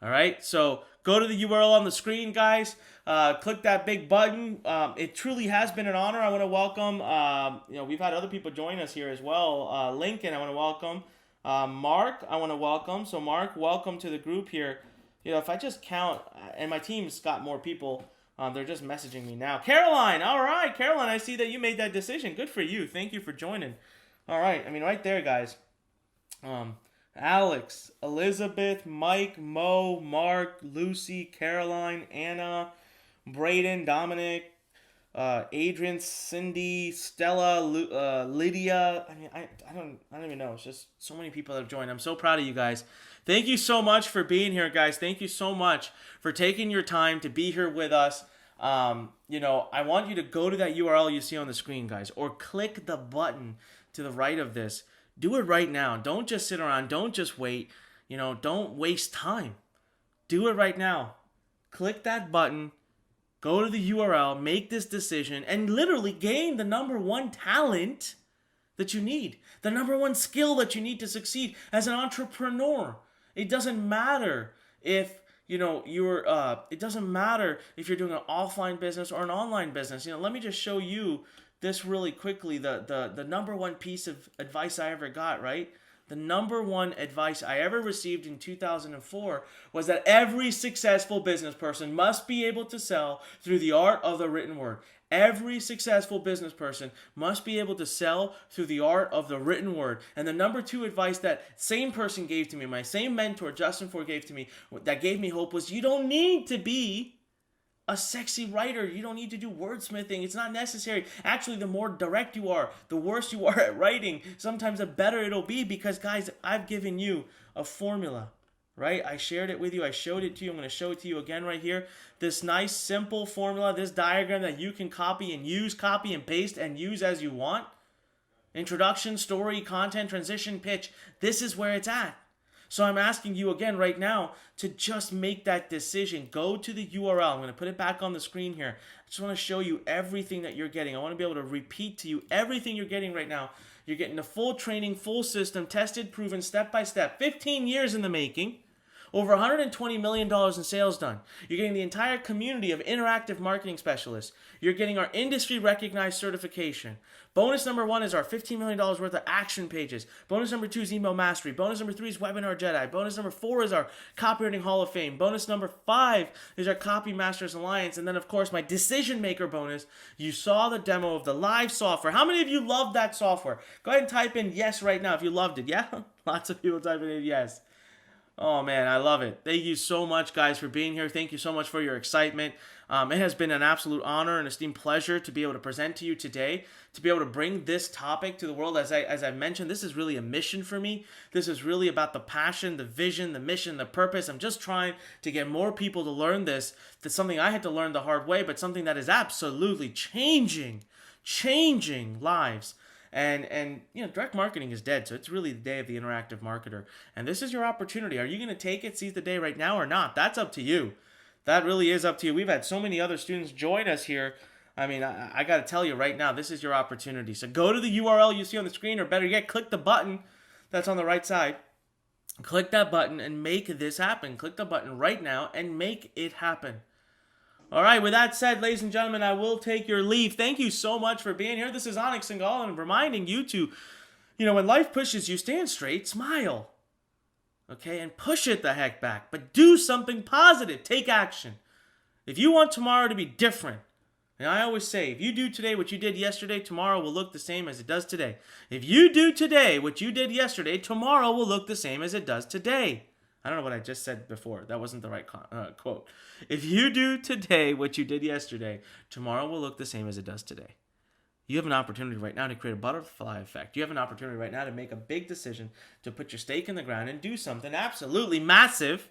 All right, so go to the URL on the screen, guys. Click that big button. It truly has been an honor. I want to welcome, we've had other people join us here as well. Lincoln, I want to welcome. Mark, I want to welcome. So Mark, welcome to the group here. If I just count, and my team's got more people, they're just messaging me now. Caroline, all right, Caroline, I see that you made that decision. Good for you. Thank you for joining. All right, right there, guys. Alex, Elizabeth, Mike, Mo, Mark, Lucy, Caroline, Anna, Braden, Dominic, Adrian, Cindy, Stella, Lydia. I don't even know. It's just so many people that have joined. I'm so proud of you guys. Thank you so much for being here, guys. Thank you so much for taking your time to be here with us. I want you to go to that URL you see on the screen, guys, or click the button to the right of this. Do it right now. Don't just sit around. Don't just wait. Don't waste time. Do it right now. Click that button. Go to the URL, make this decision, and literally gain the number one talent that you need, the number one skill that you need to succeed as an entrepreneur. It doesn't matter if it doesn't matter if you're doing an offline business or an online business. Let me just show you this really quickly. The number one piece of advice I ever got, right? The number one advice I ever received in 2004 was that every successful business person must be able to sell through the art of the written word. Every successful business person must be able to sell through the art of the written word. And the number two advice that same person gave to me, my same mentor, Justin Ford, gave to me, that gave me hope was, you don't need to be a sexy writer. You don't need to do wordsmithing. It's not necessary. Actually, the more direct you are, the worse you are at writing, sometimes the better it'll be, because guys, I've given you a formula, right? I shared it with you. I showed it to you. I'm going to show it to you again right here. This nice, simple formula, this diagram that you can copy and use, copy and paste and use as you want. Introduction, story, content, transition, pitch. This is where it's at. So I'm asking you again right now to just make that decision. Go to the URL. I'm going to put it back on the screen here. I just want to show you everything that you're getting. I want to be able to repeat to you everything you're getting right now. You're getting the full training, full system, tested, proven, step by step, 15 years in the making. Over $120 million in sales done. You're getting the entire community of interactive marketing specialists. You're getting our industry recognized certification. Bonus number 1 is our $15 million worth of action pages. Bonus number 2 is email mastery. Bonus number 3 is webinar Jedi. Bonus number 4 is our copywriting hall of fame. Bonus number 5 is our copy masters alliance. And then of course my decision maker bonus. You saw the demo of the live software. How many of you loved that software? Go ahead and type in yes right now if you loved it. Yeah? Lots of people typing in yes. Oh man, I love it. Thank you so much, guys, for being here. Thank you so much for your excitement. It has been an absolute honor and esteemed pleasure to be able to present to you today, to be able to bring this topic to the world. As I mentioned, this is really a mission for me. This is really about the passion, the vision, the mission, the purpose. I'm just trying to get more people to learn this. That's something I had to learn the hard way, but something that is absolutely changing lives. And direct marketing is dead, so it's really the day of the interactive marketer. And this is your opportunity. Are you going to take it, seize the day right now or not? That's up to you. That really is up to you. We've had so many other students join us here. I mean, I got to tell you right now, this is your opportunity. So go to the URL you see on the screen, or better yet, click the button that's on the right side. Click that button and make this happen. Click the button right now and make it happen. All right, with that said, ladies and gentlemen, I will take your leave. Thank you so much for being here. This is Anik Singal, and I'm reminding you to, when life pushes you, stand straight, smile, okay, and push it the heck back. But do something positive. Take action. If you want tomorrow to be different, and I always say, if you do today what you did yesterday, tomorrow will look the same as it does today. If you do today what you did yesterday, tomorrow will look the same as it does today. I don't know what I just said before. That wasn't the right quote. If you do today what you did yesterday, tomorrow will look the same as it does today. You have an opportunity right now to create a butterfly effect. You have an opportunity right now to make a big decision, to put your stake in the ground and do something absolutely massive.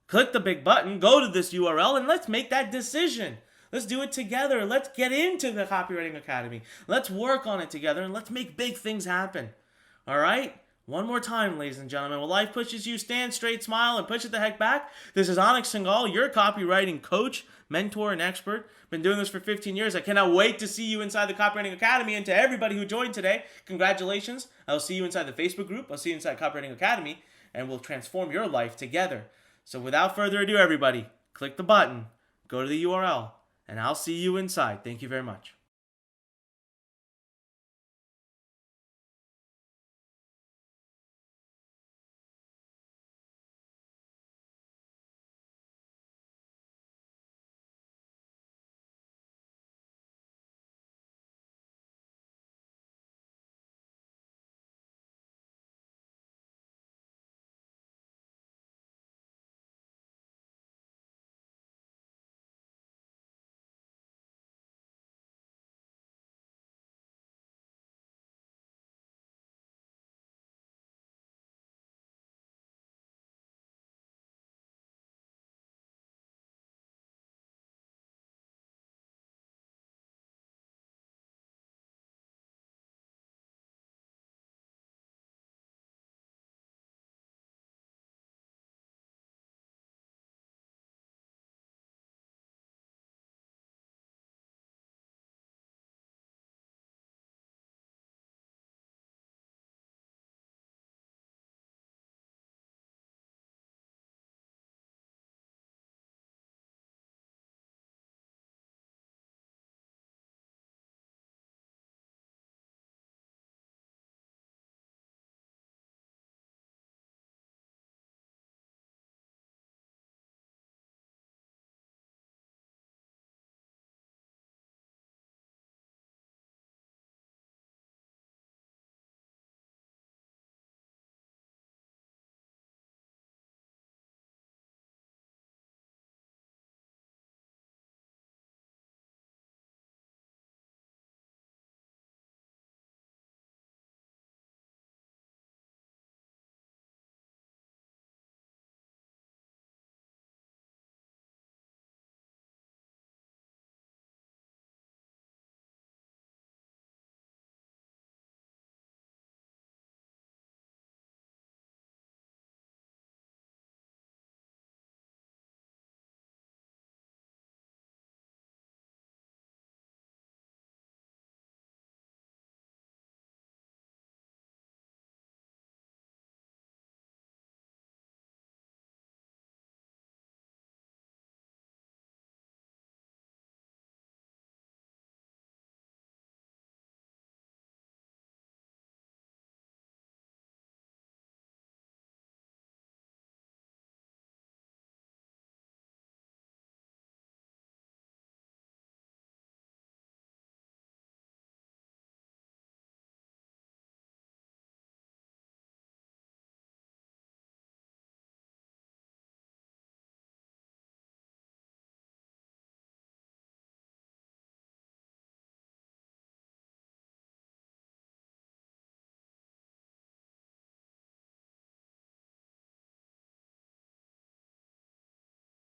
Click the big button, go to this URL, and let's make that decision. Let's do it together. Let's get into the Copywriting Academy. Let's work on it together, and let's make big things happen. All right? One more time, ladies and gentlemen. When life pushes you, stand straight, smile, and push it the heck back. This is Anik Singal, your copywriting coach, mentor, and expert. Been doing this for 15 years. I cannot wait to see you inside the Copywriting Academy. And to everybody who joined today, congratulations. I'll see you inside the Facebook group. I'll see you inside Copywriting Academy, and we'll transform your life together. So without further ado, everybody, click the button, go to the URL, and I'll see you inside. Thank you very much.